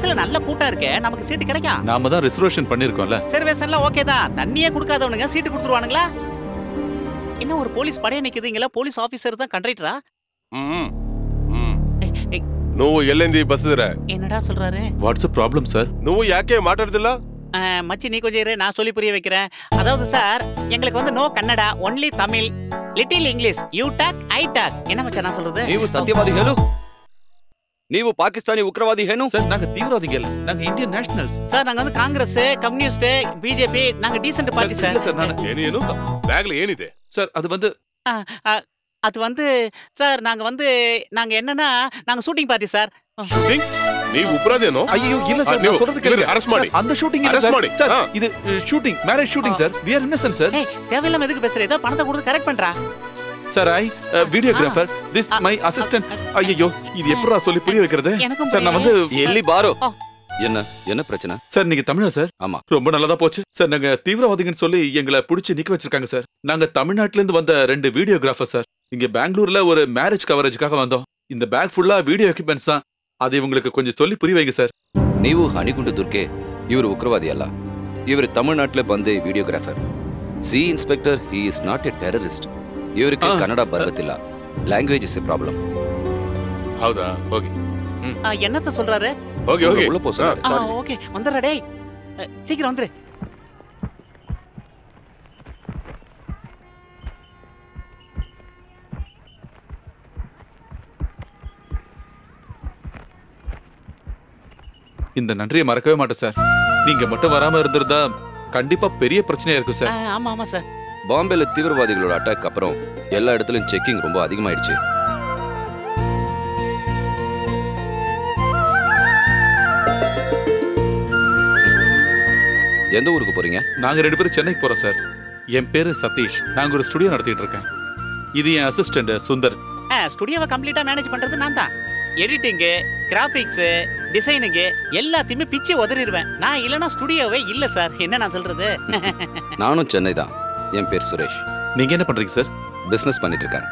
பஸ்ல நல்ல கூட்டம் இருக்கு, நமக்கு சீட்டு கிடைக்கும். நாம தான் ரிசர்வேஷன் பண்ணிருக்கோம்ல. ரிசர்வேஷன்லாம் ஓகே தான். தண்ணியே கொடுக்காதவனுங்க சீட்டு கொடுத்துருவானுங்களா? இன்னும் ஒரு போலீஸ் படையே நிக்குதுங்களா? போலீஸ் ஆபீசர் தான் கண்டக்டரா? నువ్వు ఎల్లింది బస్సు దిర. என்னடா சொல்றாரு? What's problem sir? నువ్వు యాకే మాట్లాడుదిల్ల? மச்சி நீ கொஞ்சம் இரு, நான் சொல்லி புரிய வைக்கிறேன். அதாவது சார், எங்களுக்கு வந்து no Kannada, only Tamil, little English, you talk I talk. என்ன மச்சான் நான் சொல்றது? ನೀವು ಸತ್ಯವಾದಿ ಹೇಳು. ನೀವು ಪಾಕಿಸ್ತಾನಿ ಉಗ್ರವಾದಿ ಏನು? சார் நாங்க தீவிரவாதிகள் இல்ல, நாங்க இந்தியன் நேஷனல்ஸ். சார் நாங்க வந்து காங்கிரஸ், கம்யூனிஸ்ட், பிஜேபி, நாங்க டீசன்ட் பார்ட்டி சார். சார் நான் ಏನು ಬ್ಯಾಗ್ಲಿ ಏನಿದೆ? சார் அது வந்து அது வந்து சார் நாங்க என்னன்னா நாங்க ஷூட்டிங் பார்ட்டி சார். ಶೂಟಿಂಗ್? ನೀವು ಉಗ್ರದೇನೋ? ஐயோ இல்ல சார், நான் சொல்றது கேளுங்க. ಅರೆಸ್ಟ್ ಮಾಡಿ. அந்த ஷூட்டிங் இல்ல சார். இது shooting, marriage shooting sir. we are innocent sir. ஏய் தேவையில்லாம எதுக்கு பேசுற? ஏதோ பணத்தை கொடுத்து கரெக்ட் பண்றா. Sir I videographer, this my assistant. ஐயோ இது எப்பறா சொல்லி புரிய வைக்கிறது? சார் நான் வந்து ಎಲ್ಲಿ ಬಾರೋ. என்ன பிரச்சனை? சார் நீங்க தமிழா சார்? ஆமா. ரொம்ப நல்லதா போச்சு சார். நாங்க தீவிரவாதிகள்னு சொல்லி எங்களை புடிச்சு நிக்க வச்சிருக்காங்க சார். நாங்க தமிழ்நாட்டுல இருந்து வந்த 2 வீடியோகிராஃபர் சார். இங்க பெங்களூர்ல ஒரு மேரேஜ் கவரேஜ்க்காக வந்தோம். இந்த பேக் ஃபுல்லா வீடியோ எக்யூப்மெண்ட்ஸ் தான். அது இவங்களுக்கு கொஞ்சம் சொல்லி புரிய வைங்க சார். ನೀವು ಹಣಿಗುಂಡು ದುರ್ಗೆ, ಇವರು ಉಗ್ರವಾದಿ ಅಲ್ಲ. ಇವರು ತಮಿಳುನಾಟ್ಲೆ ಬಂದೆ videographer. C inspector, he is not A terrorist. ಇವರಿಗೆ ಕನ್ನಡ ಬರುತ್ತಿಲ್ಲ. Language is A problem. ಹೌದಾ? ಹೋಗಿ. என்னத்த சொல்றாரு? ಹೋಗಿ ಹೋಗಿ. ಉள்ள ಪೋ ಸರ್. ஓகே வந்துறடா டேய். சீக்கிரம் வந்துரு. இந்த நன்றியை மறக்கவே மாட்டேன் சார். நீங்க மட்டும் வராம இருந்திருந்தா கண்டிப்பா பெரிய பிரச்சனையா இருக்கும் சார். ஆமா ஆமா சார். பாம்பேல தீவிரவாதிகளோட அட்டாக் அப்புறம் எல்லா இடத்துலயும் செக்கிங் ரொம்ப அதிகமாயிடுச்சு. எந்த ஊருக்கு போறீங்க? நாங்க 2 பேரும் சென்னைக்கு போறோம் சார். என் பேரு சதீஷ். நாங்க ஒரு ஸ்டுடியோ நடத்திட்டு இருக்கேன். இது என் அசிஸ்டன்ட் சுந்தர். ஸ்டுடியோவை கம்ப்ளீட்டா மேனேஜ் பண்றது நான் தான். எடிட்டிங், கிராபிக்ஸ், டிசைனிங் எல்லாத்தையுமே பிச்சு உதறிடுவேன். நான் இல்லனா ஸ்டுடியோவே இல்ல சார். என்ன நான் சொல்றது? நானும் சென்னை தான். என் பேர் சுரேஷ். நீங்க என்ன பண்றீங்க சார்? பிசினஸ் பண்ணிட்டு இருக்கேன்.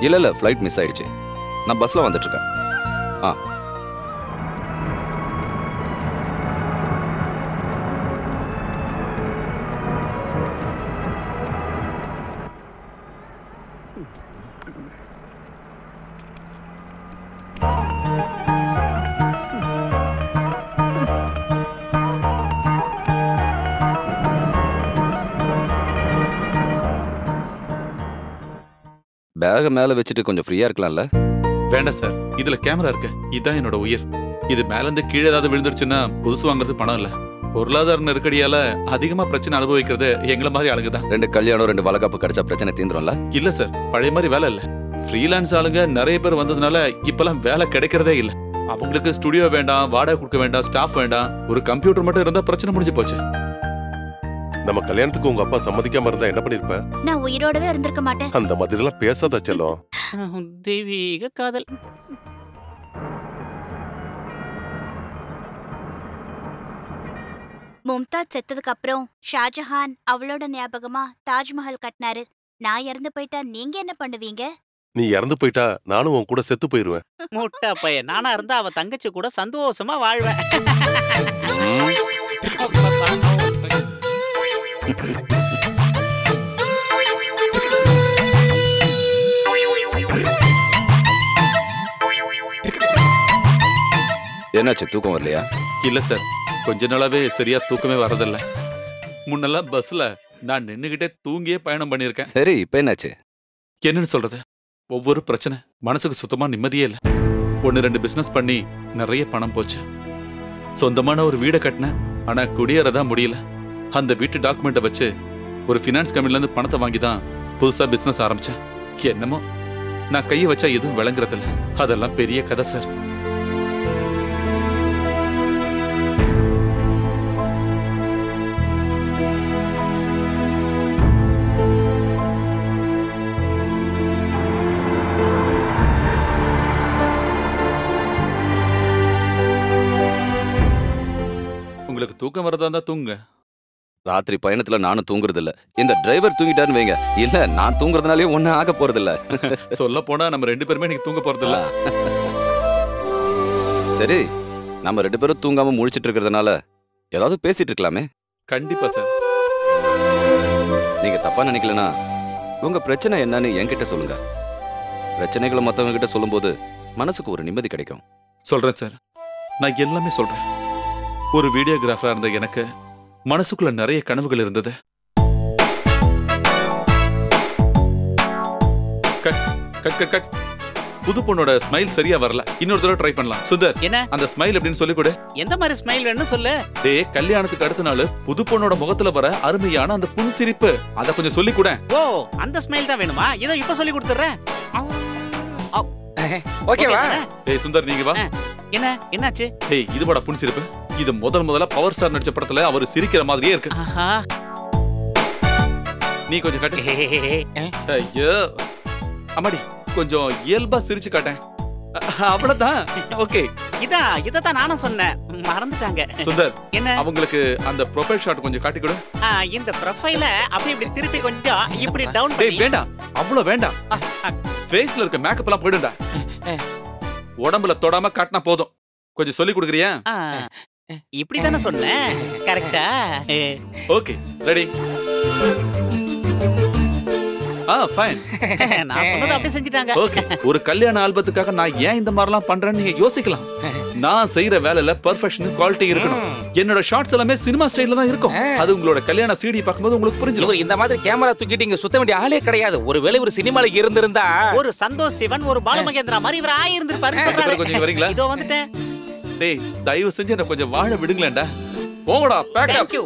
இல்ல ஃப்ளைட் மிஸ் ஆயிடுச்சு. நான் பஸ்ல வந்துட்டு இருக்கேன். பேக மேல வச்சுட்டு கொஞ்சம் ஃப்ரீயா இருக்கலாம்ல? வேண்டாம் சார், இதுல கேமரா இருக்கு. இதுதான் என்னோட உயிர். இது மேல இருந்து கீழே ஏதாவது விழுந்துருச்சுன்னா புதுசு வாங்குறது பணம் இல்ல. பொருளாதார நெருக்கடியால அதிகமா பிரச்சனை அனுபவிக்கிறது எங்களை மாதிரி ஆளுங்க தான். 2 கல்யாணம் 2 வளகாப்பு கிடைச்சா பிரச்சனை தீந்துரும்ல? இல்ல சார், பழைய மாதிரி வேலை இல்ல. ஃப்ரீலான்ஸ் ஆளுங்க நிறைய பேர் வந்ததுனால இப்பெல்லாம் வேலை கிடைக்கிறதே இல்ல. அவங்களுக்கு ஸ்டுடியோ வேண்டாம், வாடகை கொடுக்க வேண்டாம், ஸ்டாஃப் வேண்டாம். ஒரு கம்ப்யூட்டர் மட்டும் இருந்தா பிரச்சனை முடிஞ்சு போச்சு. நம்ம கல்யாணத்துக்கு உங்க அப்பா சம்மதிக்காம இருந்தா என்ன பண்ணிருப்ப? நான் உயிரோடவே இருந்திருக்க மாட்டேன். அந்த மாதிரி எல்லாம் பேசாத செல்லம். தெய்வீக காதல். மும்தாஜ் செத்ததுக்கு அப்புறம் ஷாஜஹான் அவளோட ஞாபகமா தாஜ்மஹால் கட்டினாரு. நான் இறந்து போயிட்டா நீங்க என்ன பண்ணுவீங்க? நீ இறந்து போயிட்டா நானும் உன் கூட செத்து போயிருவேன். முட்டா பையன். நானா இருந்தா அவ தங்கச்சி கூட சந்தோஷமா வாழ்வேன். என்னாச்சு, தூக்கம் வரலையா? இல்ல சார், கொஞ்ச நாளாவே சரியா தூக்கமே வரதில்ல. முன்னெல்லாம் பஸ்ல நான் நின்னுகிட்டே தூங்கியே பயணம் பண்ணிருக்கேன். சரி, இப்ப என்னாச்சு? என்னன்னு சொல்றது, ஒவ்வொரு பிரச்சனை, மனசுக்கு சுத்தமா நிம்மதியே இல்ல. 1-2 பிசினஸ் பண்ணி நிறைய பணம் போச்சு. சொந்தமான ஒரு வீடை கட்டினேன், ஆனா குடியேறதா முடியல. அந்த வீட்டு டாக்குமெண்ட்டை வச்சு ஒரு ஃபினான்ஸ் கம்பெனில இருந்து பணத்தை வாங்கி தான் புதுசா பிசினஸ் ஆரம்பிச்சேன். என்னமோ நான் கையை வச்சா எதுவும் விளங்குறதில்ல. அதெல்லாம் பெரிய கதை சார். உங்களுக்கு தூக்கம் வரதா இருந்தா தூங்க. ராத்திரி பயணத்துல நானும் தூங்குறது இல்ல. இந்த டிரைவர் தூங்கிட்டாருன்னு வைங்க, இல்ல நான் தூங்குறதுனாலே ஒன்னும் ஆக போறது இல்ல. சொல்ல போனா நம்ம 2 பேருமே இன்னைக்கு தூங்க போறது இல்ல. சரி, நம்ம 2 பேரும் தூங்காம முழிச்சிட்டு இருக்கிறதுனால ஏதாவது பேசிட்டு இருக்கலாமே. கண்டிப்பா சார். நீங்க தப்பா நினைக்கலனா உங்க பிரச்சனை என்னன்னு என்கிட்ட சொல்லுங்க. பிரச்சனைகளை மத்தவங்க கிட்ட சொல்லும்போது மனசுக்கு ஒரு நிம்மதி கிடைக்கும். சொல்றேன் சார், நான் எல்லாமே சொல்றேன். ஒரு வீடியோகிராஃபரா இருந்த எனக்கு மனசுக்குள்ள நிறைய கனவுகள் இருந்தது. Cut cut cut cut. புது பொண்ணோட ஸ்மைல் சரியா வரல, இன்னொரு தடவை ட்ரை பண்ணலாம். சுந்தர், என்ன அந்த ஸ்மைல் எப்படின்னு சொல்லி கொடு. எந்த மாதிரி ஸ்மைல் வேணும்னு சொல்லு. டேய், கல்யாணத்துக்கு அடுத்த நாள் புது பொண்ணோட முகத்துல வர அருமையான அந்த புன்சிரிப்பு, அத கொஞ்சம் சொல்லி கொடு. ஓ, அந்த ஸ்மைல் தான் வேணுமா? இதோ இப்ப சொல்லி கொடுத்துறேன். ஓகேவா? டேய் சுந்தர், நீங்க வா. என்ன என்னாச்சு? டேய், இதுவோட புன்சிரிப்பு. இது முதல்ல பவர் ஸ்டார் நடிச்ச படத்துல அவர் சிரிக்கிற மாதிரியே இருக்கு. ஆஹா. நீ கொஞ்சம் காட்டு. ஐயோ அம்மாடி, கொஞ்சம் இயல்பா சிரிச்சு காட்டேன். அவ்வளவுதான். ஓகே, இதத்தான் நானும் சொன்னேன், மறந்துட்டாங்க. சுந்தர், என்ன அவங்களுக்கு அந்த ப்ரொஃபைல் ஷாட் கொஞ்சம் காட்டி கொடு. இந்த ப்ரொஃபைல அப்படி இப்படி திருப்பி கொஞ்சம் இப்படி டவுன் டேய், பண்ணி. வேண்டாம், அவ்வளவு வேண்டாம். ஃபேஸ்ல இருக்க மேக்கப் எல்லாம் போயிடுடா. உடம்புல தொடாம காட்டினா போதும். கொஞ்சம் சொல்லி கொடுக்குறியா? இப்படி தானே சொன்னேன், கரெக்டா? Okay, ready. ஃபைன். நான் சொன்னது அப்படியே செஞ்சிட்டாங்க. ஓகே, ஒரு கல்யாண ஆல்பத்துக்காக நான் ஏன் இந்த மாதிரிலாம் பண்றேன்னு நீங்க யோசிக்கலாம். நான் செய்யற வேலையில பெர்ஃபெக்ஷன், குவாலிட்டி இருக்கணும். என்னோட ஷாட்ஸ் எல்லாமே சினிமா ஸ்டைல்ல தான் இருக்கும். அது உங்களோட கல்யாண சிடி பார்க்கும்போது உங்களுக்கு புரிஞ்சிடும். இந்த மாதிரி கேமரா தூக்கிட்டு இங்க சுத்த வேண்டிய ஆளே கிடையாது. ஒருவேளை ஒரு சினிமால இருந்திருந்தா ஒரு சந்தோஷ் சிவன், ஒரு பாலுமகேந்திரா மாதிரி இவர் ஆயிருந்திருப்பாருன்னு சொல்றாரு. கொஞ்சம் வரீங்களா? இதோ வந்துட்டேன். டேய், தயவு செஞ்சு என்ன கொஞ்சம் வாழ விடுங்களேன்டா. போங்கடா, pack up. Thank you.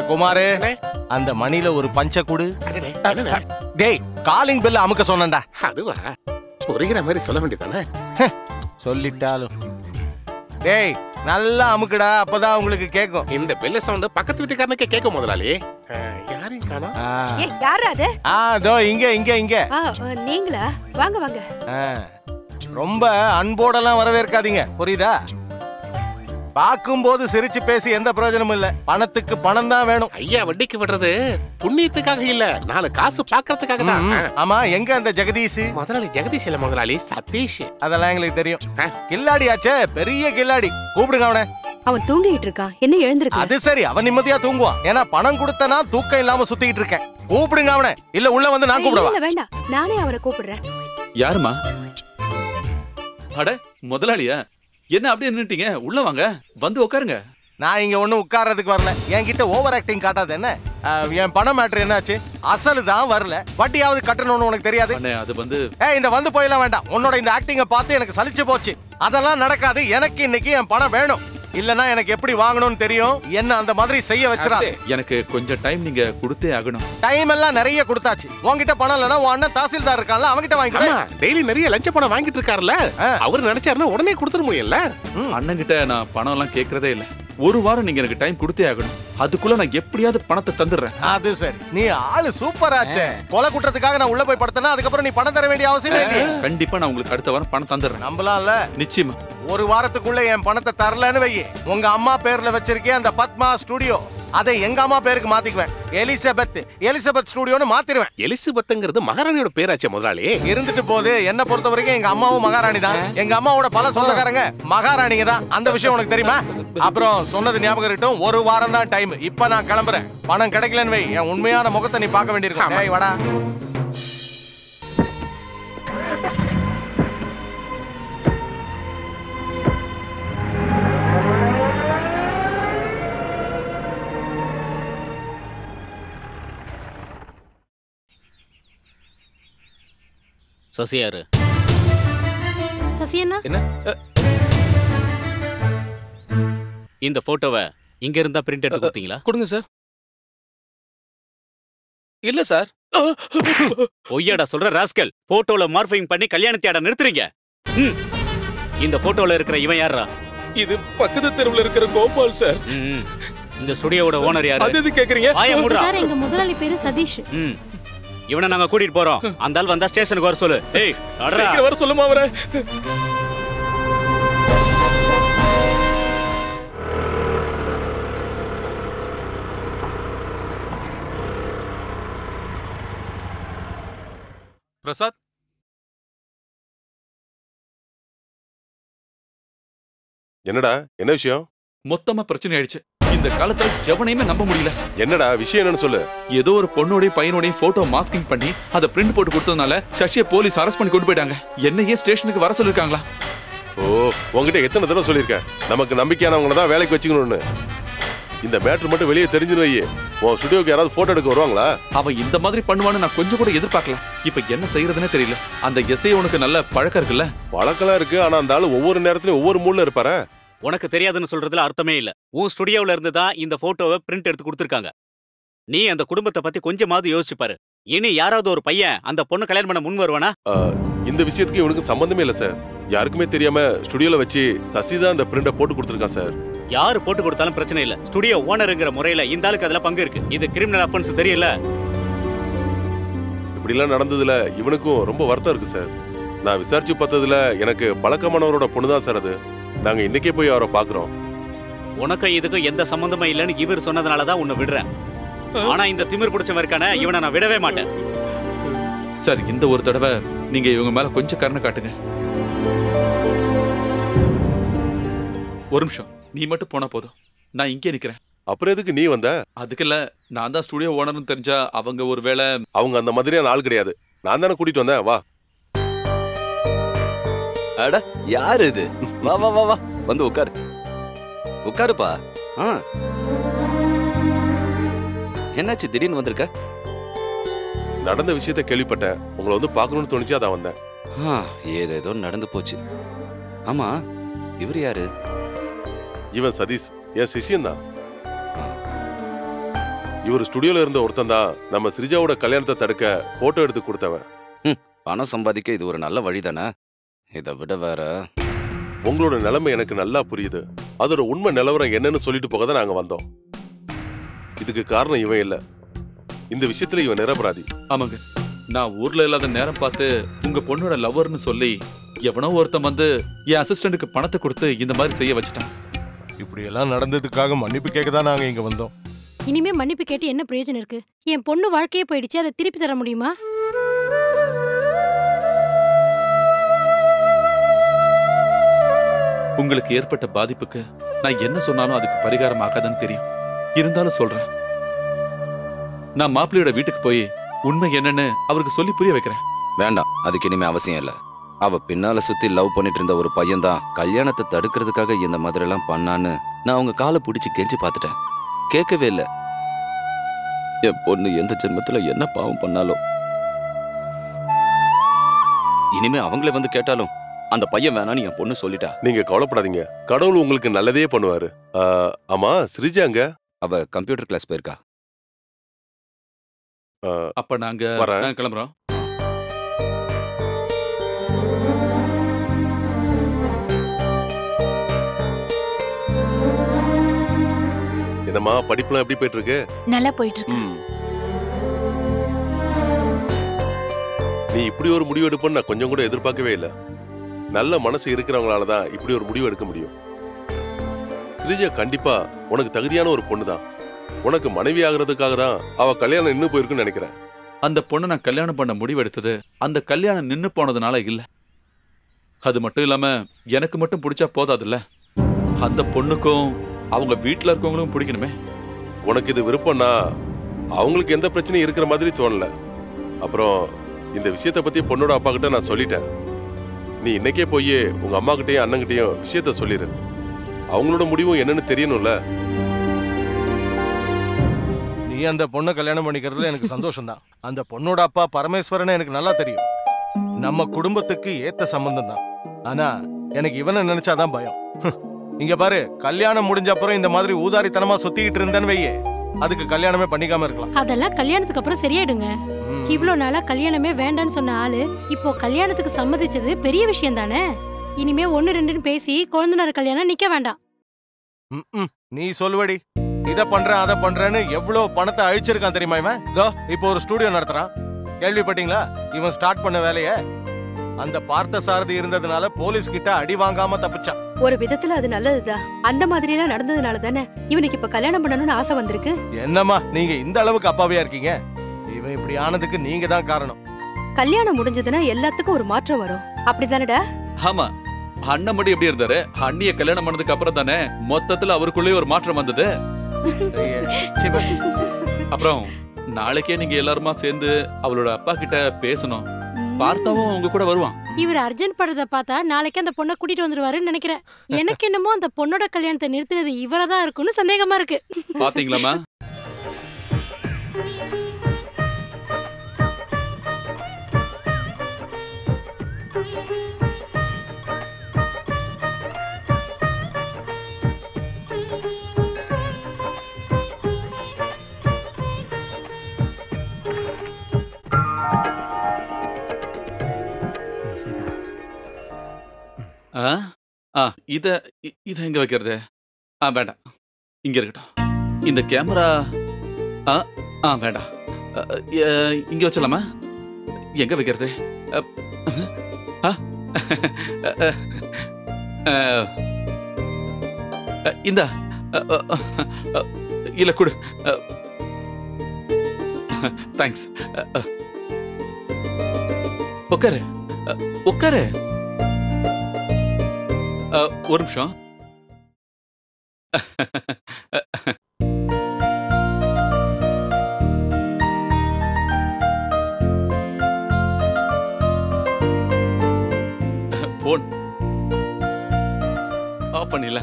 Kumar, அந்த மணில ஒரு பஞ்ச கூடு. டேய், காலிங் பெல் அமுக்க சொன்னேன்டா. அதுவா? புரிகிற மாதிரி சொல்ல வேண்டியதானே? சொல்லிட்டாலும். டேய், நல்லா அமுக்குடா, அப்பதான் உங்களுக்கு கேக்கும். இந்த பெல்ல சவுண்ட் பக்கத்து வீட்டுக்காரனுக்கே கேட்கும் முதலாளி. யாரையும் காணோம். யாரு அது? தோ இங்க இங்க இங்க. நீங்களா? வாங்க வாங்க. ரொம்ப அன்போடெல்லாம் வரவேற்காதீங்க, புரியுதா? பாக்கும்போது சிரிச்சு பேசி எந்த பிரயோஜனமும் இல்ல. பணத்துக்கு பணம் தான் வேணும். ஐயா, வட்டிக்கு விடுறது புண்ணியத்துக்காக இல்ல, 4 காசு பாக்குறதுக்காக தான். ஆமா, எங்க அந்த ஜெகதீஷ்? முதலாளி ஜெகதீஷ் இல்ல முதலாளி, சதீஷ். அதெல்லாம் எங்களுக்கு தெரியும். கில்லாடியாச்சே, பெரிய கில்லாடி. கூப்பிடுங்க அவனை. அவன் தூங்கிட்டு இருக்கான், என்ன எழுந்திருக்க? அது சரி, அவன் நிம்மதியா தூங்குவான். ஏன்னா பணம் கொடுத்தனா தூக்கம் இல்லாம சுத்திட்டு இருக்கேன். கூப்பிடுங்க அவனை, இல்ல உள்ள வந்து நான் கூப்பிடுவா. வேண்டாம், நானே அவரை கூப்பிடுறேன். யாருமா? அட, முதலாளியா? என்ன அப்படியே நின்னுட்டீங்க? உள்ள வாங்க, வந்து உட்காருங்க. நான் இங்க ஒண்ணு உட்கார்றதுக்கு வரல. என்கிட்ட ஓவர் ஆக்டிங் காட்டாது என்ன? என் பணம் மேட்டர் என்னாச்சு? அசலு தான் வரல, வட்டியாவது கட்டணும்னு உனக்கு தெரியாது? அது வந்து இந்த வந்து போயெல்லாம் வேண்டாம். உன்னோட இந்த ஆக்டிங்க பார்த்து எனக்கு சலிச்சு போச்சு. அதெல்லாம் நடக்காது. எனக்கு இன்னைக்கு என் பணம் வேணும். இல்லனா எனக்கு எப்படி வாங்கணும்னு தெரியும். என்ன அந்த மாதிரி செய்ய வச்சிராத. எனக்கு கொஞ்சம் டைம் நீங்க கொடுத்தே ஆகணும். டைம் எல்லாம் நிறைய கொடுத்தாச்சு. உன்கிட்ட பணம் இல்லனா உன் அண்ணன் தாசில்தார் இருக்கான்ல, அவன்கிட்ட வாங்கிக்கோ. டெய்லி நிறைய லஞ்ச பணம் வாங்கிட்டு இருக்காருல்ல, அவர் நினைச்சாருன்னா உடனே கொடுத்துட முடியல. அண்ணன் கிட்ட நான் பணம் எல்லாம் கேக்குறதே இல்ல. ஒரு வாரம் நீங்க எனக்கு டைம் கொடுத்தே ஆகணும். அதுக்குள்ள நான் எப்படியாவது பணத்தை தந்துடுறேன். அது சரி, நீ ஆளு சூப்பர் ஆச்சே. கொலை குற்றத்துக்காக நான் உள்ள போய் படுத்தனா அதுக்கப்புறம் நீ பணம் தர வேண்டிய அவசியம் இல்லையே. கண்டிப்பா நான் உங்களுக்கு அடுத்த வாரம் பணம் தந்துடுறேன். நம்பலாம்ல? நிச்சயமா. ஒரு வாரத்துக்குள்ள என் பணத்தை தரலன்னு வை, உங்க அம்மா பேர்ல வச்சிருக்கேன் அந்த பத்மா ஸ்டுடியோ, அதை எங்க அம்மா பேருக்கு மாத்திக்குவேன். எலிசபெத் ஸ்டுடியோன்னு மாத்திருவேன். எலிசபெத்ங்கிறது மகாராணியோட பேராச்சே முதலாளி. இருந்துட்டு போது, என்ன பொறுத்த வரைக்கும் எங்க அம்மாவும் மகாராணி தான். எங்க அம்மாவோட பல சொந்தக்காரங்க மகாராணிங்க தான். அந்த விஷயம் உனக்கு தெரியுமா? அப்புறம் சொன்னது ஞாபகம் இருக்கட்டும், ஒரு வாரம் தான் டைம். இப்ப நான் கிளம்புறேன். பணம் கிடைக்கலன்னு வை, என் உண்மையான முகத்தை நீ பார்க்க வேண்டியிருக்கும். டேய் வாடா. சசியாரு. சசி என்ன? இந்த போட்டோவை இங்க இருந்தா பிரிண்ட் எடுத்து கொடுத்தீங்களா? கொடுங்க சார். இல்ல சார். பொய்யாடா சொல்ற ராஸ்கல். போட்டோல மார்ஃபிங் பண்ணி கல்யாணத்தையாட நிறுத்துறீங்க. இந்த போட்டோல இருக்கிற இவன் யாரா? இது பக்கத்து தெருவுல இருக்கிற கோபால் சார். இந்த ஸ்டுடியோவோட ஓனர் யாரு? அது எது கேக்குறீங்க? சார், எங்க முதலாளி பேரு சதீஷ். இவனை நாங்க கூட்டிட்டு போறோம். அந்த ஆள் வந்தா ஸ்டேஷனுக்கு வர சொல்லு. ஏய் சீக்கிரம் வர சொல்லுமா அவரை. பிரசாத், என்னடா என்ன விஷயம்? மொத்தமா பிரச்சனை ஆயிடுச்சு. இந்த காலத்துல எவனையுமே நம்ப முடியல. என்னடா விஷயம் என்னன்னு சொல்லு. ஏதோ ஒரு பொண்ணோட பையனோட போட்டோ மாஸ்கிங் பண்ணி அதை பிரிண்ட் போட்டு கொடுத்ததுனால சசியை போலீஸ் அரெஸ்ட் பண்ணி கொண்டு போயிட்டாங்க. என்னையே ஸ்டேஷனுக்கு வர சொல்லிருக்காங்களா? ஓ, உங்ககிட்ட எத்தனை தடவை சொல்லியிருக்கேன் நமக்கு நம்பிக்கையானவங்களை தான் வேலைக்கு வச்சுக்கணும்னு. இந்த மேட்ரு மட்டும் வெளியே தெரிஞ்சுன்னு வை, உன் ஸ்டுடியோக்கு யாராவது போட்டோ எடுக்க வருவாங்களா? அவன் இந்த மாதிரி பண்ணுவான்னு நான் கொஞ்சம் கூட எதிர்பார்க்கல. இப்ப என்ன செய்யறதுன்னே தெரியல. அந்த எஸ்ஐ உனக்கு நல்ல பழக்கம் இருக்குல்ல? பழக்கலாம் இருக்கு, ஆனா அந்த ஆளு ஒவ்வொரு நேரத்திலயும் ஒவ்வொரு மூட்ல இருப்பாரு. உனக்கு தெரியாதுன்னு சொல்றதுல அர்த்தமே இல்ல. உன் ஸ்டுடியோல இருந்து தான் இந்த போட்டோவை பிரிண்ட் எடுத்து கொடுத்துருக்காங்க. நீ அந்த குடும்பத்தை பத்தி கொஞ்சமாவது யோசிச்சு பாரு. இனி யாராவது ஒரு பையன் அந்த பொண்ணு கல்யாணம் பண்ண முன் வருவானா? இந்த விஷயத்துக்கு இவனுக்கு சம்பந்தமே இல்ல சார். யாருக்குமே தெரியாம ஸ்டுடியோல வச்சு சசி தான் அந்த பிரிண்ட போட்டு கொடுத்துருக்கான் சார். யாரு போட்டு கொடுத்தாலும் பிரச்சனை இல்ல. ஸ்டுடியோ ஓனருங்கிற முறையில இந்த ஆளுக்கு அதுல பங்கு இருக்கு. இது கிரிமினல் அஃபென்ஸ் தெரியல. இப்படி எல்லாம் நடந்ததுல இவனுக்கும் ரொம்ப வருத்தம் இருக்கு சார். நான் விசாரிச்சு பார்த்ததுல எனக்கு பழக்கமானவரோட பொண்ணுதான் சார் அது. நாங்க இன்னைக்கே போய் அவரை பாக்குறோம். உனக்கும் இதுக்கும் எந்த சம்பந்தமும் இல்லைன்னு இவர் சொன்னதுனாலதான் உன்னை விடுறேன். ஆனா இந்த திமிர் பிடிச்சவன் இருக்கானே, இவனை நான் விடவே மாட்டேன். சார், இந்த ஒரு தடவை நீங்க இவங்க மேல கொஞ்சம் கருணை காட்டுங்க. ஒரு நிமிஷம், நீ மட்டும் போனா போதும். நான் இங்கே நிக்கிறேன். அப்புறம் எதுக்கு நீ வந்த? அதுக்கு இல்ல, நான் தான் ஸ்டுடியோ ஓனர்னு தெரிஞ்சா அவங்க ஒருவேளை. அவங்க அந்த மாதிரியான ஆள் கிடையாது. நான் தானே கூட்டிட்டு வந்தேன். வா. அட, யாரு இது? வா வா வா வா, வந்து உட்காரு. உட்காருப்பா. என்னாச்சு திடீர்னு வந்திருக்க? நடந்த விஷயத்த கேள்விப்பட்டேன். உங்களை வந்து பார்க்கணும்னு தோணுச்சு, அதான் வந்தேன். ஏதேதோ நடந்து போச்சு. ஆமா, இவர் யாரு? இவன் சதீஷ், என் சிஷியன் தான். இவர் ஸ்டுடியோல இருந்த ஒருத்தன் தான் நம்ம ஸ்ரிஜாவோட கல்யாணத்தை தடுக்க போட்டோ எடுத்து கொடுத்தவன். பணம் சம்பாதிக்க இது ஒரு நல்ல வழிதானே. இதை விட வேற. உங்களோட நிலைமை எனக்கு நல்லா புரியுது. அதோட உண்மை நிலவரம் என்னன்னு சொல்லிட்டு போக தான் நாங்க வந்தோம். இதுக்கு காரணம் இவன் இல்ல. இந்த விஷயத்துல இவன் நிரபராதி. ஆமாங்க, நான் ஊர்ல இல்லாத நேரம் பார்த்து உங்க பொண்ணோட லவ்வர்னு சொல்லி எவனோ ஒருத்தன் வந்து என் அசிஸ்டன்ட்டுக்கு பணத்தை கொடுத்து இந்த மாதிரி செய்ய வச்சுட்டான். இப்படி எல்லாம் நடந்ததுக்காக மன்னிப்பு கேட்க தான் நாங்க இங்க வந்தோம். இனிமே மன்னிப்பு கேட்டு என்ன பிரயோஜனம் இருக்கு? என் பொண்ணு வாழ்க்கையே போயிடுச்சு, அதை திருப்பி தர முடியுமா? உங்களுக்கு ஏற்பட்ட பாதிப்புக்கு நான் என்ன சொன்னாலும் அதுக்கு பரிகாரம் ஆகாதுன்னு தெரியும். இருந்தாலும் சொல்றேன், நான் மாப்பிள்ளையோட வீட்டுக்கு போய் உண்மை என்னன்னு அவருக்கு சொல்லி புரிய வைக்கிறேன். வேண்டாம், அதுக்கு இனிமே அவசியம் இல்ல. அவ பின்னால சுத்தி லவ் பண்ணிட்டு இருந்த ஒரு பையன் தான் கல்யாணத்தை தடுக்கிறதுக்காக இந்த மாதிரி எல்லாம் பண்ணான்னு நான் அவங்க காலை பிடிச்சு கெஞ்சி பார்த்துட்டேன். கேட்கவே இல்ல. என் பொண்ணு எந்த ஜென்மத்துல என்ன பாவம் பண்ணாலும் இனிமே அவங்களே வந்து கேட்டாலும் அந்த பையன் வேணான்னு என் பொண்ணு சொல்லிட்டா. நீங்க கவலைப்படாதீங்க, கடவுள் உங்களுக்கு நல்லதே பண்ணுவாரு. ஆமா, ஸ்ரிஜா அங்க? அவ கம்ப்யூட்டர் கிளாஸ் போயிருக்கா. அப்ப நாங்க கிளம்புறோம். என்னம்மா, படிப்புலாம் எப்படி போயிட்டு இருக்கு? நல்லா போயிட்டு இருக்கு. நீ இப்படி ஒரு முடிவு எடுப்பன்னு நான் கொஞ்சம் கூட எதிர்பார்க்கவே இல்லை. நல்ல மனசு இருக்கிறவங்களால தான் இப்படி ஒரு முடிவு எடுக்க முடியும். ஸ்ரீஜா கண்டிப்பா உனக்கு தகுதியான ஒரு பொண்ணு தான். உனக்கு மனைவி ஆகிறதுக்காக தான் அவ கல்யாணம் நின்னு போயிருக்குன்னு நினைக்கிறேன். அந்த பொண்ணை நான் கல்யாணம் பண்ண முடிவெடுத்தது அந்த கல்யாணம் நின்னு போனதுனால இல்ல. அது மட்டும் இல்லாம எனக்கு மட்டும் பிடிச்சா போதாதுல்ல, அந்த பொண்ணுக்கும் அவங்க வீட்டுல இருக்கவங்களுக்கும் பிடிக்கணுமே. உனக்கு இது விருப்பம்னா அவங்களுக்கு எந்த பிரச்சனையும் இருக்கிற மாதிரி தோணல. அப்புறம் இந்த விஷயத்த பத்தி பொண்ணோட அப்பா கிட்ட நான் சொல்லிட்டேன். நீ இன்னைக்கே போய் உங்க அம்மா கிட்டயும் அண்ணங்கிட்டயும் விஷயத்த சொல்லிடு. அவங்களோட முடிவும் என்னன்னு தெரியணும்ல. நீ அந்த பொண்ணை கல்யாணம் பண்ணிக்கிறதுல எனக்கு சந்தோஷம் தான். அந்த பொண்ணோட அப்பா பரமேஸ்வரன் எனக்கு நல்லா தெரியும். நம்ம குடும்பத்துக்கு ஏத்த சம்பந்தம் தான். ஆனா எனக்கு இவனை நினைச்சாதான் பயம். இங்க பாரு, கல்யாணம் முடிஞ்ச அப்புறம் இந்த மாதிரி ஊதாரித்தனமா சுத்திக்கிட்டு இருந்தேன்னு வையே, அதுக்கு கல்யாணமே பண்ணிக்காம இருக்கலாம். அதெல்லாம் கல்யாணத்துக்கு அப்புறம் சரியாயிடுங்க. இவ்ளோ நாளா கல்யாணமே வேண்டான்னு சொன்ன ஆளு இப்போ கல்யாணத்துக்கு சம்மதிச்சது பெரிய விஷயம் தானே. இனிமே 1-2ன்னு பேசி குழந்தைனார் கல்யாணம் நிக்க வேண்டாம். நீ சொல்லுவடி. இத பண்றேன் அதை பண்றேன்னு எவ்வளவு பணத்தை அழிச்சிருக்கான் தெரியுமா இவன். இப்போ ஒரு ஸ்டுடியோ நடத்துறான். கேள்விப்பட்டீங்களா இவன் ஸ்டார்ட் பண்ண வேலைய? அந்த பார்த்த சாரதி இருந்ததுனால போலீஸ் கிட்ட அடி வாங்காம தப்பிச்சான். ஒரு விதத்துல அது நல்லதுதான். அந்த மாதிரி எல்லாம் நடந்ததுனால தானே இவனுக்கு இப்ப கல்யாணம் பண்ணணும்னு ஆசை வந்திருக்கு. என்னம்மா நீங்க இந்த அளவுக்கு அப்பாவியா இருக்கீங்க? இவன் இப்படி ஆனதுக்கு நீங்க தான் காரணம். கல்யாணம் முடிஞ்சதுன்னா எல்லாத்துக்கும் ஒரு மாற்றம் வரும். அப்படிதானடா? ஆமா, அண்ணன் மட்டும் எப்படி இருந்தாரு? அண்ணிய கல்யாணம் பண்ணதுக்கு அப்புறம் தானே மொத்தத்துல அவருக்குள்ளே ஒரு மாற்றம் வந்தது. அப்புறம் நாளைக்கே நீங்க எல்லாருமா சேர்ந்து அவளோட அப்பா கிட்ட பேசணும். பார்த்தாவும் உங்க கூட வருவான். இவர் அர்ஜென்ட் படுறத பார்த்தா நாளைக்கு அந்த பொண்ணை கூட்டிட்டு வந்துருவாருன்னு நினைக்கிறேன். எனக்கு என்னமோ அந்த பொண்ணோட கல்யாணத்தை நிறுத்தினது இவரதான் இருக்குன்னு சந்தேகமா இருக்கு. பாத்தீங்களாமா? இத எங்க வைக்கிறது? வேண்டாம், இங்க இருக்கட்டும். இந்த கேமரா வேண்டாம், இங்க வச்சலாமா? எங்க வைக்கிறது? இந்த இல்ல கொடு. தேங்க்ஸ். உட்காரு உட்காரு. ஒரு நிமிஷம். போன் ஆஃப் பண்ணிடல.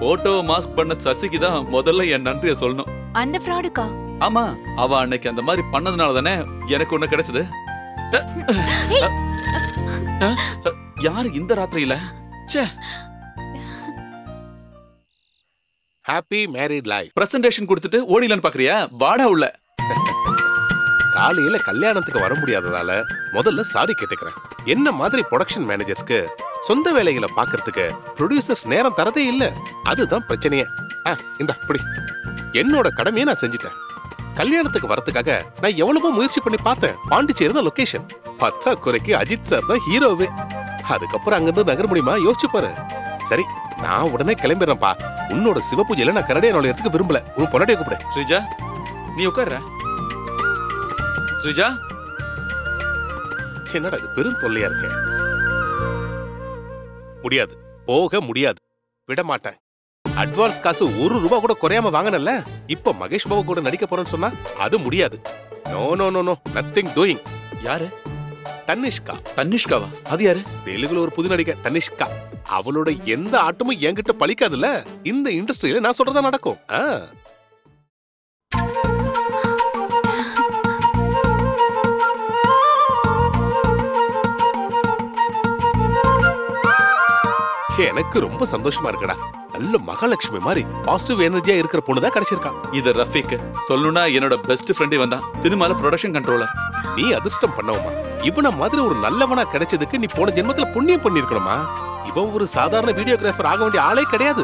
போட்டோ மாஸ்க் பண்ண சசிக்கு தான் முதல்ல என் நன்றியை சொல்லணும். அந்த ஃப்ராடுக்கா? ஆமா, அவ அன்னைக்கு அந்த மாதிரி பண்ணதுனால தானே எனக்கு ஒண்ணு கிடைச்சது. யாரு இந்த ராத்திரியில? Happy married life. பிரசன்டேஷன் கொடுத்துட்டு ஓடிலான்னு பாக்குறியா? வாடா உள்ள. காலையில கல்யாணத்துக்கு வர முடியாததால முதல்ல சாரி கேட்டுக்கிறேன். என்ன மாதிரி ப்ரொடக்ஷன் மேனேஜர்ஸ்க்கு சொந்த வேலைகளை பாக்குறதுக்கு ப்ரொடியூசர்ஸ் நேரம் தரதே இல்ல. அதுதான் பிரச்சனையே. இந்த அப்படி என்னோட கடமையை நான் செஞ்சுட்டேன். கல்யாணத்துக்கு வரதுக்காக நான் எவ்வளவோ முயற்சி பண்ணி பார்த்தேன். பாண்டிச்சேரி தான் லொகேஷன். பத்தா குறைக்கு அஜித் சார் தான் ஹீரோவே. அதுக்கப்புறம் அங்கிருந்து நகர முடியுமா? யோசிச்சு பாரு. சரி, நான் உடனே கிளம்பிடுறேன்ப்பா. உன்னோட சிவ பூஜையில நான் கரடியை நுழையறதுக்கு விரும்பல. உன் பொண்டாட்டியை கூப்பிடு. ஸ்ரீஜா, நீ உட்கார்ற. ஸ்ரீஜா, என்னடா இது பெரும் தொல்லையா இருக்கு. முடியாது, போக முடியாது, விட மாட்டேன். அட்வான்ஸ் காசு ₹1 கூட குறையாம வாங்கினல. இப்ப மகேஷ் பாபு கூட நடிக்க போறேன்னு சொன்னா அது முடியாது. No no no no, nothing doing. யாரு? தனிஷ்கா. தனிஷ்காவா? அது யாரு? தெலுங்குல ஒரு புது நடிகை தனிஷ்கா. அவளோட எந்த ஆட்டமும் என்கிட்ட பழிக்காதுல்ல. இந்த இண்டஸ்ட்ரியில நான் சொல்றதா நடக்கும். எனக்கு ரொம்ப சந்தோஷமா இருக்குடா. நல்ல மகாலட்சுமி மாதிரி பாசிட்டிவ் எனர்ஜியா இருக்கிற பொண்ணுதான் கிடைச்சிருக்கா. இது ரஃபீக். சொல்லணும்னா என்னோட பெஸ்ட் ஃப்ரெண்டே வந்தான். சினிமால ப்ரொடக்ஷன் கண்ட்ரோலர். நீ அதிர்ஷ்டம் பண்ணவுமா? இவன மாதிரி ஒரு நல்லவனா கிடைச்சதுக்கு நீ போன ஜென்மத்துல புண்ணியம் பண்ணிருக்கணுமா? இவன் ஒரு சாதாரண வீடியோகிராஃபர் ஆக வேண்டிய ஆளே கிடையாது.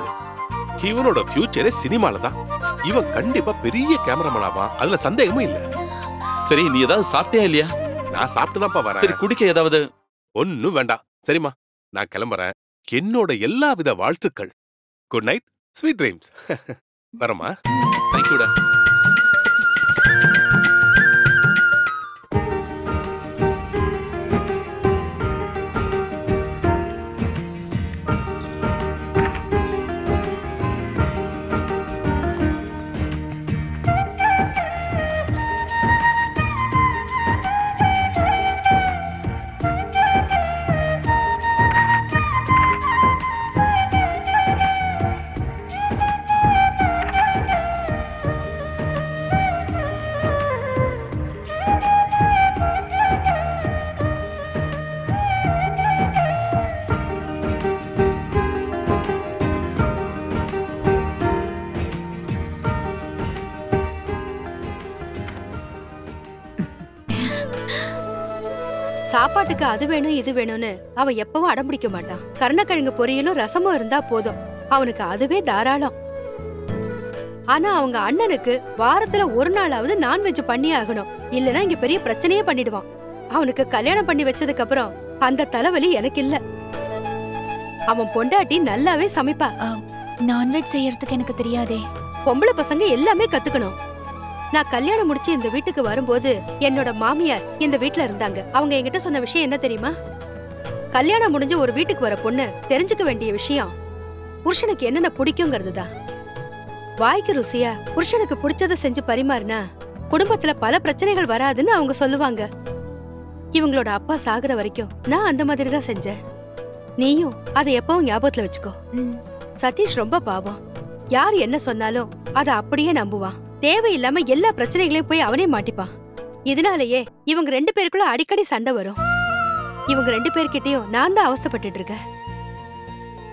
இவனோட ஃபியூச்சரே சினிமால தான். இவன் கண்டிப்பா பெரிய கேமராமேன் ஆவான். அதுல சந்தேகமும் இல்ல. சரி, நீ ஏதாவது சாப்பிட்டியா இல்லையா? நான் சாப்பிட்டுதான்ப்பா வரேன். சரி, குடிக்க ஏதாவது? ஒன்னும் வேண்டாம். சரிம்மா, நான் கிளம்புறேன். என்னோட எல்லா வித வாழ்த்துக்கள். Good night, sweet dreams. வரமா? தேங்க்யூடா. சாப்பாட்டுக்கு அது வேணும் இது வேணும்னு அவ எப்பவும் அடம்பிடிக்க மாட்டான். கருணக்கிழங்கு பொரியலும் ரசமும் இருந்தா போதும், அவனுக்கு அதுவே தாராளம். ஆனா அவங்க அண்ணனுக்கு வாரத்துல ஒரு நாளாவது நான்வெஜ் பண்ணி ஆகணும், இல்லனா இங்க பெரிய பிரச்சனையே பண்ணிடுவான். அவனுக்கு கல்யாணம் பண்ணி வச்சதுக்கு அப்புறம் அந்த தலைவலி எனக்கு இல்ல. அவன் பொண்டாட்டி நல்லாவே சமைப்பா. நான்வெஜ் செய்யறதுக்கு எனக்கு தெரியாதே. பொம்பளை பசங்க எல்லாமே கத்துக்கணும். நான் கல்யாணம் முடிச்சு இந்த வீட்டுக்கு வரும்போது என்னோட மாமியார் இந்த வீட்டுல இருந்தாங்க. அவங்க என்கிட்ட சொன்ன விஷயம் என்ன தெரியுமா? கல்யாணம் முடிஞ்சு ஒரு வீட்டுக்கு வர பொண்ணு தெரிஞ்சுக்க வேண்டிய விஷயம் புருஷனுக்கு என்னென்ன பிடிக்குங்கிறதுதான். வாய்க்கு ருசியா புருஷனுக்கு பிடிச்சதை செஞ்சு பரிமாறினா குடும்பத்துல பல பிரச்சனைகள் வராதுன்னு அவங்க சொல்லுவாங்க. இவங்களோட அப்பா சாகுற வரைக்கும் நான் அந்த மாதிரி தான் செஞ்சேன். நீயும் அதை எப்பவும் ஞாபகத்துல வச்சுக்கோ. சதீஷ் ரொம்ப பாவம். யார் என்ன சொன்னாலும் அதை அப்படியே நம்புவான். தேவையில்லாம எல்லா பிரச்சனைகளையும் போய் அவனே மாட்டிப்பான். இதனாலேயே இவங்க 2 பேருக்குள்ள அடிக்கடி சண்டை வரும். இவங்க 2 பேர்கிட்டயும் நான் தான் அவஸ்தைப்பட்டுட்டு இருக்கேன்.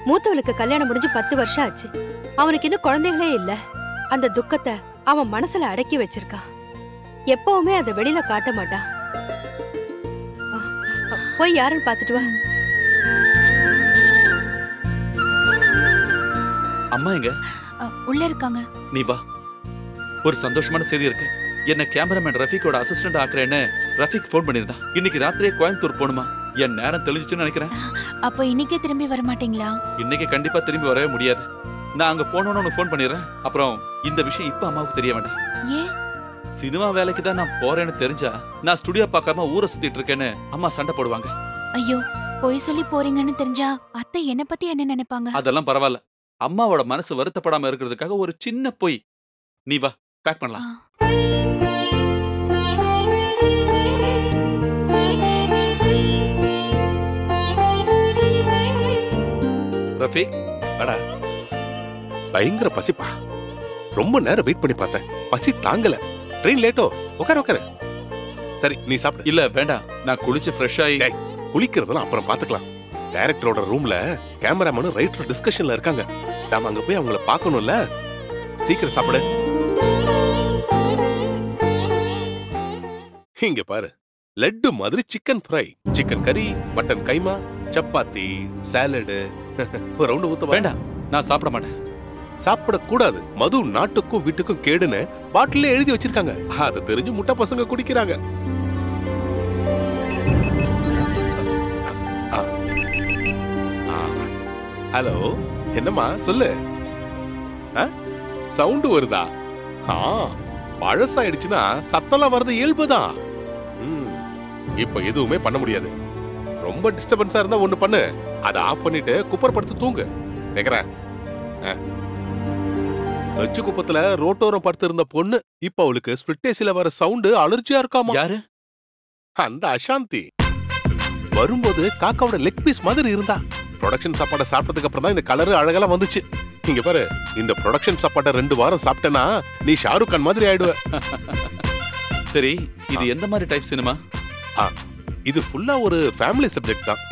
மூத்தவனுக்கு கல்யாணம் முடிஞ்சு 10 வருஷம் ஆச்சு. அவனுக்கு இன்னும் குழந்தைகளே இல்ல. அந்த துக்கத்தை அவன் மனசுல அடக்கி வச்சிருக்கான். எப்பவுமே அதை வெளியில காட்ட மாட்டான். போய் யாருன்னு பாத்துட்டு வா. அம்மா எங்க? உள்ள இருக்காங்க. நீ வா. ஒரு சந்தோஷமான செய்தி இருக்கு. என்ன கேமராமேன் ரஃபீக்கோட அசிஸ்டன்ட் ஆக்குறேன்னு ரஃபீக் ஃபோன் பண்ணிருந்தான். இன்னைக்கு ராத்திரியே கோயம்புத்தூர் போணுமா. என் நேரம் தெளிஞ்சுச்சுன்னு நினைக்கிறேன். அப்போ இன்னைக்கே திரும்பி வர மாட்டீங்களா? இன்னைக்கு கண்டிப்பா திரும்பி வரவே முடியாது. நான் அங்க போனோன்னு உனக்கு ஃபோன் பண்ணிடுறேன். அப்புறம் இந்த விஷயம் இப்ப அம்மாவுக்கு தெரிய வேண்டாம். ஏன்? சினிமா வேலைக்கு தான் நான் போறேன்னு தெரிஞ்சா நான் ஸ்டுடியோ பார்க்காம ஊரை சுத்திட்டு இருக்கேன்னு அம்மா சண்டை போடுவாங்க. ஐயோ, போய் சொல்லி போறீங்கன்னு தெரிஞ்சா அத்தை என்ன பத்தி என்ன நினைப்பாங்க? அதெல்லாம் பரவாயில்ல. அம்மாவோட மனசு வருத்தப்படாம இருக்கிறதுக்காக ஒரு சின்ன பொய். நீ வா, பேக் பண்ணலாம். ரஃபீக், அடா பயங்கர பசிப்பா. ரொம்ப நேரம் வெயிட் பண்ணி பார்த்தேன், பசி தாங்கல. Train Leto. உட்காரு. சரி, நீ சாப்பிடு. இல்ல வேண்டாம், நான் குளிச்சு ஃப்ரெஷ் ஆகி. குளிக்கிறதெல்லாம் அப்புறம் பாத்துக்கலாம். டைரக்டரோட ரூம்ல கேமராமேனும் ரைட்டர் டிஸ்கஷன்ல இருக்காங்க. நாம அங்க போய் அவங்கள பார்க்கணும்ல. சீக்கிரம் சாப்பிடு. இங்க பாரு, லட்டு மாதிரி சிக்கன் ஃப்ரை, சிக்கன் கறி, மட்டன் கைமா, சப்பாத்தி, சாலடு. ஒரு ரவுண்ட் ஊத்த. வேண்டாம், நான் சாப்பிட மாட்டேன். சாப்பிடக்கூடாது. மது நாட்டுக்கும் வீட்டுக்கும் கேடுன்னு பாட்டிலே எழுதி வச்சிருக்காங்க. அதை தெரிஞ்சு முட்டை பசங்க குடிக்கிறாங்க. ஹலோ, என்னம்மா சொல்லு. சவுண்ட் வருதா? பழசாயிடுச்சுன்னா சத்தம்லாம் வர்றது இயல்புதான். இப்ப எதுவுமே பண்ண முடியாது. ரொம்ப டிஸ்டர்பன்ஸா இருந்தா ஒண்ணு பண்ணு, அதை ஆஃப் பண்ணிட்டு குப்பர் படுத்து தூங்கு. கேக்குறேன். நச்சு குப்பத்துல ரோட்டோரம் படுத்து இருந்த பொண்ணு இப்ப அவளுக்கு ஸ்பிளிட்டேசில வர சவுண்ட் அலர்ஜியா இருக்காமா. யாரு? அந்த அசாந்தி. வரும்போது காக்காவோட லெக் பீஸ் மாதிரி இருந்தா. ப்ரொடக்ஷன் சாப்பாடை சாப்பிட்டதுக்கு அப்புறம் தான் இந்த கலரு அழகெல்லாம் வந்துச்சு. இங்க பாரு, இந்த ப்ரொடக்ஷன் சாப்பாட்டை 2 வாரம் சாப்பிட்டேன்னா நீ ஷாருக் கான் மாதிரி ஆயிடுவ. சரி, இது எந்த மாதிரி டைப் சினிமா? இது ஃபுல்லா ஒரு ஃபேமிலி சப்ஜெக்ட் தான்.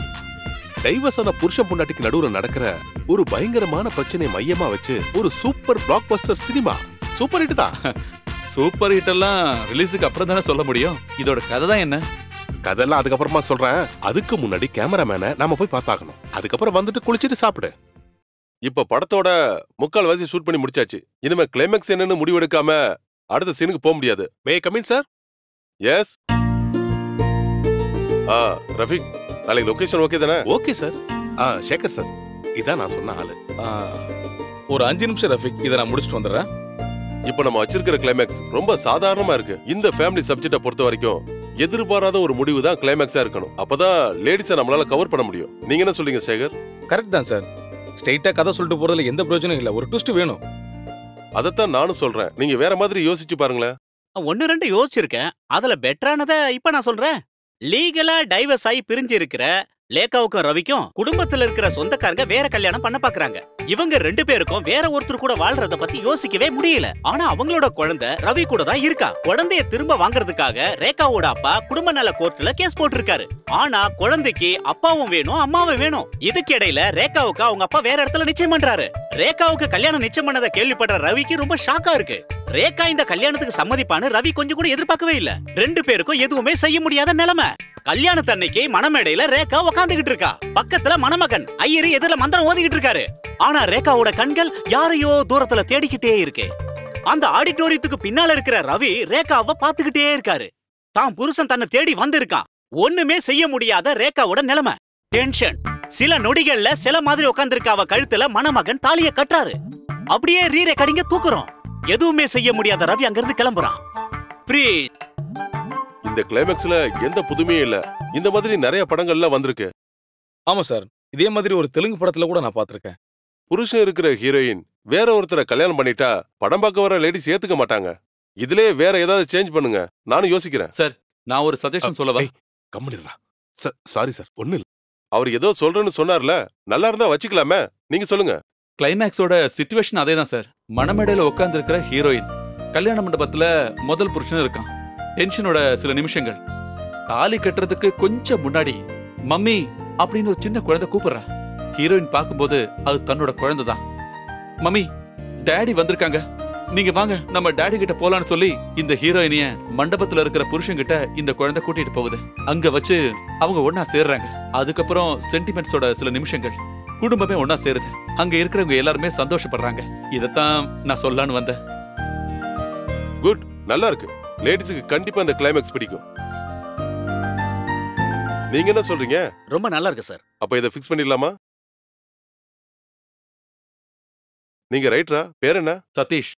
டைவர்ஸ் ஆன புருஷன் பொண்டாட்டிக்கு நடுவுல நடக்கிற ஒரு பயங்கரமான பிரச்சனையை மையமா வச்சு ஒரு super black Bastar cinema. Super hit தான். சூப்பர் ஹிட் எல்லாம் ரிலீஸுக்கு அப்புறம் தானே சொல்ல முடியும். இதோட கதை தான் என்ன? கதையெல்லாம் அதுக்கப்புறமா சொல்றேன். அதுக்கு முன்னாடி கேமராமேனை நாம போய் பார்த்தாகணும். அதுக்கப்புறம் வந்துட்டு குளிச்சுட்டு சாப்பிடு. இப்ப படத்தோட 3/4 ஷூட் பண்ணி முடிச்சாச்சு. இனிமே கிளைமேக்ஸ் என்னன்னு முடிவெடுக்காம அடுத்த சீனுக்கு போக முடியாது. May come in sir? Yes. Rafeeq, நாளைக்கு லொகேஷன் ஓகே தானே? Okay sir. சேகர் சார், இதான் நான் சொன்ன ஆளு. ஒரு 5 நிமிஷம் ரஃபீக், இதை நான் முடிச்சுட்டு வந்துடுறேன். இப்ப நம்ம வச்சிருக்கிற கிளைமேக்ஸ் ரொம்ப சாதாரணமா இருக்கு. இந்த ஃபேமிலி சப்ஜெக்ட பொறுத்த வரைக்கும் எதிர்பாராத ஒரு முடிவு தான் கிளைமேக்ஸா இருக்கணும். அப்பதான் லேடிஸை நம்மளால கவர் பண்ண முடியும். நீங்க என்ன சொல்றீங்க சேகர்? கரெக்ட் தான் சார். ஸ்ட்ரைட்டா கதை சொல்லிட்டு போறதுல எந்த பிரயோஜனம் இல்ல. ஒரு ட்விஸ்ட் வேணும். அதத்தான் நானும் சொல்றேன். நீங்க வேற மாதிரி யோசிச்சு பாருங்களேன். 1-2 யோசிச்சிருக்கேன். அதுல பெட்டரானத இப்ப நான் சொல்றேன். லீகலா டைவர்ஸ் ஆகி பிரிஞ்சு இருக்கிற லேகாவுக்கும் ரவிக்கும் குடும்பத்துல இருக்கிற சொந்தக்காரங்க வேற கல்யாணம் பண்ண பாக்குறாங்க. இவங்க 2 பேருக்கும் வேற ஒருத்தர் கூட வாழ்றத பத்தி யோசிக்கவே முடியல. ஆனா அவங்களோட குழந்தை ரவி கூட தான் இருக்கா. குழந்தைய திரும்ப வாங்குறதுக்காக ரேகாவோட அப்பா குடும்ப நல கோர்ட்ல கேஸ் போட்டிருக்காரு. ஆனா குழந்தைக்கு அப்பாவும் வேணும், அம்மாவும் வேணும். இதுக்கு இடையில ரேகாவுக்கு அவங்க அப்பா வேற இடத்துல நிச்சயம் பண்றாரு. ரேகாவுக்கு கல்யாணம் நிச்சயம் பண்ணதை கேள்விப்படுற ரவிக்கு ரொம்ப ஷாக்கா இருக்கு. ரேகா இந்த கல்யாணத்துக்கு சம்மதிப்பான்னு ரவி கொஞ்சம் கூட எதிர்பார்க்கவே இல்ல. 2 பேருக்கும் எதுவுமே செய்ய முடியாத நிலைமை. கல்யாணத்தன்னைக்கு மணமேடையில ரேகா உட்காந்துகிட்டு இருக்கா. பக்கத்துல மணமகன் ஐயரு எதிரில மந்திரம் ஓதிக்கிட்டு இருக்காரு. ஆனா ரேகாவோட கண்கள் யாரையோ தூரத்துல தேடிக்கிட்டே இருக்கு. அந்த ஆடிட்டோரியத்துக்கு பின்னால இருக்கிற ரவி ரேகாவை பாத்துக்கிட்டே இருக்காரு. தான் புருஷன் தன்னை தேடி வந்திருக்கான். ஒண்ணுமே செய்ய முடியாத ரேகாவோட நிலைமை. டென்ஷன். சில நொடிகள்ல சில மாதிரி உட்கார்ந்திருக்க அவ கழுத்துல மணமகன் தாலிய கட்டுறாரு. அப்படியே ரீரே கடிங்க தூக்குறோம். எதுவுமே செய்ய முடியாத ரவி அங்கிருந்து கிளம்புறான். இந்த கிளைமேக்ஸ்ல எந்த புதுமையும் இல்ல. இந்த மாதிரி நிறைய படங்கள்ல வந்திருக்கு. ஆமா சார், இதே மாதிரி ஒரு தெலுங்கு படத்துல கூட நான் பாத்திருக்கேன். புருஷன் இருக்கிற ஹீரோயின் வேற ஒருத்தரை கல்யாணம் பண்ணிட்டா படம் பார்க்க வர லேடிஸ் ஏத்துக்க மாட்டாங்க. இதுலயே வேற ஏதாவது சேஞ்ச் பண்ணுங்க. நானும் யோசிக்கிறேன். சார், நான் ஒரு சஜஷன் சொல்லவா? கம்முனிரா. சாரி சார், ஒண்ணு இல்ல. அவர் ஏதோ சொல்றேன்னு சொன்னார்ல, நல்லா இருந்தா வச்சுக்கலாமே. நீங்க சொல்லுங்க. கிளைமேக்ஸோட சிச்சுவேஷன் அதேதான் சார். மணமேடையில உட்கார்ந்து இருக்கிற ஹீரோயின் கல்யாண மண்டபத்துல முதல் புருஷன் இருக்கான். டென்ஷனோட சில நிமிஷங்கள். தாலி கட்டுறதுக்கு கொஞ்சம் முன்னாடி மம்மி அப்படின்னு ஒரு சின்ன குழந்தை கூப்பிடுறா. ஹீரோயின் பார்க்கும்போது அது தன்னோட குழந்தை தான். மம்மி, டாடி வந்திருக்காங்க, நீங்க வாங்க நம்ம டாடி கிட்ட போலான்னு சொல்லி இந்த ஹீரோயினிய மண்டபத்துல இருக்கிற புருஷன் கிட்ட இந்த குழந்தை கூட்டிட்டு போகுது. அங்க வச்சு அவங்க ஒன்னா சேர்றாங்க. அதுக்கப்புறம் சென்டிமெண்ட்ஸோட சில நிமிஷங்கள். குடும்பமே ஒன்னா சேருது. அங்க இருக்கிறவங்க எல்லாருமே சந்தோஷப்படுறாங்க. இதத்தான் நான் சொல்லலான்னு வந்தேன். குட், நல்லா இருக்கு. லேடிஸுக்கு கண்டிப்பா இந்த கிளைமேக்ஸ் பிடிக்கும். நீங்க என்ன சொல்றீங்க? ரொம்ப நல்லா இருக்கு சார். அப்ப இதை ஃபிக்ஸ் பண்ணிடலாமா? நீங்க ரைட்டரா? பேர் என்ன? சதீஷ்.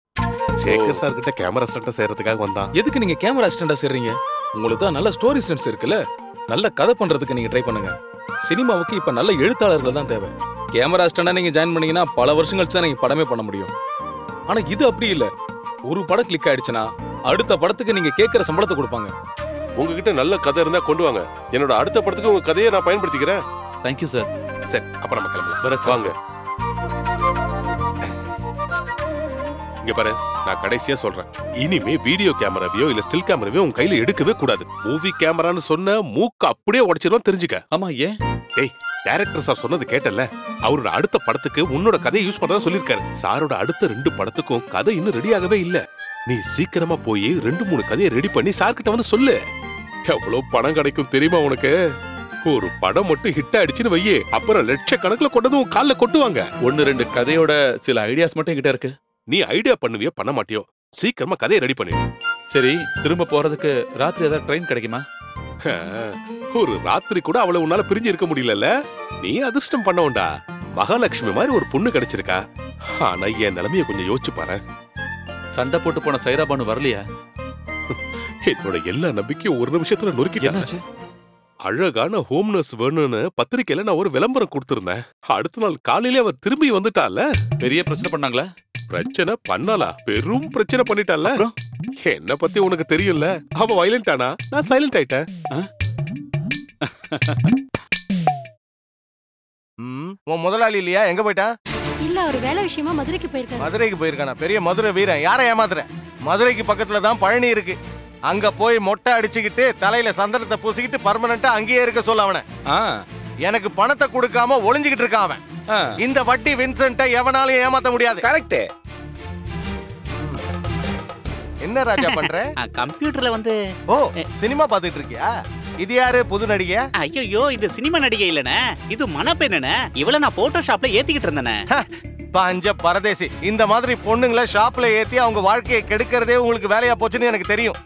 சேகர் சார் கிட்ட கேமரா அசிஸ்டன்ட் சேர்றதுக்காக வந்தான். எதுக்கு நீங்க கேமரா அசிஸ்டண்டா சேர்றீங்க? உங்களுக்கு தான் நல்ல ஸ்டோரி சென்ஸ் இருக்குல்ல. நல்ல கதை பண்றதுக்கு நீங்க ட்ரை பண்ணுங்க. சினிமாவுக்கு இப்ப நல்ல எழுத்தாளர்கள் தான் தேவை. கேமரா அசிஸ்டண்டா நீங்க ஜாயின் பண்ணீங்கன்னா பல வருஷம் கழிச்சு தான் நீங்க படமே பண்ண முடியும். ஆனா இது அப்படி இல்ல. ஒரு படம் கிளிக் ஆயிடுச்சுன்னா அடுத்த படத்துக்கு நீங்க கேட்கிற சம்பளத்தை கொடுப்பாங்க. உங்ககிட்ட நல்ல கதை இருந்தா கொண்டு வாங்க. என்னோட அடுத்த படத்துக்கு உங்க கதையை நான் பயன்படுத்திக்கிறேன். Thank you sir. சரி, அப்ப நம்ம கிளம்பலாம். வர வாங்க. இங்க பாரு, நான் கடைசியா சொல்றேன். இனிமே வீடியோ கேமராவையோ இல்ல ஸ்டில் கேமராவையோ உன் கையில எடுக்கவே கூடாது. மூவி கேமரான்னு சொன்ன மூக்க அப்படியே உடைச்சிரும், தெரிஞ்சுக்க. ஆமா, ஏன்? டேய், டைரக்டர் சார் சொன்னது கேட்டல. அவரோட அடுத்த படத்துக்கு உன்னோட கதையை யூஸ் பண்றதா சொல்லிருக்காரு. சாரோட அடுத்த 2 படத்துக்கும் கதை இன்னும் ரெடி ஆகவே இல்ல. நீ சீக்கிரமா போய் 2-3 கதையை ரெடி பண்ணி சார் கிட்ட வந்து சொல்லு. எவ்வளவு பணம் கிடைக்கும் தெரியுமா உனக்கு? ஒரு படம் மட்டும் ஹிட் ஆயிடுச்சுன்னு வையே, அப்புறம் லட்சக்கணக்கில் கொண்டது உன் கால்ல கொட்டுவாங்க. 1-2 கதையோட சில ஐடியாஸ் மட்டும் என்கிட்ட இருக்கு. நீ ஐடியா பண்ணுவியோ பண்ண மாட்டியோ, சீக்கிரமா கதையை ரெடி பண்ணிடு. சரி, திரும்ப போறதுக்கு ராத்திரி ஏதாவது ட்ரெயின் கிடைக்குமா? ஒரு ராத்திரி கூட அவளை உன்னால பிரிஞ்சு இருக்க முடியல. நீ அதிர்ஷ்டம் பண்ணவண்டா. மகாலட்சுமி மாதிரி ஒரு பொண்ணு கிடைச்சிருக்கா. ஆனா என் நிலைமைய கொஞ்சம் யோசிச்சு பாரு. சண்டை போட்டு போன சைராபானு வரலையா? என்னோட எல்லா நம்பிக்கையும் ஒரு நிமிஷத்துல நொறுக்கிட்டாச்சு. அழகான ஹோம் நர்ஸ் வேணும்னு பத்திரிக்கையில நான் ஒரு விளம்பரம் கொடுத்திருந்தேன். அடுத்த நாள் காலையில அவ திரும்பி வந்துட்டால. பெரிய பிரச்சனை பண்ணாங்களா? பிரச்சனை பண்ணாலா? பெரும் பிரச்சனை பண்ணிட்டால. என்ன பத்தி உனக்கு தெரியும்ல. அவ வயலண்ட் ஆனா, நான் சைலண்ட் ஆயிட்டேன். உன் முதலாளி இல்லையா? எங்க போயிட்டா? இல்ல, ஒரு வேலை விஷயமா மதுரைக்கு போயிருக்காரு. மதுரைக்கு போயிருக்கானா? பெரிய மதுரை வீரன். யாரை ஏமாத்துற? மதுரைக்கு பக்கத்துல தான் பழனி இருக்கு. அங்க போய் மொட்டை அடிச்சுக்கிட்டு தலையில சந்தனத்தை பூசிக்கிட்டு பர்மனண்டா அங்கேயே இருக்க சொல்ல அவனை. எனக்கு பணத்தை கொடுக்காம ஒளிஞ்சுக்கிட்டு இருக்கான் அவன். இந்த வட்டி வின்சென்ட்டை எவனாலும் ஏமாத்த முடியாது. கரெக்ட். என்ன ராஜா பண்ற? கம்ப்யூட்டர்ல வந்து சினிமா பாத்துட்டு இருக்கியா? இது யாரு? புது நடிகை? ஐயோ, இது சினிமா நடிகை இல்லனே, இது மணப்பெண்ணே. இவள நான் போட்டோஷாப்ல ஏத்திக்கிட்டு இருந்தேனே. பஞ்ச பரதேசி. இந்த மாதிரி பொண்ணுங்களை ஷாப்ல ஏத்தி அவங்க வாழ்க்கையை கெடுக்கிறதே உங்களுக்கு வேலையா போச்சுன்னு எனக்கு தெரியும்.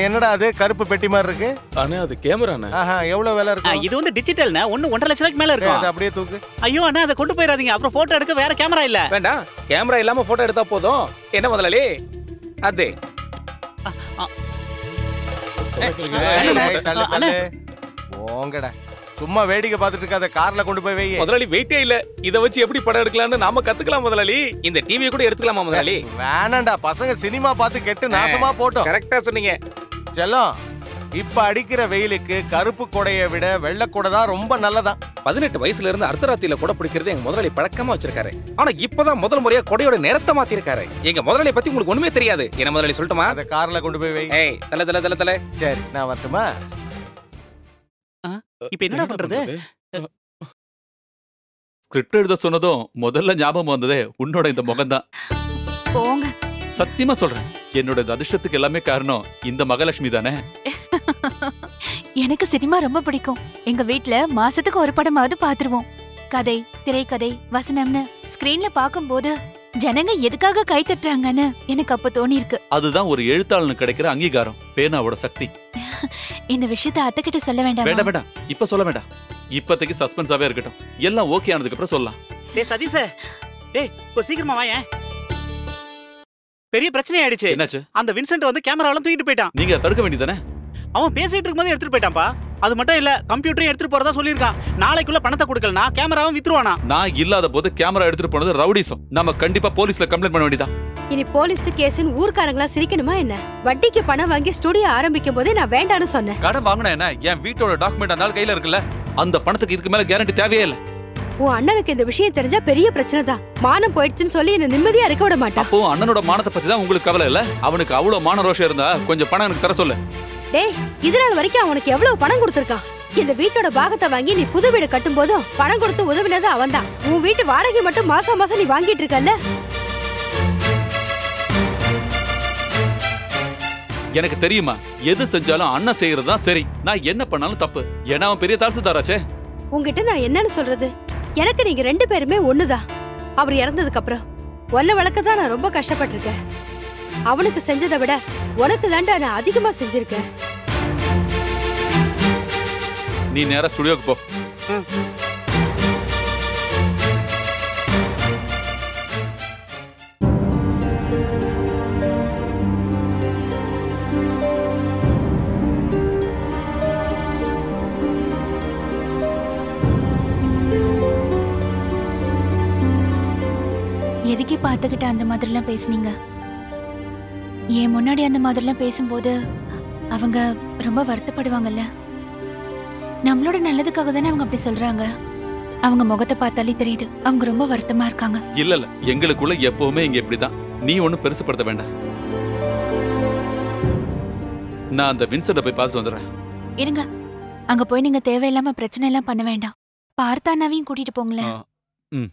என்னடா அது கருப்பு பெட்டி மாதிரி இருக்கு? அண்ணா, அது கேமராண்ணே. எவ்வளவு விலை இருக்கு? இது வந்து டிஜிட்டல்னா 1.5 லட்சம் ரூபாய்க்கு மேல இருக்கும். அது அப்படியே தூக்கு. ஐயோ அண்ணா, அதை கொண்டு போயிடாதீங்க. அப்புறம் போட்டோ எடுக்க வேற கேமரா இல்ல. வேண்டாம், கேமரா இல்லாம போட்டோ எடுத்தா போதும். என்ன முதலாளி? அது போங்கடா, சும்மா வேடிக்கை பார்த்துட்டு இருக்காத. கார்ல கொண்டு போய் வை. முதலாளி வெயிட்டே இல்ல. இத வச்சு எப்படி படம் எடுக்கலாம்னு நாம கத்துக்கலாம் முதலாளி. இந்த டிவியை கூட எடுத்துக்கலாமா முதலாளி? வேணாண்டா, பசங்க சினிமா பார்த்து கெட்டு நாசமா போட்டோம். கரெக்டா சொன்னீங்க செல்லம். இப்ப அடிக்கிற வெயிலுக்கு கருப்பு கொடையை விட வெள்ளை கொடை தான் ரொம்ப நல்லதான். 18 வயசுல இருந்து அர்த்தராத்திரியில கூட பிடிக்கிறது எங்க முதலாளி பழக்கமா வச்சிருக்காரு. ஆனா இப்பதான் முதல் முறையா கொடையோட நேரத்தை மாத்திருக்காரு. எங்க முதலாளி பத்தி உங்களுக்கு ஒண்ணுமே தெரியாது. என்ன முதலாளி சொல்லட்டுமா? அத கார்ல கொண்டு போய் வை. ஏய், தல தல தல தல. சரி, நான் வரட்டுமா? இப்ப என்ன பண்றது? ஸ்கிரிப்ட் எழுத சொன்னதும் முதல்ல ஞாபகம் வந்ததே உன்னோட இந்த முகம்தான். போங்க. சத்தியமா சொல்றேன், என்னோட அதிர்ஷ்டத்துக்கு எல்லாமே காரணம் இந்த மகாலட்சுமி தானே. எனக்கு சினிமா ரொம்ப பிடிக்கும். எங்க வீட்ல மாசத்துக்கு ஒரு படமாவது பாத்துருவோம். கதை, திரைக்கதை, வசனம்னு ஸ்கிரீன்ல பாக்கும்போது ஜனங்க எதுக்காக கை தட்டுறாங்கன்னு எனக்கு அப்ப தோணி இருக்கு. அதுதான் ஒரு எழுத்தாளனுக்கு கிடைக்கிற அங்கீகாரம், பேனாவோட சக்தி. இந்த விஷயத்தை அத்தை கிட்ட சொல்ல வேண்டாம். வேண்டாம் வேண்டாம், இப்ப சொல்ல வேண்டாம். இப்போதைக்கு சஸ்பென்ஸாவே இருக்கட்டும். எல்லாம் ஓகே ஆனதுக்கு அப்புறம் சொல்லலாம். டேய் சதீஷ், டேய் கொஞ்சம் சீக்கிரமா வாயேன். பெரிய பிரச்சனை ஆயிடுச்சு. என்னாச்சு? அந்த வின்சென்ட் வந்து கேமராவெல்லாம் தூக்கிட்டு போயிட்டான். நீங்க தடுக்க வேண்டியதானே? அவன் பேசிட்டு இருக்கும்போது எடுத்துட்டு போயிட்டான்பா. அது மட்டும் இல்ல, கம்ப்யூட்டரையும் எடுத்துட்டு போறதா சொல்லியிருக்கான். நாளைக்குள்ள பணத்தை கொடுக்கலனா கேமராவும் வித்துருவானா. நான் இல்லாத போது கேமரா எடுத்துட்டு போனது ரவுடிசம். நம்ம கண்டிப்பா போலீஸ்ல கம்ப்ளைண்ட் பண்ண வேண்டியதா. இனி போலீஸ் கேஸ்னு ஊர்க்காரங்களா சிரிக்கணுமா என்ன? வட்டிக்கு பணம் வாங்கி ஸ்டுடியோ ஆரம்பிக்கும் போதே நான் வேண்டான்னு சொன்னேன். கடன் வாங்கினா என்ன? என் வீட்டோட டாக்குமெண்ட் அந்த கையில இருக்குல்ல. அந்த பணத்துக்கு இதுக்கு மேல கேரண்டி தேவையே இல்ல. உன் அண்ணனுக்கு இந்த விஷயம் தெரிஞ்சா பெரிய பிரச்சனை தான். மானம் போயிடுச்சுன்னு சொல்லி என்ன நிம்மதியா இருக்க விட மாட்டான். அப்போ அண்ணனோட மானத்தை பத்தி தான் உங்களுக்கு கவலை இல்ல? அவனுக்கு அவ்வளவு மான ரோஷம் இருந்தா கொஞ்சம் பணம் எனக்கு தர சொல்லு. டேய், இதனால வரைக்கும் அவனுக்கு எவ்வளவு பணம் கொடுத்திருக்கான்? இந்த வீட்டோட பாகத்தை வாங்கி நீ புது வீடு கட்டும் போதும் பணம் கொடுத்து உதவினது அவன் தான். உன் வீட்டு வாடகை மட்டும் மாசம் மாசம் நீ வாங்கிட்டு இருக்கல்ல. எனக்கு தெரியுமா, எது செஞ்சாலும் அண்ணன் செய்யறது தான் சரி. நான் என்ன பண்ணாலும் தப்பு. ஏன்னா அவன் பெரிய தாராச்சே. உங்ககிட்ட நான் என்னன்னு சொல்றது? எனக்கு நீங்க 2 பேருமே ஒண்ணுதான். அவர் இறந்ததுக்கு அப்புறம் ஒன்ன வளர்க்க தான் நான் ரொம்ப கஷ்டப்பட்டிருக்கேன். அவனுக்கு செஞ்சதை விட உனக்கு தாண்டா நான் அதிகமா செஞ்சிருக்கேன். நீ நேரா ஸ்டுடியோக்கு போ. எதுக்கு பார்த்துக்கிட்ட அந்த மாதிரிலாம் பேசுனீங்க? என் முன்னாடி அந்த மாதிரிலாம் பேசும்போது அவங்க ரொம்ப வருத்தப்படுவாங்கல்ல. நம்மளோட நல்லதுக்காக தானே அவங்க அப்படி சொல்றாங்க. அவங்க முகத்தை பார்த்தாலே தெரியுது அவங்க ரொம்ப வருத்தமா இருக்காங்க. இல்ல இல்ல, எங்களுக்குள்ள எப்பவுமே இங்க இப்படிதான். நீ ஒண்ணும் பெருசுப்படுத்த வேண்டாம். நான் அந்த வின்சென்ட போய் பார்த்துட்டு வந்துடுறேன். இருங்க, அங்க போய் நீங்க தேவையில்லாம பிரச்சனை எல்லாம் பண்ண வேண்டாம். பார்த்தானாவையும் கூட்டிட்டு போங்களேன். ம்.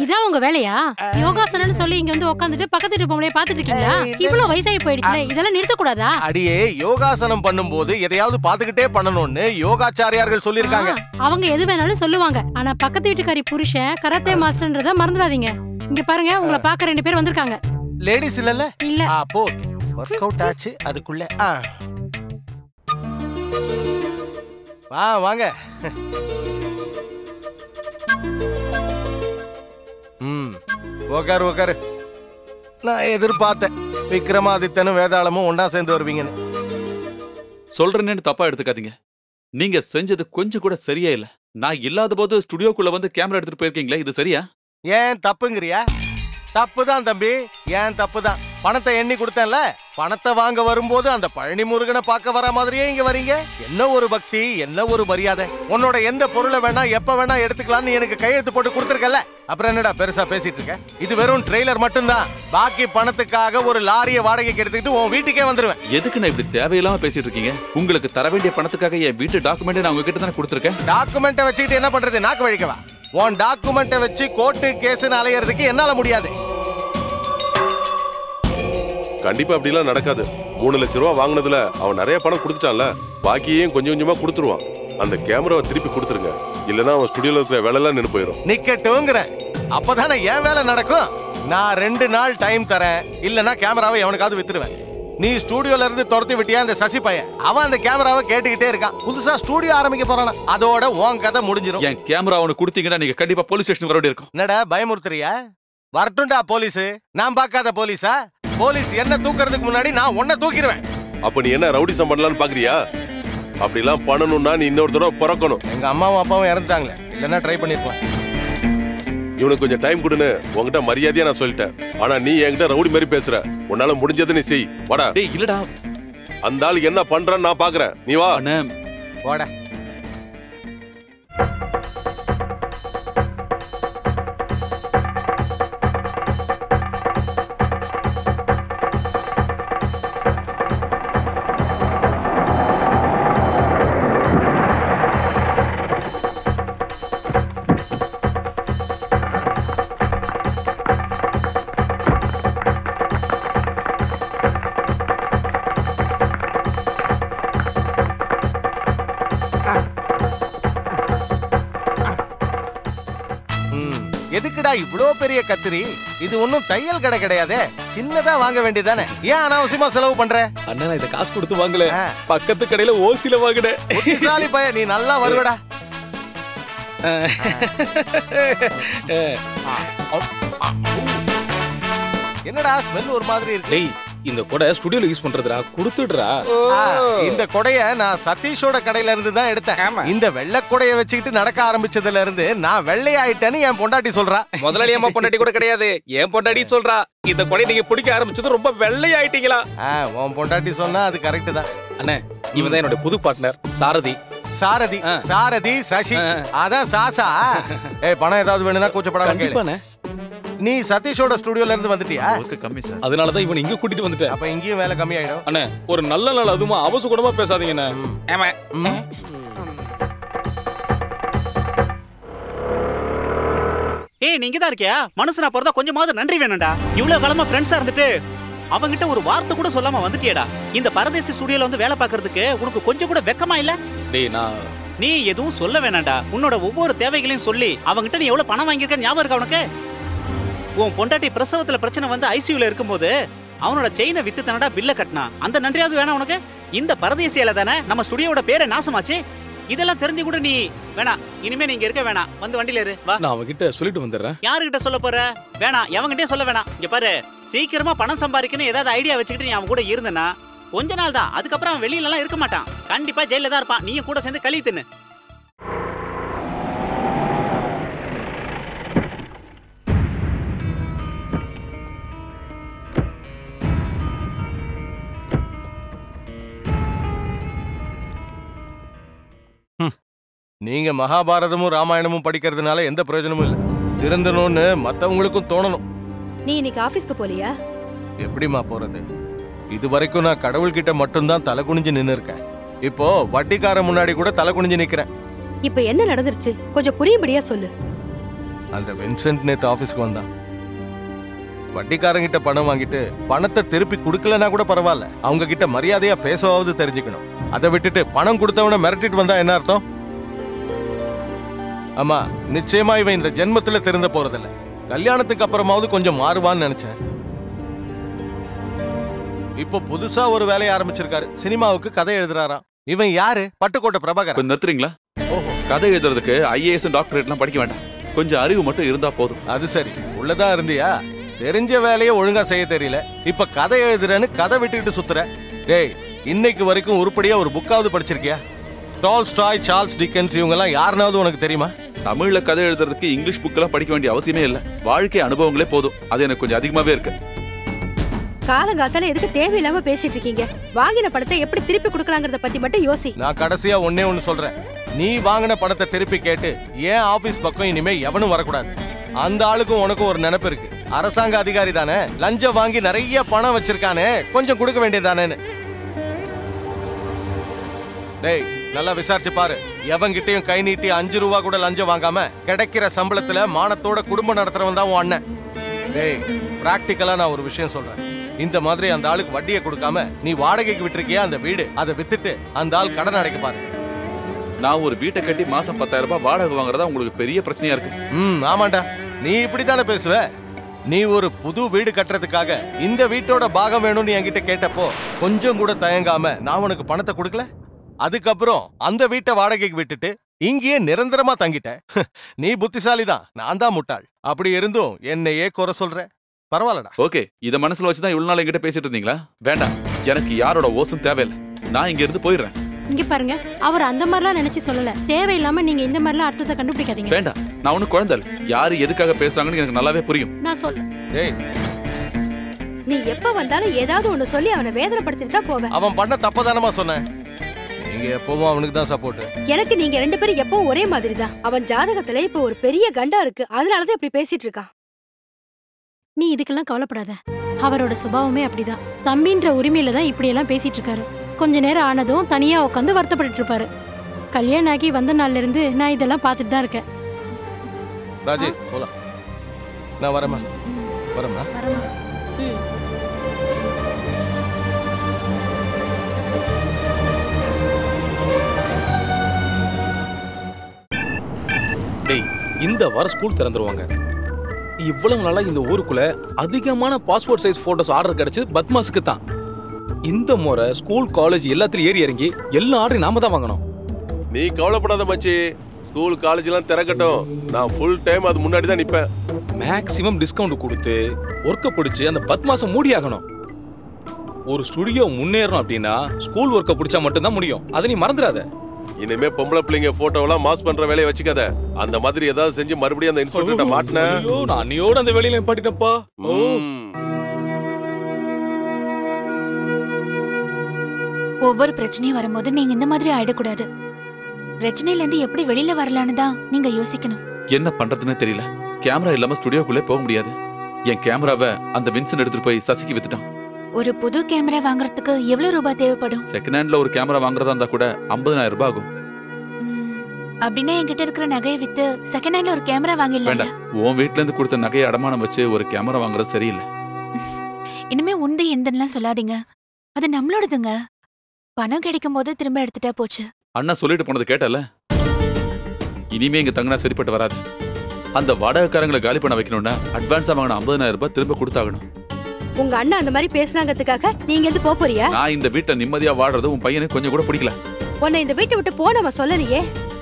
இதான் உங்க வேலையா? யோகாசனம்னு சொல்லி இங்க வந்து உட்கார்ந்துட்டு பக்கத்து வீட்டு பொம்பளைய பாத்துட்டு இருக்கீங்களா? இவ்வளவு வயசாகி போயிடுச்சுல, இதெல்லாம் நிறுத்த கூடாதா? அடியே, யோகாசனம் பண்ணும்போது எதையாவது பாத்துக்கிட்டே பண்ணணும்னு யோகாச்சாரியார்கள் சொல்லிருக்காங்க. அவங்க எது வேணாலும் சொல்லுவாங்க. ஆனா பக்கத்து வீட்டுக்காரி புருஷன் கராத்தே மாஸ்டர்ன்றத மறந்துடாதீங்க. இங்க பாருங்க, உங்களை பார்க்க 2 பேர் வந்திருக்காங்க. லேடிஸ் இல்லல்ல? இல்ல. அப்போ வொர்க் அவுட் ஆச்சு அதுக்குள்ள. வாங்க. உக்காரு. நான் எதிர்பார்த்தேன் விக்ரமாதித்தனும் வேதாளமும் ஒன்னா சேர்ந்து வருவீங்கன்னு. சொல்றேன்னு தப்பா எடுத்துக்காதீங்க. நீங்க செஞ்சது கொஞ்சம் கூட சரியா இல்ல. நான் இல்லாத போது ஸ்டுடியோக்குள்ள வந்து கேமரா எடுத்துட்டு போயிருக்கீங்களே, இது சரியா? ஏன் தப்புங்கிறியா? தப்புதான் தம்பி, ஏன் தப்புதான். பணத்தை எண்ணி கொடுத்தேன்ல, பணத்தை வாங்க வரும்போது அந்த பழனி முருகனை பார்க்க வர மாதிரியே இங்க வரீங்க. என்ன ஒரு பக்தி, என்ன ஒரு மரியாதை. உன்னோட எந்த பொருளை வேணா எப்ப வேணா எடுத்துக்கலாம்னு எனக்கு கையெழுத்து போட்டு கொடுத்துருக்கல. அப்புறம் என்னடா பெருசா பேசிட்டு இருக்க? இது வெறும் ட்ரெய்லர் மட்டும்தான். பாக்கி பணத்துக்காக ஒரு லாரியை வாடகைக்கு எடுத்துக்கிட்டு உன் வீட்டுக்கே வந்துருவேன். எதுக்கு நான் இப்படி தேவையில்லாம பேசிட்டு இருக்கீங்க? உங்களுக்கு தர வேண்டிய பணத்துக்காக என் வீட்டு டாக்குமெண்ட் நான் உங்ககிட்ட தானே கொடுத்துருக்கேன். டாக்குமெண்ட்டை வச்சுக்கிட்டு என்ன பண்றது? நாக்கு வழிக்கவா? உன் டாக்குமெண்ட்டை வச்சு கோர்ட்டு கேஸ்னு அலையறதுக்கு என்னால முடியாது. கண்டிப்பா அப்படிலாம் நடக்காது. 3 லட்சம் ரூபாய் வாங்கினதுல அவன் நிறைய பணம் கொடுத்துட்டான்ல, பாக்கியையும் கொஞ்சம் கொஞ்சமா கொடுத்துருவான். அந்த கேமராவை திருப்பி கொடுத்துருங்க, இல்லனா அவன் ஸ்டுடியோல இருக்கிற வேலை எல்லாம் நின்னு போயிடும். நிக்கட்டுங்கிறேன், அப்பதானே என் வேலை நடக்கும். நான் 2 நாள் டைம் தரேன், இல்லனா கேமராவை எவனுக்காவது வித்துருவேன். நீ ஸ்டுடியோல இருந்து துரத்தி விட்டியா அந்த சசி பையன்? அவன் அந்த கேமராவை கேட்டுக்கிட்டே இருக்கான். புதுசா ஸ்டுடியோ ஆரம்பிக்க போறானா? அதோட உன் கதை முடிஞ்சிடும். என் கேமரா அவனுக்கு கொடுத்தீங்கன்னா நீங்க கண்டிப்பா போலீஸ் ஸ்டேஷன் வர வேண்டியிருக்கும். என்னடா பயமுறுத்துறியா? வரட்டும்டா போலீஸ். நான் பார்க்காத போலீஸா? போலீஸ் என்ன தூக்குறதுக்கு முன்னாடி நான் உன்னை தூக்கிடுவேன். அப்ப நீ என்ன ரவுடிசம் பண்ணலாம்னு பாக்குறியா? அப்படிலாம் பண்ணணும்னா நீ இன்னொரு தடவை பிறக்கணும். எங்க அம்மாவும் அப்பாவும் இறந்துட்டாங்களே, இல்லைன்னா ட்ரை பண்ணிருக்கலாம். இவனுக்கு கொஞ்சம் டைம் கொடுன்னு உங்ககிட்ட மரியாதையா நான் சொல்லிட்டேன். ஆனா நீ என்கிட்ட ரவுடி மாதிரி பேசுற. உன்னால முடிஞ்சதை நீ செய். வாடா. டேய் இல்லடா, அந்த ஆள் என்ன பண்றான்னு நான் பாக்குறேன். நீ வா. வாடா. எதுக்குடா இவ்ளோ பெரிய கத்திரி? இது ஒண்ணும் தையல் கடை கிடையாதே, சின்னதா வாங்க வேண்டியதானே. ஏன் அனாவசியமா செலவு பண்ற? அண்ணா நான் இத காசு கொடுத்து வாங்கல, பக்கத்து கடையில ஓசில வாங்கினேன். புத்திசாலி பையன், நீ நல்லா வருவடா. என்னடா ஸ்மெல் ஒரு மாதிரி இருக்கு? டேய் இந்த கொடை ஸ்டுடியோல யூஸ் பண்றதுடா, கொடுத்துடுறா. இந்த கொடைய நான் சதீஷோட கடையில இருந்து தான் எடுத்தேன். இந்த வெள்ளை கொடைய வச்சுக்கிட்டு நடக்க ஆரம்பிச்சதுல இருந்து நான் வெள்ளையாயிட்டேன்னு என் பொண்டாட்டி சொல்றா. முதலாளி அம்மா பொண்டாட்டி கூட கிடையாது, என் பொண்டாட்டி சொல்றா. இந்த கொடை நீங்க பிடிக்க ஆரம்பிச்சது ரொம்ப வெள்ளையாயிட்டீங்களா? உன் பொண்டாட்டி சொன்னா அது கரெக்ட் தான். அண்ணே இவன் தான் என்னோட புது பார்ட்னர் சாரதி. சாரதி சாரதி சசி, அதான் சாசா. பணம் ஏதாவது வேணும்னா கூச்சப்படாம கேளு. நீ சதீஷோட ஸ்டுடியோல இருந்து வந்துட்டியா? கம்மி சார். அதனால தான் இவன் இங்க கூட்டிட்டு வந்துட்டேன். அப்ப இங்கேயும் வேலை கம்மி ஆயிடும். அண்ணே ஒரு நல்ல நாள் அதுமா அவசகுணமா பேசாதீங்க அண்ணே. ஆமா. நீங்க தான் இருக்கியா? மனுஷனா பிறந்தா கொஞ்சமாவது நன்றி வேணும்டா. இவ்வளவு காலமா ஃப்ரெண்ட்ஸா இருந்துட்டு அவங்கிட்ட ஒரு வார்த்தை கூட சொல்லாம வந்துட்டியடா. இந்த பரதேசி ஸ்டுடியோல வந்து வேலை பார்க்கறதுக்கு உனக்கு கொஞ்சம் கூட வெக்கமா இல்ல? டேய் நீ எதுவும் சொல்ல வேணாம்டா. உன்னோட ஒவ்வொரு தேவைகளையும் சொல்லி அவங்கிட்ட நீ எவ்வளவு பணம் வாங்கியிருக்க ஞாபகம் இருக்கா உனக்கு? உன் பொண்டாட்டி பிரசவத்துல பிரச்சனை வந்து ஐசியூல இருக்கும்போது அவனோட செயினை வித்து தானடா பில்ல கட்டினா. அந்த நன்றியாவது வேணா உனக்கு? இந்த பரதேசியால தானே நம்ம ஸ்டுடியோட பேரை நாசமாச்சு. இதெல்லாம் தெரிஞ்சு கூட நீ வேணா, இனிமே நீங்க இருக்க வேணாம், வந்து வண்டியில ஏறு வா. நான் அவன்கிட்ட சொல்லிட்டு வந்துடுறேன். யாருகிட்ட சொல்ல போற? வேணாம், எவங்கிட்டே சொல்ல வேணாம். இங்க பாரு, சீக்கிரமா பணம் சம்பாதிக்கணும் ஏதாவது ஐடியா வச்சுக்கிட்டு நீ அவன் கூட இருந்தனா கொஞ்ச நாள் தான், அதுக்கப்புறம் அவன் வெளியில எல்லாம் இருக்க மாட்டான். கண்டிப்பா ஜெயில தான் இருப்பான். நீயும் கூட சேர்ந்து களி தின்னு. நீங்க மகாபாரதமும் ராமாயணமும் படிக்கிறதுனால எந்த பிரயோஜனமும் இல்ல. திருந்தணும்னு மத்தவங்களுக்கும் தோணணும். நீ இன்னைக்கு ஆபீஸ்க்கு போலியா? எப்படிமா போறது? இது வரைக்கும் நான் கடவுள்கிட்ட மட்டும்தான் தலை குனிஞ்சு நின்னு இருக்கேன். இப்போ வட்டிக்கார முன்னாடி கூட தலை குனிஞ்சு நிக்கிறேன். இப்ப என்ன நடந்துருச்சு கொஞ்சம் புரியும்படியா சொல்லு. அந்த வின்சென்ட் நேத்து ஆபீஸ்க்கு வந்தான். வட்டிக்காரங்கிட்ட பணம் வாங்கிட்டு பணத்தை திருப்பி கொடுக்கலன்னா கூட பரவாயில்ல, அவங்க கிட்ட மரியாதையா பேசவாவது தெரிஞ்சுக்கணும். அதை விட்டுட்டு பணம் கொடுத்தவன மிரட்டிட்டு வந்தா என்ன அர்த்தம்? ஆமா, நிச்சயமா இவன் இந்த ஜென்மத்துல திருந்த போறதில்ல. கல்யாணத்துக்கு அப்புறமாவது கொஞ்சம் மாறுவான்னு நினைச்சேன். இப்போ புதுசா ஒரு வேலையை ஆரம்பிச்சிருக்காரு. சினிமாவுக்கு கதை எழுதுறாராம். இவன் யாரு? பட்டுக்கோட்டை பிரபாகர். கொஞ்சம் நிறுத்துறீங்களா? கதை எழுதுறதுக்கு ஐஏஎஸ் டாக்டரேட் எல்லாம் படிக்க வேண்டாம், கொஞ்சம் அறிவு மட்டும் இருந்தா போதும். அது சரி, உள்ளதா இருந்தியா? தெரிஞ்ச வேலையை ஒழுங்கா செய்ய தெரியல, இப்ப கதை எழுதுறேன்னு கதை விட்டுக்கிட்டு சுத்துற. டேய், இன்னைக்கு வரைக்கும் உருப்படியா ஒரு புக்காவது படிச்சிருக்கியா? டால்ஸ்டாய், சார்ல்ஸ் டிக்கன்ஸ் இவங்க எல்லாம் யாருனாவது உனக்கு தெரியுமா? தமிழ்ல கதை எழுதுறதுக்கு இங்கிலீஷ் புக்கெல்லாம் படிக்க வேண்டிய அவசியமே இல்ல, வாழ்க்கை அனுபவங்களே போதும். அது எனக்கு கொஞ்சம் அதிகமாவே இருக்கு. காலங்காத்தால எதுக்கு தேவையில்லாம பேசிட்டு இருக்கீங்க? வாங்கின பணத்தை எப்படி திருப்பி கொடுக்கலாங்கிறத பத்தி மட்டும் யோசி. நான் கடைசியா ஒன்னே ஒன்னு சொல்றேன். நீ வாங்கின பணத்தை திருப்பி கேட்டு ஏன் ஆபீஸ் பக்கம் இனிமே எவனும் வரக்கூடாது. அந்த ஆளுக்கும் உனக்கும் ஒரு நினைப்பு இருக்கு. அரசாங்க அதிகாரி தானே, லஞ்சம் வாங்கி நிறைய பணம் வச்சிருக்கானே, கொஞ்சம் கொடுக்க வேண்டியதானேன்னு. டேய், நல்லா விசாரிச்சு பாரு. எவங்கிட்டையும் கை நீட்டி 5 ரூபா கூட லஞ்சம் வாங்காம கிடைக்கிற சம்பளத்துல மானத்தோட குடும்பம் நடத்துறவன் தான் உன் அண்ணன். டேய், பிராக்டிக்கலா நான் ஒரு விஷயம் சொல்றேன். இந்த மாதிரி அந்த ஆளுக்கு வட்டியை கொடுக்காம நீ வாடகைக்கு விட்டுருக்கியா அந்த வீடு, அதை வித்துட்டு அந்த ஆள் கடன் அடைக்க பாரு. நான் ஒரு வீட்டை கட்டி மாசம் 10,000 ரூபாய் வாடகை வாங்குறதா உங்களுக்கு பெரிய பிரச்சனையா இருக்கு. ஆமாண்டா, நீ இப்படித்தானே பேசுவ. நீ ஒரு புது வீடு கட்டுறதுக்காக இந்த வீட்டோட பாகம் வேணும்னு என்கிட்ட கேட்டப்போ கொஞ்சம் கூட தயங்காம நான் உனக்கு பணத்தை கொடுக்கல. அதுக்கப்புறம் அந்த வீட்டை வாடகைக்கு விட்டுட்டு இங்கேயே நிரந்தரமா தங்கிட்ட. நீ புத்திசாலி தான், நான் தான் முட்டாள். அப்படி இருந்தும் என்னையே குறை சொல்ற. பரவாயில்லடா. ஓகே, இத மனசுல வச்சுதான் இவ்வளவு நாள் என்கிட்ட பேசிட்டு இருந்தீங்களா? வேண்டாம், எனக்கு யாரோட ஓசும் தேவையில்லை. நான் இங்க இருந்து போயிடுறேன். இங்க பாருங்க, அவர் அந்த மாதிரிலாம் நினைச்சு சொல்லல. தேவையில்லாம நீங்க இந்த மாதிரிலாம் அர்த்தத்தை கண்டுபிடிக்காதீங்க. வேண்டாம், நான் ஒண்ணு குழந்தை. யாரு எதுக்காக பேசுறாங்கன்னு எனக்கு நல்லாவே புரியும். நான் சொல்ல. டேய், நீ எப்ப வந்தாலும் ஏதாவது ஒண்ணு சொல்லி அவனை வேதனைப்படுத்திட்டு தான் போவேன். அவன் பண்ண தப்பதானமா சொன்னேன். நீங்க எப்பவும் அவனுக்கு தான் சப்போர்ட். எனக்கு நீங்க 2 பேரும் எப்பவும் ஒரே மாதிரி தான். அவன் ஜாதகத்துல இப்ப ஒரு பெரிய கண்டா இருக்கு, அதனாலதான் இப்படி பேசிட்டு இருக்கான். நீ இதுக்கெல்லாம் கவலைப்படாத. அவரோட சுபாவமே அப்படிதான். தம்பின்ற உரிமையில தான் இப்படி எல்லாம் பேசிட்டு இருக்காரு. கொஞ்ச நேரம் ஆனதும் தனியா உட்காந்து வருத்தப்பட்டு இருப்பாரு. கல்யாணம் ஆகி வந்த நாள்ல இருந்து நான் இதெல்லாம் பார்த்துட்டு தான் இருக்கேன். ராஜி, போலாம். நான் வரமா வரமா. டேய், இந்த வாரம் ஸ்கூல் திறந்துருவாங்க. இவ்வளவு நாளா இந்த ஊருக்குள்ள அதிகமான பாஸ்போர்ட் சைஸ் போட்டோஸ் ஆர்டர் கிடைச்சது பத்மாஸுக்கு தான். இந்த முறை ஸ்கூல் காலேஜ் எல்லாத்துலயும் ஏறி இறங்கி எல்லா ஆர்டரையும் நாம தான் வாங்கணும். நீ கவலைப்படாத மச்சி, ஸ்கூல் காலேஜ் எல்லாம் திறக்கட்டும், நான் ஃபுல் டைம் அது முன்னாடி தான் நிப்பேன். மேக்ஸிமம் டிஸ்கவுண்ட் கொடுத்து ஒர்க்கை பிடிச்சி அந்த 10 மாசம் மூடி ஆகணும். ஒரு ஸ்டுடியோ முன்னேறணும் அப்படின்னா ஸ்கூல் ஒர்க்கை பிடிச்சா மட்டும்தான் முடியும். அதை நீ மறந்துடாத. இனிமே பொம்பளை பிள்ளைங்க போட்டோவெல்லாம் மாஸ் பண்ற வேலையை வச்சுக்காத. அந்த மாதிரி ஏதாவது செஞ்சு மறுபடியும் அந்த இன்ஸ்பெக்டர்ட்ட மாட்டின. ஐயோ, நான் அன்னியோட அந்த வேலையில பாட்டிட்டப்பா. ஒவ்வொரு பிரச்சனையும் வரும்போது நீங்க இந்த மாதிரி ஆயிடக்கூடாது. பிரச்சனையில இருந்து எப்படி வெளியில வரலான்னு தான் நீங்க யோசிக்கணும். என்ன பண்றதுன்னு தெரியல. கேமரா இல்லாம ஸ்டுடியோக்குள்ளே போக முடியாது. என் கேமராவை அந்த வின்சன் எடுத்துட்டு போய் சசிக்கு வித்துட்டான். ஒரு புது கேமரா வாங்குறதுக்கு எவ்வளவு ரூபாய் தேவைப்படும்? செகண்ட் ஹேண்ட்ல ஒரு கேமரா வாங்குறதா இருந்தா கூட 50,000 ரூபாய் ஆகும். அப்படின்னா என்கிட்ட இருக்கிற நகையை வித்து செகண்ட் ஹேண்ட்ல ஒரு கேமரா வாங்கிடலாம். வேண்டாம், உன் வீட்ல இருந்து கொடுத்த நகையை அடமானம் வச்சு ஒரு கேமரா வாங்குறது சரியில்லை. இனிமே உண்டு எந்தெல்லாம் சொல்லாதீங்க. அது நம்மளோடதுங்க. பணம் கிடைக்கும் போது திரும்ப எடுத்துட்டா போச்சு. அண்ணா சொல்லிட்டு போனது கேட்டல. இனிமே இங்க தங்கினா சரிப்பட்டு வராது. அந்த வாடகைக்காரங்களை காலி பண்ண வைக்கணும்னா அட்வான்ஸா வாங்கின 50,000 ரூபாய் திரும்ப கொடுத்தாகணும். உங்க அண்ணா அந்த மாதிரி பேசினாங்கிறதுக்காக நீங்க எந்த போறியா? நான் இந்த வீட்டை நிம்மதியா வாழ்றது உன் பையனுக்கு கொஞ்சம் கூட பிடிக்கல. உன்னை இந்த வீட்டை விட்டு போனவன் சொல்லலையே.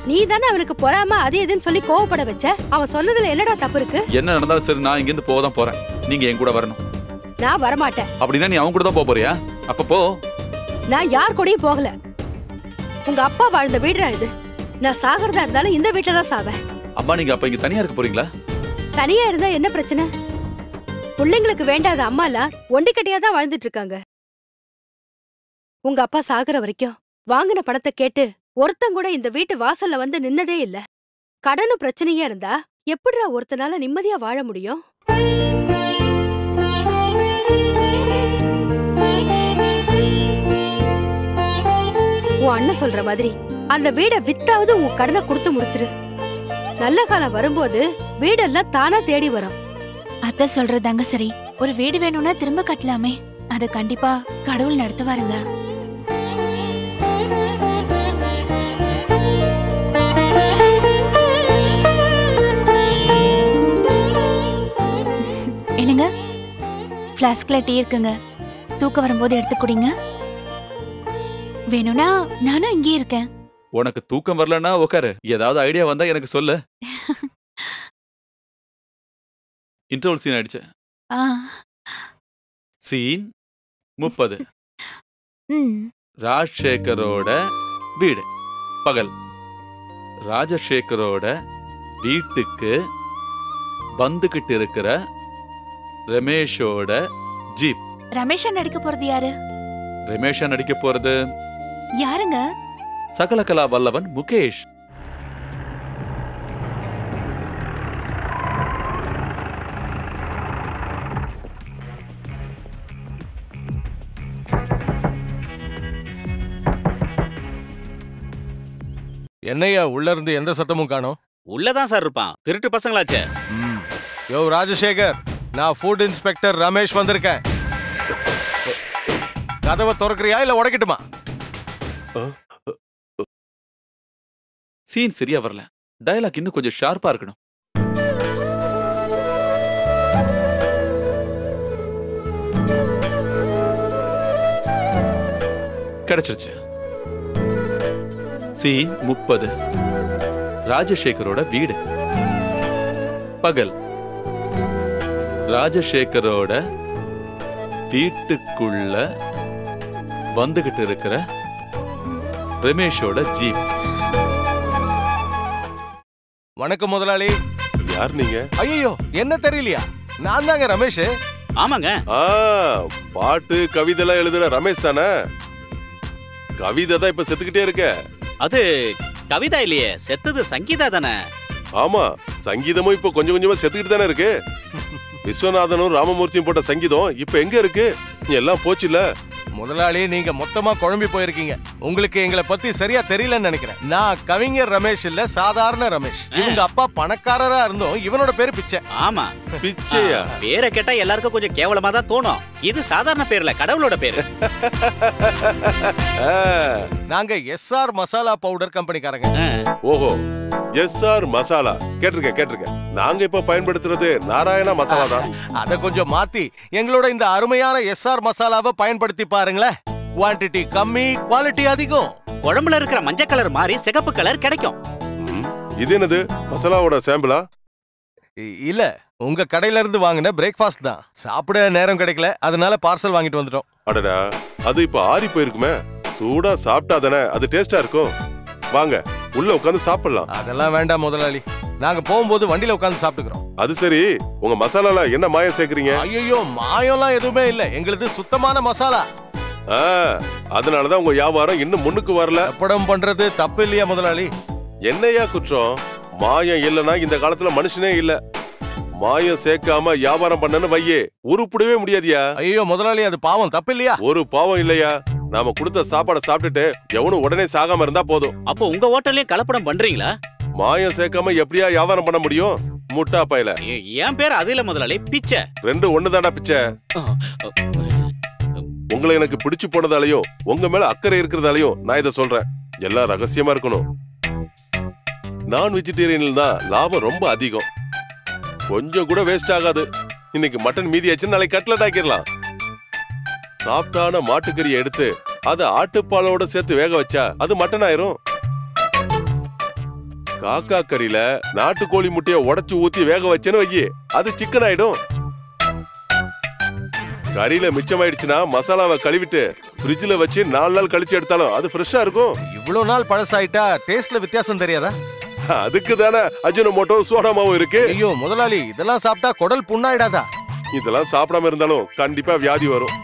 நீ தானே அவனுக்கு பொறாம அது எதுன்னு சொல்லி கோவப்பட வச்ச. அவன் சொன்னதுல என்னடா தப்பு இருக்கு? என்ன நடந்தாலும் சரி, நான் இங்க இருந்து போக தான் போறேன். நீங்க என் கூட வரணும். நான் வரமாட்டேன். அப்படின்னா நீ அவங்க கூட தான் போறியா? அப்ப போ. நான் யார் கூடயும் போகல. உங்க அப்பா வாழ்ந்த வீடுடா இது. நான் சாகிறதா இருந்தாலும் இந்த வீட்டுல தான் சாவேன். அம்மா, நீங்க அப்ப இங்க தனியா இருக்க போறீங்களா? தனியா இருந்தா என்ன பிரச்சனை? பிள்ளைங்களுக்கு வேண்டாத அம்மாலாம் ஒண்டிக்கட்டியா தான் வாழ்ந்துட்டு இருக்காங்க. உங்க அப்பா சாகுற வரைக்கும் வாங்கின பணத்தை கேட்டு ஒருத்தன் கூட இந்த வீட்டு வாசல்ல வந்து நின்னதே இல்ல. கடனும் பிரச்சனையா இருந்தா எப்படிடா ஒருத்தனால நிம்மதியா வாழ முடியும்? உன் அண்ணன் சொல்ற மாதிரி அந்த வீடை வித்தாவது உன் கடனை கொடுத்து முடிச்சிரு. நல்ல காலம் வரும்போது வீடெல்லாம் தானா தேடி வரும். அத்தை சொல்றதாங்க சரி. ஒரு வீடு வேணும்னா திரும்ப கட்டலாமே. அது கண்டிப்பா கடவுள் நடத்துவாருங்க. என்னங்க, பிளாஸ்க்ல டீ இருக்குங்க. தூக்கம் வரும்போது எடுத்து குடிங்க. வேணும்னா நானும் இங்கே இருக்கேன். உனக்கு தூக்கம் வரலன்னா உட்காரு. ஏதாவது ஐடியா வந்தா எனக்கு சொல்லு. இன்டர்வல் சீன் ஆயிடுச்சு. சீன் 30. ராஜசேகரோட வீடு. பகல். ராஜசேகரோட வீட்டுக்கு வந்துகிட்டு இருக்கிற ரமேஷோட ஜீப். ரமேஷா நடிக்க போறது யாரு? ரமேஷா நடிக்க போறது யாருங்க? சகலகலா வல்லவன் முகேஷ். என்னையா உள்ள இருந்து எந்த சத்தமும் காணோம்? உள்ளதான் சார் இருப்பான். திருட்டு பசங்களாச்சே. யோ ராஜசேகர், நான் ஃபுட் இன்ஸ்பெக்டர் ரமேஷ் வந்திருக்கேன். கதவை திறக்கறியா இல்ல உடைக்கட்டுமா? சீன் சரியா வரல. டயலாக் இன்னும் கொஞ்சம் ஷார்ப்பா இருக்கணும். கிடைச்சிருச்சு. சீன் 30. ராஜசேகரோட வீடு. பகல். ராஜசேகரோட வீட்டுக்குள்ள வந்துகிட்டு இருக்கிற ரமேஷோட ஜீப். வணக்கம் முதலாளி. யார் நீங்க? ஐயோ, என்ன தெரியலையா? நான் தாங்க ரமேஷ். ஆமாங்க. பாட்டு கவிதைலாம் எழுதுற ரமேஷ் தானே? கவிதை தான் இப்ப செத்துக்கிட்டே இருக்க. அது கவிதா இல்லையே, செத்தது சங்கீதா தானே? ஆமா, சங்கீதமும் இப்ப கொஞ்சம் கொஞ்சமா செத்துக்கிட்டு தானே இருக்கு. விஸ்வநாதனும் ராமமூர்த்தியும் போட்ட சங்கீதம் இப்ப எங்க இருக்கு? எல்லாம் போச்சுல. முதலாளி நீங்க மொத்தமா குழம்பி போயிருக்கீங்க. உங்களுக்கு எங்களை பத்தி சரியா தெரியலன்னு நினைக்கிறேன். நான் கவிஞர் ரமேஷ் இல்ல, சாதாரண ரமேஷ். இவங்க அப்பா பணக்காரரா இருந்தோம், இவனோட பேரு பிச்சை. ஆமா, பிச்சையா? பேரை கேட்டா எல்லாருக்கும் கொஞ்சம் கேவலமா தான் தோணும். இது சாதாரண பேர்ல, கடவுளோட பேரு. நாங்க SR மசாலா பவுடர் கம்பெனிக்காரங்க. ஓஹோ, SR மசாலா கேட்டிருக்கேன். நாங்க இப்ப பயன்படுத்துறது நாராயணா மசாலா தான். அத கொஞ்சம் மாத்தி எங்களோட இந்த அருமையான SR மசாலாவை பயன்படுத்தி பாருங்களேன். குவாண்டிட்டி கம்மி, குவாலிட்டி அதிகம். குழம்புல இருக்கிற மஞ்சள் கலர் மாதிரி சிகப்பு கலர் கிடைக்கும். இது என்னது, மசாலாவோட சாம்பிளா? இல்ல, உங்க கடையில இருந்து வாங்கின பிரேக்ஃபாஸ்ட் தான். சாப்பிட நேரம் கிடைக்கல, அதனால பார்சல் வாங்கிட்டு வந்துட்டோம். அடடா, அது இப்ப ஆறி போயிருக்குமே. சூடா சாப்பிட்டா தானே அது டேஸ்டா இருக்கும். வாங்க உள்ள உட்காந்து சாப்பிடலாம். அதெல்லாம் வேண்டாம் முதலாளி, நாங்க போகும்போது வண்டியில உட்காந்து சாப்பிட்டுக்கிறோம். அது சரி, உங்க மசாலால என்ன மாயம் சேர்க்கறீங்க? ஐயோ, மாயம்லாம் எதுவுமே இல்ல, எங்களுது சுத்தமான மசாலா. அதனாலதான் உங்க வியாபாரம் இன்னும் முன்னுக்கு வரல. படம் பண்றது தப்பு இல்லையா முதலாளி? என்னையா குற்றம்? மாயம் இல்லனா இந்த காலத்துல மனுஷனே இல்ல. மாயம் சேர்க்காம வியாபாரம் பண்ணனு வையே, உருப்படவே முடியாதியா. ஐயோ முதலாளி, அது பாவம், தப்பு இல்லையா? ஒரு பாவம் இல்லையா. நாம கொடுத்த சாப்பாடை சாப்பிட்டுட்டு எவனும் உடனே சாகாம இருந்தா போதும். அப்போ உங்க ஹோட்டல்லே கலப்படம் பண்றீங்களா? மாயம் சேர்க்காம எப்படியா வியாபாரம் பண்ண முடியும்? முட்டா பையல. என் பேர் அது இல்ல முதலாளி, பிச்சை. ரெண்டு ஒண்ணுதாடா பிச்சை. உங்களை எனக்கு பிடிச்சு போனதாலையும் உங்க மேல அக்கறை இருக்கிறதாலையும் நான் இதை சொல்றேன். எல்லாம் ரகசியமா இருக்கணும். நான் வெஜிடேரியன்ல தான் லாபம் ரொம்ப அதிகம். கொஞ்சம் கூட வேஸ்ட் ஆகாது. இன்னைக்கு மட்டன் மீதி ஆச்சு, நாளைக்கு கட்லட் ஆக்கிடலாம். சாப்பிட்டான மாட்டுக்கறியை எடுத்து அதை ஆட்டுப்பாலோட சேர்த்து வேக வச்சா அது மட்டன் ஆயிரும். காக்கா கறியில நாட்டுக்கோழி முட்டைய உடைச்சு ஊத்தி வேக வச்சேன்னு வையி, அது சிக்கன் ஆயிடும். கறியில மிச்சமாயிடுச்சுன்னா மசாலாவை கழுவிட்டு ஃப்ரிட்ஜ்ல வச்சு 4 நாள் கழிச்சு எடுத்தாலும் அது ஃப்ரெஷ்ஷா இருக்கும். இவ்வளவு நாள் பழசாயிட்டா டேஸ்ட்ல வித்தியாசம் தெரியாதா? அதுக்கு தானே அஜினோமோட்டோ சோடாமாவும் இருக்கு. ஐயோ முதலாளி, இதெல்லாம் சாப்பிட்டா குடல் புண்ணாயிடாதா? இதெல்லாம் சாப்பிடாம இருந்தாலும் கண்டிப்பா வியாதி வரும்.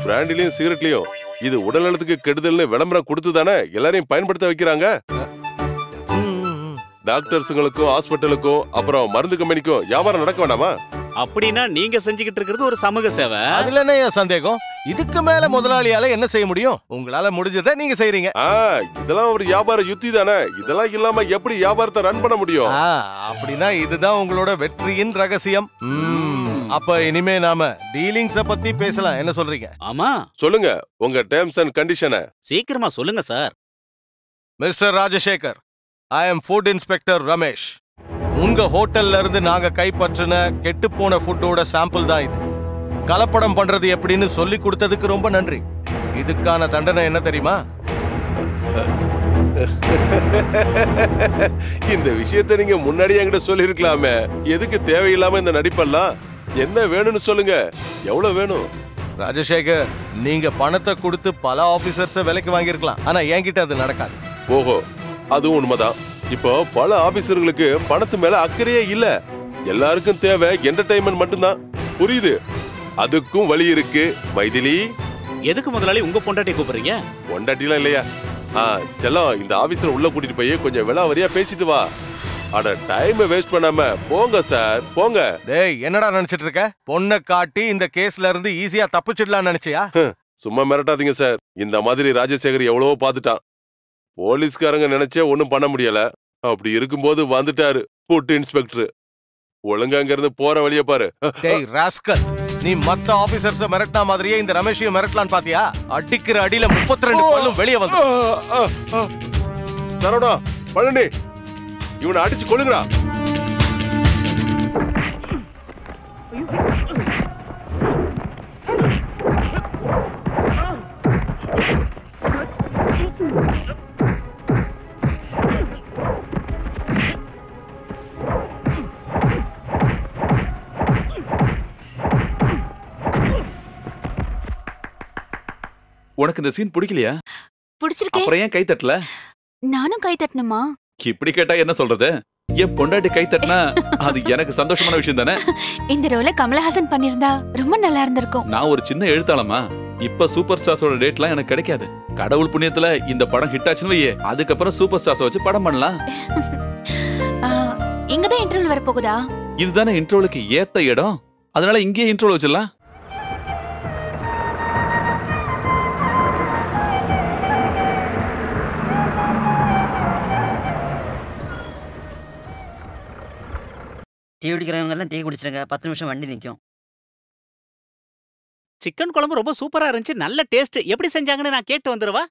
பிராண்டிலையும் சிகரெட்லயும் இது உடல் நலத்துக்கு கெடுதல்னு விளம்பரம் கொடுத்து தானே எல்லாரையும் பயன்படுத்த வைக்கிறாங்க. டாக்டர்ஸுங்களுக்கும் ஹாஸ்பிட்டலுக்கும் அப்புறம் மருந்து கம்பெனிக்கும் வியாபாரம் நடக்க வேண்டாமா? அப்படின்னா நீங்க செஞ்சுக்கிட்டு இருக்கிறது ஒரு சமூக சேவை. அதுல என்ன சந்தேகம்? இதுக்கு மேல முதலாளியால என்ன செய்ய முடியும்? உங்களால முடிஞ்சதை நீங்க செய்றீங்க. இதெல்லாம் ஒரு வியாபார யுத்தி தானே. இதெல்லாம் இல்லாம எப்படி வியாபாரத்தை ரன் பண்ண முடியும்? அப்படின்னா இதுதான் உங்களோட வெற்றியின் ரகசியம். அப்ப இனிமே நாம டீலிங்ஸ பத்தி பேசலாம், என்ன சொல்றீங்க? ஆமா, சொல்லுங்க உங்க டேர்ம்ஸ் அண்ட் கண்டிஷனை. சீக்கிரமா சொல்லுங்க சார். மிஸ்டர் ராஜசேகர், ஐ அம் ஃபுட் இன்ஸ்பெக்டர் ரமேஷ். உங்க ஹோட்டல்ல இருந்து நாங்க கைப்பற்றின கெட்டுப்போன ஃபுட்டோட சாம்பிள் தான் இது. கலப்படம் பண்றது எப்படின்னு சொல்லி கொடுத்ததுக்கு ரொம்ப நன்றி. இதுக்கான தண்டனை என்ன தெரியுமா? இந்த விஷயத்தை நீங்க முன்னாடி என்கிட்ட சொல்லி இருக்கலாமே. எதுக்கு தேவையில்லாம இந்த நடிப்பெல்லாம்? என்ன வேணும்னு சொல்லுங்க. எவ்வளவு வேணும்? ராஜசேகர், நீங்க பணத்தை கொடுத்து பல ஆபீசர்ஸ விலைக்கு வாங்கியிருக்கலாம், ஆனா என்கிட்ட அது நடக்காது. ஓஹோ, அதுவும் உண்மைதான். இப்போ பல ஆபீசர்களுக்கு பணத்து மேல அக்கறையே இல்ல. எல்லாருக்கும் தேவை என்டர்டைன்மெண்ட் மட்டும்தான். புரியுது? அதுக்கும் வழி இருக்கு. மைதிலி, எதுக்கு முதலாளி உங்க பொண்டாட்டி கூப்பிடுறீங்க? பொண்டாட்டிலாம் இல்லையா? செல்லம், இந்த ஆபீசர் உள்ள கூட்டிட்டு போய் கொஞ்சம் விலாவரியா பேசிட்டு வா. அட, டைம் வேஸ்ட் பண்ணாம போங்க சார், போங்க. டேய், என்னடா நினைச்சிட்டு இருக்க? பொண்ணை காட்டி இந்த கேஸ்ல இருந்து ஈஸியா தப்பிச்சிடலாம் நினைச்சியா? சும்மா மிரட்டாதீங்க சார். இந்த மாதிரி ராஜசேகர் எவ்வளவோ பாத்துட்டான். போலீஸ்காரங்க நினைச்சே ஒண்ணும் பண்ண முடியல. அப்படி இருக்கும்போது வந்துட்டாரு ஃபுட் இன்ஸ்பெக்டர். ஒழுங்கா அங்க இருந்து போற வழிய பாரு. டேய் ராஸ்கல், நீ மத்த ஆபீசர்ஸ மிரட்டா மாதிரியே இந்த ரமேஷையும் மிரட்டலான்னு பாத்தியா? அடிக்கிற அடியில 32 பல்லும் வெளியே வந்து. சரவணா, பழனி, இவனை அடிச்சு கொள்ளுங்கடா. உனக்கு இந்த சீன் பிடிக்கலையா? பிடிச்சிருக்கேன். அப்புறம் ஏன் கை தட்டல? நானும் கை தட்டணுமா? இப்படி கேட்டா என்ன சொல்றது? என் பொண்டாட்டி கை தட்டினா அது எனக்கு சந்தோஷமான விஷயம் தானே. இந்த ரோல கமலஹாசன் பண்ணிருந்தா ரொம்ப நல்லா இருந்திருக்கும். நான் ஒரு சின்ன எழுத்தாளமா, இப்ப சூப்பர் ஸ்டார்ஸோட டேட்லாம் எனக்கு கிடைக்காது. கடவுள் புண்ணியத்துல இந்த படம் ஹிட் ஆச்சுன்னு வையே, அதுக்கப்புறம் சூப்பர் ஸ்டார்ஸ் வச்சு படம் பண்ணலாம். இங்கதான் இன்டர்வல் வர போகுதா? இதுதானே இன்ட்ரோலுக்கு ஏத்த இடம், அதனால இங்கேயே இன்ட்ரோல் வச்சிடலாம். டீ குடிக்கிறவங்க எல்லாம் டீ குடிச்சிருங்க, 10 நிமிஷம் வண்டி நிற்கும். சிக்கன் குழம்பு ரொம்ப சூப்பரா இருந்துச்சு, நல்ல டேஸ்ட். எப்படி செஞ்சாங்கன்னு நான் கேட்டு வந்துருவா.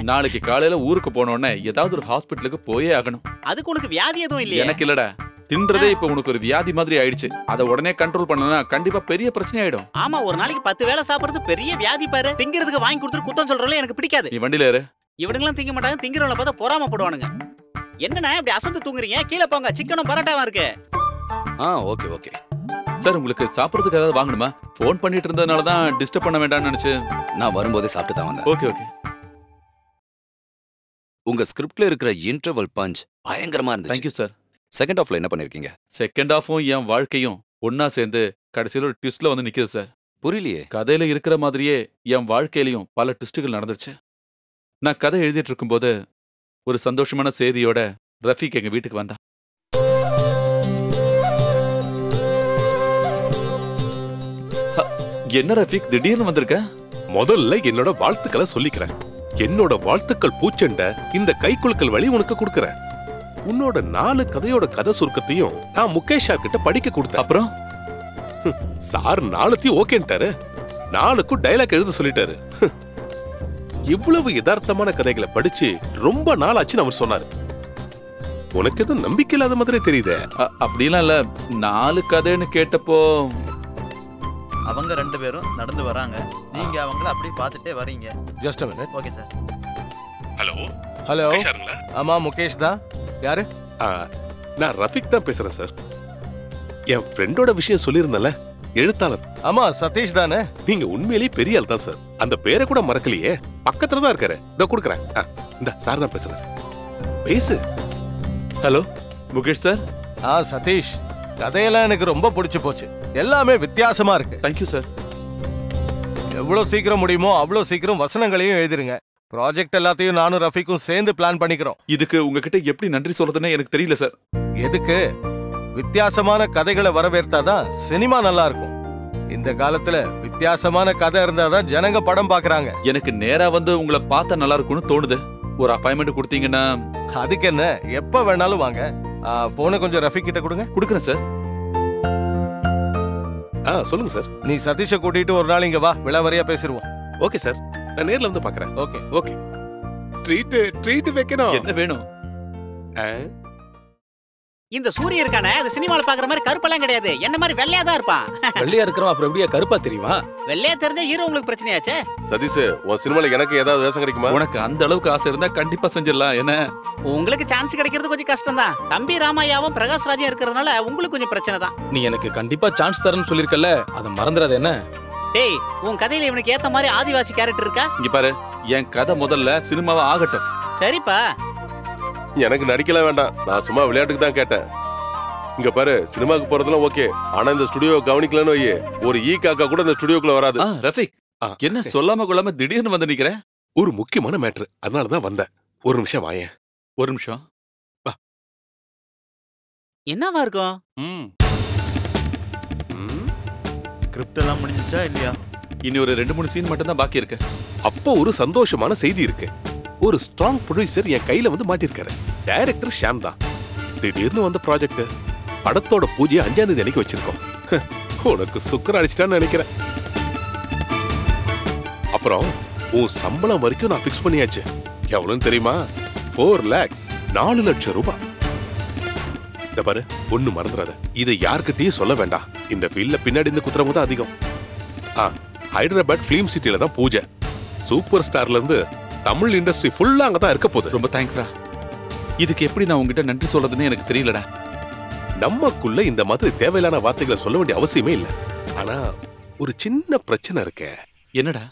நாளைக்கு காலையில ஊருக்கு போனோடனே ஏதாவது ஒரு ஹாஸ்பிட்டலுக்கு போயே ஆகணும். அதுக்கு உனக்கு வியாதி எதுவும் இல்லையா? எனக்கு இல்லடா, தின்றதே இப்ப உனக்கு ஒரு வியாதி மாதிரி ஆயிடுச்சு. அதை உடனே கண்ட்ரோல் பண்ணனா கண்டிப்பா பெரிய பிரச்சனை ஆயிடும். ஆமா, ஒரு நாளைக்கு 10 வேளை சாப்பிடுறது பெரிய வியாதி பாரு. திங்கிறதுக்கு வாங்கி கொடுத்துட்டு குத்தம் சொல்றதுல எனக்கு பிடிக்காது. நீ வண்டியில ஏறு. இவனுங்களாம் திங்க மாட்டாங்க, திங்கிறவங்கள பார்த்தா பொறாமப்படுவானுங்க. என்னண்ணா இப்படி அசந்து தூங்குறீங்க? கீழே போங்க, சிக்கனும் பரோட்டாவும் இருக்கு. Okay okay. சார், உங்களுக்கு சாப்பிடுறதுக்கு ஏதாவது வாங்கணுமா? ஃபோன் பண்ணிட்டு இருந்ததுனால தான் டிஸ்டர்ப் பண்ண வேண்டாம்னு நினைச்சு நான் வரும்போதே சாப்பிட்டு தான் வந்தேன். Okay okay. உங்க ஸ்கிரிப்ட்ல இருக்கிற இன்டர்வல் பஞ்ச் பயங்கரமா இருந்துச்சு. Thank you sir. செகண்ட் ஹாஃப்ல என்ன பண்ணிருக்கீங்க? செகண்ட் ஹாஃபும் என் வாழ்க்கையும் ஒன்னா சேர்ந்து கடைசியில ஒரு ட்விஸ்ட்ல வந்து நிக்குது சார். புரியலையே. கதையில இருக்கிற மாதிரியே என் வாழ்க்கையிலையும் பல ட்விஸ்டுகள் நடந்துச்சு. நான் கதை எழுதிட்டு இருக்கும்போது ஒரு சந்தோஷமான செய்தியோட ரஃபீக் எங்க வீட்டுக்கு வந்தான். என்ன ரஃபீக் திடீர்னு வந்திருக்க? முதல்ல என்னோட வாழ்த்துக்களை சொல்லிக்கிறேன். என்னோட வாழ்த்துக்கள் பூச்செண்ட இந்த கைக்குலுக்கல் வழி உனக்கு கொடுக்கறேன். உன்னோட 4 கதையோட கதை சுருக்கத்தையும் நான் முகேஷ் சார் கிட்ட படிக்க கொடுத்தேன். அப்புறம் சார் 4த்தையும் ஓகேன்ட்டாரு. 4க்கும் டைலாக் எழுத சொல்லிட்டாரு. இவ்வளவு யதார்த்தமான கதைகளை படிச்சு ரொம்ப நாள் ஆச்சுன்னு அவர் சொன்னாரு. உனக்கு எதுவும் நம்பிக்கை இல்லாத மாதிரி தெரியுதே. அப்படிலாம் இல்ல, 4 கதைன்னு கேட்டப்போ அவங்க 2 பேரும் நடந்து வராங்க, நீங்க அவங்கள அப்படியே பார்த்துட்டே வரீங்க. Just a minute. Okay sir. Hello hello. Mukesh ஆமா, முகேஷ் தான். யாரு? நான் ரஃபீக் தான் பேசுறேன் சார். என் ஃப்ரெண்டோட விஷயம் சொல்லியிருந்தல, எழுத்தாளர். ஆமா, சதீஷ் தானே? நீங்க உண்மையிலேயே பெரிய ஆள் தான் சார். அந்த பேரை கூட மறக்கலையே. பக்கத்துல தான் இருக்காரு. இதோ கொடுக்குறேன். இந்த சார் தான் பேசுறேன். பேசு. Hello Mukesh sir. சதீஷ், கதையெல்லாம் எனக்கு ரொம்ப பிடிச்சு போச்சு. எல்லாமே வித்தியாசமா இருக்கு. Thank you sir. எவ்வளவு சீக்கிரம் முடியுமோ அவ்வளவு சீக்கிரம் வசனங்களையும் எழுதிருங்க. ப்ராஜெக்ட் எல்லாத்தையும் நானும் ரஃபீக்கும் சேர்ந்து பிளான் பண்ணிக்கிறோம். இதுக்கு உங்ககிட்ட எப்படி நன்றி சொல்றதுன்னு எனக்கு தெரியல சார். எதுக்கு? வித்தியாசமான கதைகளை வரவேற்றாதான் சினிமா நல்லா இருக்கும். இந்த காலத்துல வித்தியாசமான கதை இருந்தாதான் ஜனங்க படம் பாக்குறாங்க. எனக்கு நேரா வந்து உங்களை பார்த்தா நல்லா இருக்கும்னு தோணுது. ஒரு அப்பாயின்மெண்ட் கொடுத்தீங்கன்னா? அதுக்கு என்ன, எப்ப வேணாலும் வாங்க. போனை கொஞ்சம் ரஃபீக் கிட்ட கொடுங்க. கொடுக்குறேன் சார். சொல்லுங்க சார். நீ சதீஷை கூட்டிட்டு ஒரு நாள் இங்க வா, விளவரியா பேசிடுவோம். ஓகே சார், நான் நேர்ல வந்து பாக்குறேன். Okay okay. ட்ரீட் வைக்கணும். என்ன வேணும்? இந்த சூரிய இருக்கானே, அது சினிமால பாக்குற மாதிரி கருப்பெல்லாம் கிடையாது. என்ன மாதிரி வெள்ளையா தான் இருப்பான். வெள்ளையா இருக்கிறவன் அப்புறம் எப்படியா கருப்பா தெரியுமா? வெள்ளையா தெரிஞ்சா ஹீரோ உங்களுக்கு பிரச்சனையாச்சே. சதீஷ், உன் சினிமால எனக்கு ஏதாவது வேஷம் கிடைக்குமா? உனக்கு அந்த அளவுக்கு ஆசை இருந்தா கண்டிப்பா செஞ்சிடலாம். என்ன உங்களுக்கு சான்ஸ் கிடைக்கிறது கொஞ்சம் கஷ்டம் தான். தம்பி ராமையாவும் பிரகாஷ் ராஜும் இருக்கிறதுனால உங்களுக்கு கொஞ்சம் பிரச்சனை தான். நீ எனக்கு கண்டிப்பா சான்ஸ் தரேன்னு சொல்லிருக்கல, அதை மறந்துடாத. என்ன டேய், உன் கதையில இவனுக்கு ஏத்த மாதிரி ஆதிவாசி கேரக்டர் இருக்கா? இங்க பாரு, என் கதை முதல்ல சினிமாவா ஆகட்டும். சரிப்பா. எனக்கு நடிக்கலாம் வேண்டாம், நான் சும்மா விளையாட்டுக்கு தான் கேட்டேன். இங்க பாரு, சினிமாக்கு போறதுலாம் ஓகே, ஆனா இந்த ஸ்டுடியோ கவனிக்கலன்னு வையே, ஒரு ஈ காக்கா கூட இந்த ஸ்டுடியோக்குள்ள வராது. ரஃபீக், என்ன சொல்லாம கொள்ளாம திடீர்னு வந்து நிக்கிறேன்? ஒரு முக்கியமான மேட்ரு, அதனாலதான் வந்தேன். ஒரு நிமிஷம் வாயேன். ஒரு நிமிஷம். என்னவா இருக்கும்? ஸ்கிரிப்ட் எல்லாம் முடிஞ்சிச்சா இல்லையா? இனி ஒரு 2-3 சீன் மட்டும் தான் பாக்கி இருக்கு. அப்போ ஒரு சந்தோஷமான செய்தி இருக்கு. ஒரு ஸ்ட்ராங் ப்ரொடியூசர் என் கையில வந்து மாட்டிருக்காரு. டைரக்டர் ஷாம் தான். திடீர்னு வந்த ப்ராஜெக்ட். படத்தோட பூஜையை 5ஆம் தேதி அன்னைக்கு வச்சிருக்கோம். உனக்கு சுக்கர் அடிச்சிட்டான்னு நினைக்கிறேன். அப்புறம் உன் சம்பளம் வரைக்கும் நான் பிக்ஸ் பண்ணியாச்சு. எவ்வளவுன்னு தெரியுமா? 4 lakhs, 4 லட்சம் ரூபாய். இந்த பாரு, ஒண்ணு மறந்துடாத, இதை யார்கிட்டயும் சொல்ல வேண்டாம். இந்த ஃபீல்ட்ல பின்னாடி இந்த குத்துறவங்க தான் அதிகம். ஹைதராபாத் ஃபிலிம் சிட்டில தான் பூஜை. சூப்பர் ஸ்டார்ல இருந்து தமிழ் இண்டஸ்ட்ரி ஃபுல்லா அங்கதான் இருக்க போகுது. ரொம்ப தேங்க்ஸ்ரா. இதுக்கு எப்படி நான் உங்ககிட்ட நன்றி சொல்றதுன்னு எனக்கு தெரியலடா. நமக்குள்ள இந்த மாதிரி தேவையில்லான வார்த்தைகளை சொல்ல வேண்டிய அவசியமே இல்லை. ஆனா ஒரு சின்ன பிரச்சனை இருக்கே. என்னடா?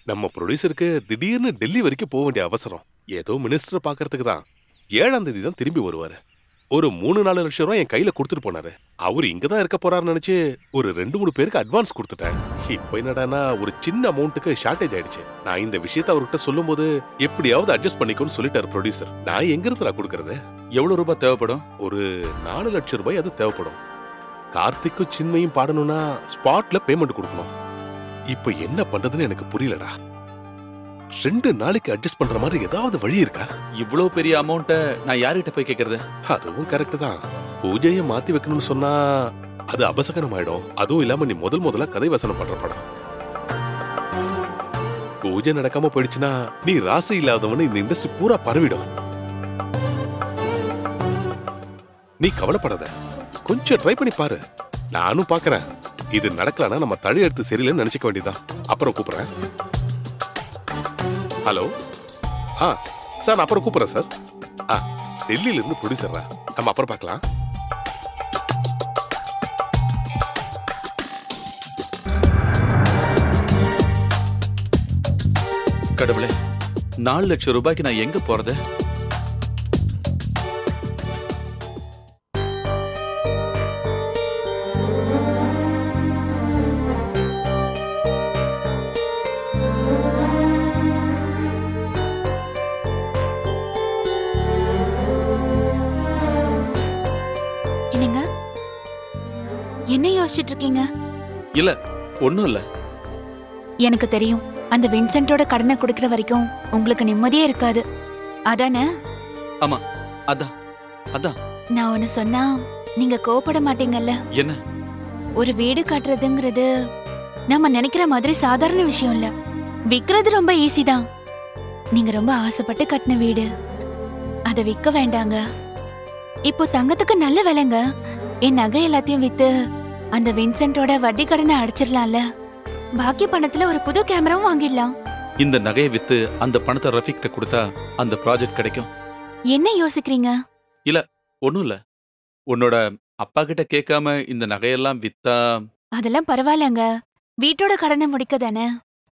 நம்ம ப்ரொடியூசருக்கு திடீர்னு டெல்லி வரைக்கும் போக வேண்டிய அவசரம். ஏதோ மினிஸ்டர் பாக்குறதுக்கு தான். 7ஆம் தேதி தான் திரும்பி வருவாரு. ஒரு 3-4 லட்சம் ரூபாய் என் கையில கொடுத்துட்டு போனாரு. அவரு இங்கதான் இருக்க போறாருன்னு நினைச்சு ஒரு 2-3 பேருக்கு அட்வான்ஸ் கொடுத்துட்டேன். இப்ப என்னடானா ஒரு சின்ன அமௌண்ட்டுக்கு ஷார்டேஜ் ஆயிடுச்சு. நான் இந்த விஷயத்த அவர்கிட்ட சொல்லும் போது எப்படியாவது அட்ஜஸ்ட் பண்ணிக்கோன்னு சொல்லிட்டாரு ப்ரொடியூசர். நான் எங்க இருந்து நான் கொடுக்கறது? எவ்வளவு ரூபாய் தேவைப்படும்? ஒரு 4 லட்சம் ரூபாய் அது தேவைப்படும். கார்த்திக்கும் சின்மையும் பாடணும்னா ஸ்பாட்ல பேமெண்ட் கொடுக்கணும். இப்ப என்ன பண்றதுன்னு எனக்கு புரியலடா. 2 நாளைக்கு அட்ஜஸ்ட் பண்ற மாதிரி ஏதாவது வழி இருக்கா? இவ்வளவு பெரிய அமௌண்ட்டை நான் யார்கிட்ட போய் கேக்குறது? அதுவும் கரெக்ட் தான். பூஜையை மாத்தி வைக்கணும்னு சொன்னா அது அபசகனம் ஆயிடும். அதுவும் இல்லாம நீ முதல்ல கதை வசனம் பண்ற படம். பூஜை நடக்காம போயிடுச்சுன்னா நீ ராசி இல்லாதவனு இந்த இண்டஸ்ட்ரி பூரா பரவிடும். நீ கவலைப்படாத, கொஞ்சம் ட்ரை பண்ணி பாரு. நானும் பாக்குறேன். இது நடக்கலன்னா நம்ம தழையெடுத்து சரியில்லைன்னு நினைச்சுக்க வேண்டியதான். அப்புறம் கூப்பிடுறேன். ஹலோ. சார் நான் அப்புறம் கூப்பிடுறேன் சார். டெல்லியில இருந்து ப்ரொடியூசர். நம்ம அப்புறம் பார்க்கலாம். கடவுளே, 4 லட்சம் ரூபாய்க்கு நான் எங்க போறது? என்னங்க என்ன யோசிச்சுட்டு இருக்கீங்க? இல்ல, ஒண்ணும் இல்ல. எனக்கு தெரியும், அந்த வின்சென்ட்டோட கடனை கொடுக்கிற வரைக்கும் உங்களுக்கு நிம்மதியே இருக்காது. அதானே? ஆமா, அதான் அதான். நான் ஒன்னு சொன்னா நீங்க கோபப்பட மாட்டீங்கல்ல? என்ன? ஒரு வீடு கட்டுறதுங்கிறது நம்ம நினைக்கிற மாதிரி சாதாரண விஷயம் இல்ல. விக்கிறது ரொம்ப ஈஸி தான். நீங்க ரொம்ப ஆசைப்பட்டு கட்டின வீடு, அதை விற்க வேண்டாங்க. இப்போ தங்கத்துக்கு நல்ல விலைங்க. என் நகை எல்லாத்தையும் வித்து அந்த வின்சென்ட்டோட வட்டி கடனை அடைச்சிடலாம்ல. பாக்கி பணத்துல ஒரு புது கேமராவும் வாங்கிடலாம். இந்த நகையை வித்து அந்த பணத்தை ரஃபிக்கிட்ட கொடுத்தா அந்த ப்ராஜெக்ட் கிடைக்கும். என்ன யோசிக்கிறீங்க? இல்ல, ஒண்ணும் இல்ல. உன்னோட அப்பா கிட்ட கேட்காம இந்த நகையெல்லாம் வித்தா? அதெல்லாம் பரவாயில்லங்க, வீட்டோட கடனை முடிக்க தானே.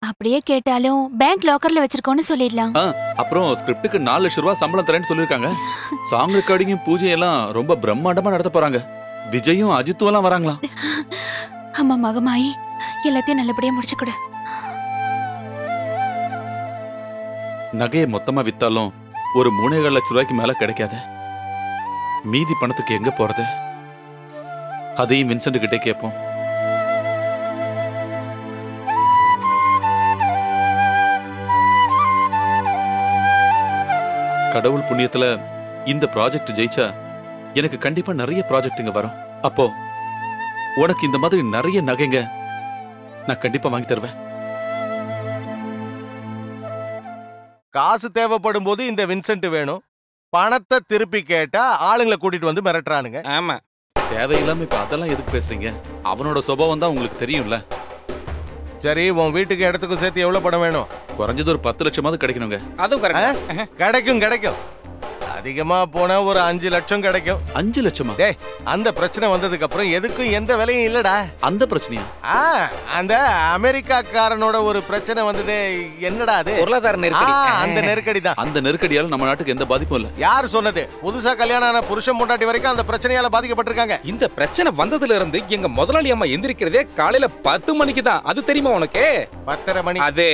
அப்படியே கேட்டாலும் பேங்க் லாக்கர்ல வச்சிருக்கோன்னு சொல்லிடலாம். அப்புறம் ஸ்கிரிப்டுக்கு 4 லட்சம் ரூபாய் சம்பளம் தரேன்னு சொல்லிருக்காங்க. சாங் ரெக்கார்டிங்கும் பூஜையெல்லாம் ரொம்ப பிரம்மாண்டமா நடத்த போறாங்க. விஜயும் அஜித்தும் எல்லாம் வராங்களாம். அம்மா மகமாயி, எல்லாத்தையும் நல்லபடியா முடிச்சு கொடு. நகையை மொத்தமா வித்தாலும் ஒரு 3.25 லட்சம் ரூபாய்க்கு மேல கிடைக்காது. மீதி பணத்துக்கு எங்க போறது? அதையும் வின்சென்ட் கிட்டே கேட்போம். கடவுள் புண்ணியத்துல இந்த ப்ராஜெக்ட் ஜெயிச்சா எனக்கு கண்டிப்பா நிறைய ப்ராஜெக்ட்டுங்க வரும். அப்போ உனக்கு இந்த மாதிரி நிறைய நகைங்க நான் கண்டிப்பா வாங்கி தருவேன். காசு தேவைப்படும் போது இந்த வின்சென்ட் வேணும், பணத்தை திருப்பி கேட்டா ஆளுங்களை கூட்டிட்டு வந்து மிரட்டுறானுங்க. ஆமா, தேவையில்லாம இப்ப அதெல்லாம் எதுக்கு பேசுறீங்க? அவனோட சுபாவம் தான் உங்களுக்கு தெரியும்ல. சரி, உன் வீட்டுக்கு இடத்துக்கும் சேர்த்து எவ்வளவு பணம் வேணும்? குறைஞ்சது ஒரு 10 லட்சமாவது கிடைக்கணுங்க. அதுவும் கரெக்ட். கிடைக்கும். அதிகமா போனா ஒரு 5 லட்சம் கிடைக்கும். 5 லட்சமா? டேய், அந்த பிரச்சனை வந்ததுக்கு அப்புறம் எதுக்கும் எந்த விலையும் இல்லடா. அந்த பிரச்சனையா? அந்த அமெரிக்காக்காரனோட ஒரு பிரச்சனை வந்ததே, என்னடா அது? பொருளாதார நெருக்கடி. அந்த நெருக்கடி தான். அந்த நெருக்கடியால நம்ம நாட்டுக்கு எந்த பாதிப்பும் இல்ல. யார் சொன்னது? புதுசா கல்யாணம் ஆன புருஷன் பொண்டாட்டி வரைக்கும் அந்த பிரச்சனையால பாதிக்கப்பட்டிருக்காங்க. இந்த பிரச்சனை வந்ததுல இருந்து எங்க முதலாளி அம்மா எந்திரிக்கிறதே காலையில 10 மணிக்கு தான். அது தெரியுமா உனக்கு? 10:30 மணி. அது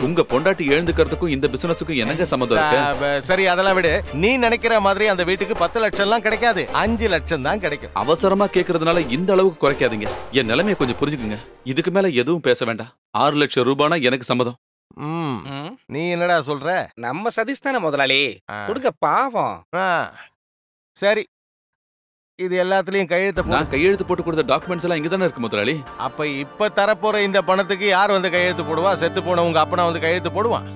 உங்க பொண்டாட்டி எழுந்துக்கிறதுக்கும் இந்த பிசினஸுக்கும் என்னங்க சம்மந்தம் இருக்கு? சரி, அதெல்லாம் விடு. நீ நினைக்கிற மாதிரி அந்த வீட்டுக்கு 10 லட்சம் எல்லாம் கிடைக்காது, 5 லட்சம் தான் கிடைக்கும். அவசரமா கேக்குறதுனால இந்த அளவுக்கு குறைக்காதீங்க. என் நிலைமையை கொஞ்சம் புரிஞ்சுக்குங்க. இதுக்கு மேல எதுவும் பேச வேண்டாம். 6 லட்சம் ரூபானா எனக்கு சம்மதம். நீ என்னடா சொல்ற? நம்ம சதீஷ் தானே முதலாளி, கொடுங்க பாவம். சரி, இது எல்லாத்துலயும் கையெழுத்து நான் கையெழுத்து போட்டு கொடுத்த டாக்குமெண்ட்ஸ் எல்லாம் இங்க தானே இருக்கு முதலாளி. அப்ப இப்ப தரப்போற இந்த பணத்துக்கு யார் வந்து கையெழுத்து போடுவா? செத்து போன உங்க அப்பனா வந்து கையெழுத்து போடுவான்.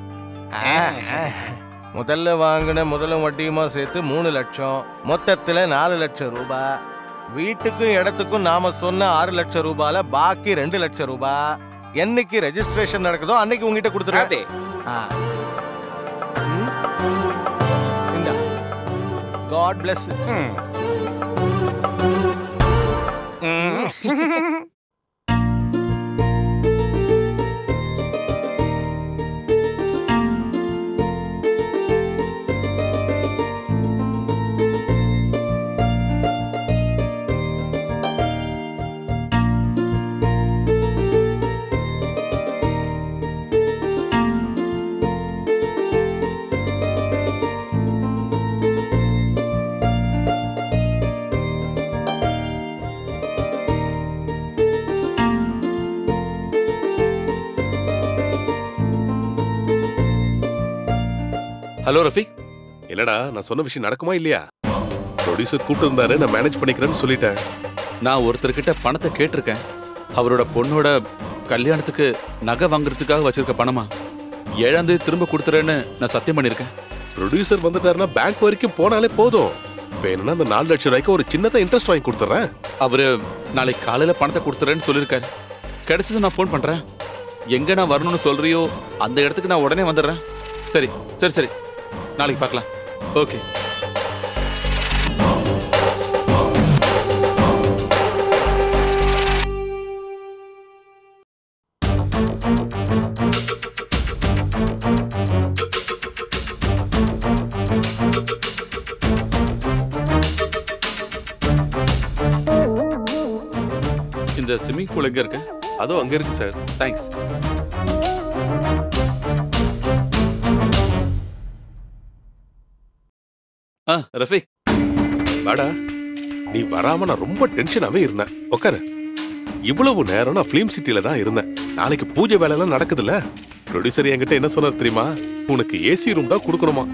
முதல்ல வாங்கின முதலும் வட்டியுமா சேர்த்து 3 லட்சம், மொத்தத்துல 4 லட்சம் ரூபாய். வீட்டுக்கும் இடத்துக்கும் நாம சொன்ன 6 லட்சம் ரூபாயில பாக்கி 2 லட்சம் ரூபாய் என்னைக்கு ரெஜிஸ்ட்ரேஷன் நடக்குதோ அன்னைக்கு உங்ககிட்ட கொடுத்துருவாங்க. God bless. ஹலோ ரஃபீக். என்னடா நான் சொன்ன விஷயம் நடக்குமா இல்லையா? ப்ரொடியூசர் கூப்பிட்டு இருந்தாரு, நான் மேனேஜ் பண்ணிக்கிறேன்னு சொல்லிட்டேன். நான் ஒருத்தர்கிட்ட பணத்தை கேட்டிருக்கேன். அவரோட பொண்ணோட கல்யாணத்துக்கு நகை வாங்குறதுக்காக வச்சிருக்க பணமா 7ஆம் தேதி திரும்ப கொடுத்துறேன்னு நான் சத்தியம் பண்ணிருக்கேன். ப்ரொடியூசர் வந்துட்டாருன்னா பேங்க் வரைக்கும் போனாலே போதும். வேணும்னா அந்த 4 லட்சம் ரூபாய்க்கு ஒரு சின்னதா இன்ட்ரெஸ்ட் வாங்கி கொடுத்துறேன். அவரு நாளைக்கு காலையில பணத்தை கொடுத்துறேன்னு சொல்லியிருக்காரு. கிடைச்சது நான் ஃபோன் பண்றேன். எங்க நான் வரணும்னு சொல்றியோ அந்த இடத்துக்கு நான் உடனே வந்துடுறேன். சரி சரி சரி, நாளைக்கு பார்க்கலாம். ஓகே. இந்த ஸ்விம்மிங் பூல் எங்க இருக்கு? அதோ அங்க இருக்கு சார். தேங்க்ஸ். ரஃபீக் வாடா. நீ வராம நான் ரொம்ப டென்ஷனாவே இருந்தேன். உட்காரு. இவ்வளவு நேரம் நான் ஃபிலிம் சிட்டில தான் இருந்தேன். நாளைக்கு பூஜை வேலை எல்லாம் நடக்குதுல்ல. ப்ரொடியூசர் என்கிட்ட என்ன சொன்னார் தெரியுமா? உனக்கு ஏசி ரூம் தான் கொடுக்கணுமா.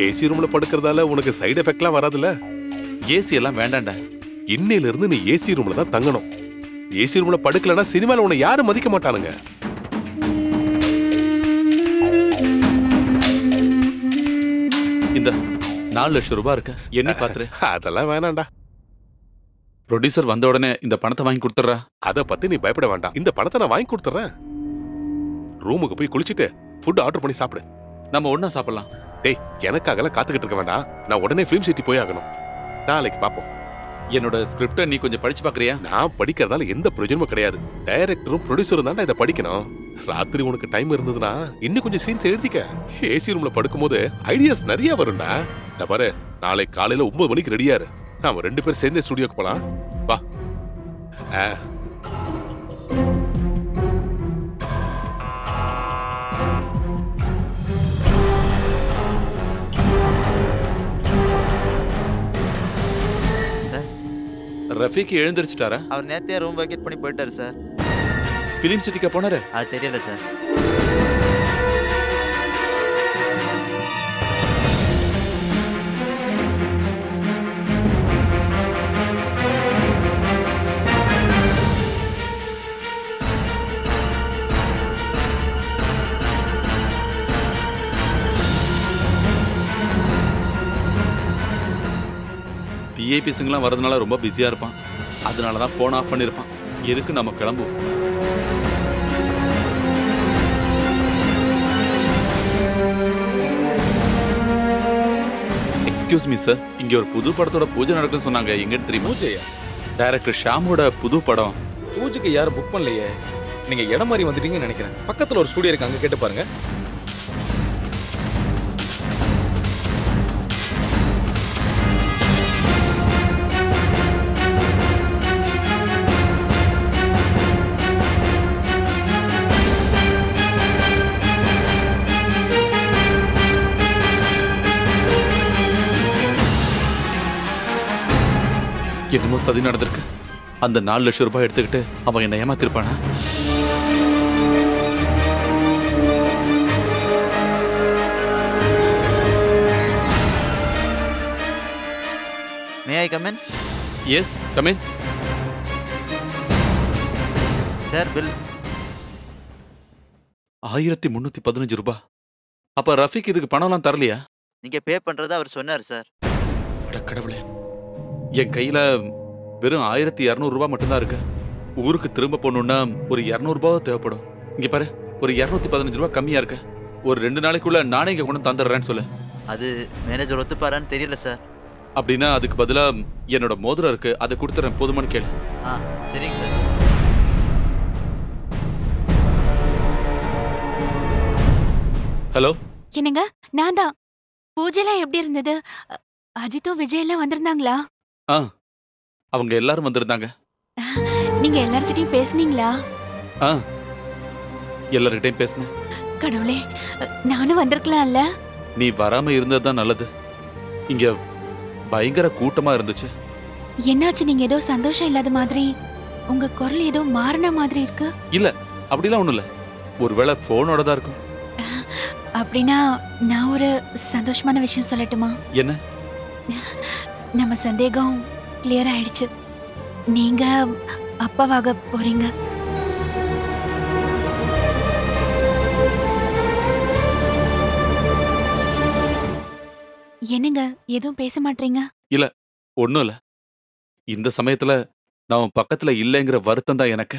ஏசி ரூம்ல படுக்கிறதால உனக்கு சைடு எஃபெக்ட்லாம் வராதுல்ல. ஏசி எல்லாம் வேண்டாம்டா. இன்னையில இருந்து நீ ஏசி ரூம்ல தான் தங்கணும். ஏசி ரூம்ல படுக்கலன்னா சினிமால உன்னை யாரும் மதிக்க மாட்டானுங்க. இந்த 4 லட்சம் ரூபாய் இருக்கு, என்ன பாத்துரு. அதெல்லாம் வேணாண்டா. ப்ரொடியூசர் வந்த உடனே இந்த பணத்தை வாங்கி கொடுத்துறா. அத பத்தி நீ பயப்பட வேண்டாம். இந்த பணத்தை நான் வாங்கி கொடுத்துறேன். ரூமுக்கு போய் குளிச்சுட்டு ஃபுட் ஆர்டர் பண்ணி சாப்பிடு. நம்ம ஒண்ணா சாப்பிடலாம். டேய், எனக்காகலாம் காத்துக்கிட்டு இருக்க வேண்டாம். நான் உடனே ஃபிலிம் சிட்டி போய் ஆகணும். நாளைக்கு பாப்போம். என்னோட ஸ்கிரிப்டை நீ கொஞ்சம் படிச்சு பாக்குறியா? நான் படிக்கிறதால எந்த பிரயோஜனமும் கிடையாது. டைரக்டரும் ப்ரொடியூசரும் தான்டா இதை படிக்கணும். ராத்திரி உனக்கு டைம் இருந்ததுன்னா இன்னும் கொஞ்சம் சீன்ஸ் எழுதிக்க. ஏசி ரூம்ல படுக்கும்போது ஐடியாஸ் நிறைய வரும்டா. பாரு, நாளைக்கு காலையில 9 மணிக்கு ரெடியா இரு. நாம 2 பேரும் சேர்ந்து ஸ்டுடியோக்கு போலாம். வா. ரஃபீக் எழுந்திருச்சிட்டாரா? அவர் நேத்தே ரூம் வேக்கேட் பண்ணி போயிட்டாரு சார். ஃபிலிம் சிட்டிக்கு போனாரு? அது தெரியல சார். விஐபிஸுங்கெல்லாம் வரதுனால ரொம்ப பிஸியா இருப்பான். அதனாலதான் போன் ஆஃப் பண்ணிருப்பான். எதுக்கு நம்ம கிளம்புவோம். எக்ஸ்கியூஸ் மீ சார், இங்க ஒரு புது படத்தோட பூஜை நடக்குன்னு சொன்னாங்க. எங்கன்னு தெரியுமா? பூஜையா? டைரக்டர் ஷாமோட புது படம். பூஜைக்கு யாரும் புக் பண்ணலையே. நீங்க இடம் மாதிரி வந்துட்டீங்கன்னு நினைக்கிறேன். பக்கத்துல ஒரு ஸ்டுடியோ இருக்கு, அங்க கேட்டு பாருங்க. என்னமோ சதி நடந்திருக்கு. அந்த 4 லட்சம் ரூபாய் எடுத்துக்கிட்டு அவன் என்ன ஏமாத்திருப்பானா? May I come in? Yes, come in. Sir, bill 1315 ரூபாய். அப்ப ரஃபீக் இதுக்கு பணம்லாம் தரலையா? நீங்க பே பண்றதா அவர் சொன்னார் சார். கடவுளே, என் கையில வெறும் 1200 ரூபாய் மட்டும்தான் இருக்கு. ஊருக்கு திரும்ப போகணும்னா ஒரு 200 ரூபாய் தேவைப்படும். இங்க பாரு, ஒரு 215 ரூபாய் கம்மியா இருக்கு. ஒரு 2 நாளைக்குள்ள நானே இங்க கொண்டு தந்துடுறேன்னு சொல்லு. அது மேனேஜர் ஒத்துப்பாரான்னு தெரியல சார். அப்படின்னா அதுக்கு பதிலா என்னோட மோதிரம் இருக்கு, அதை கொடுத்துறேன், போதுமான்னு கேளு. சரிங்க சார். ஹலோ. என்னங்க, நான் தான். பூஜைலாம் எப்படி இருந்தது? அஜித்தும் விஜய் எல்லாம் வந்திருந்தாங்களா? அவங்க எல்லாரும் வந்திருந்தாங்க. நீங்க எல்லார்கிட்டயும் பேசுனீங்களா? எல்லார்கிட்டயும் பேசுனேன். கடவுளே, நானும் வந்திருக்கலாம்ல. நீ வராம இருந்ததுதான் நல்லது. இங்க பயங்கர கூட்டமா இருந்துச்சு. என்னாச்சு? நீங்க ஏதோ சந்தோஷம் இல்லாத மாதிரி, உங்க குரல் ஏதோ மாறின மாதிரி இருக்கு. இல்ல, அப்படிலாம் ஒண்ணும் இல்ல. ஒருவேளை போனோட தான் இருக்கும். அப்படின்னா நான் ஒரு சந்தோஷமான விஷயம் சொல்லட்டுமா? என்ன? நம்ம சந்தேகம் கிளியர் ஆயிடுச்சு. நீங்க அப்பாவாக போறீங்க. என்னங்க எதுவும் பேச மாட்டீங்க? இல்ல, ஒண்ணும் இல்ல. இந்த சமயத்துல நான் உன் பக்கத்துல இல்லைங்கிற வருத்தம் தான் எனக்கு.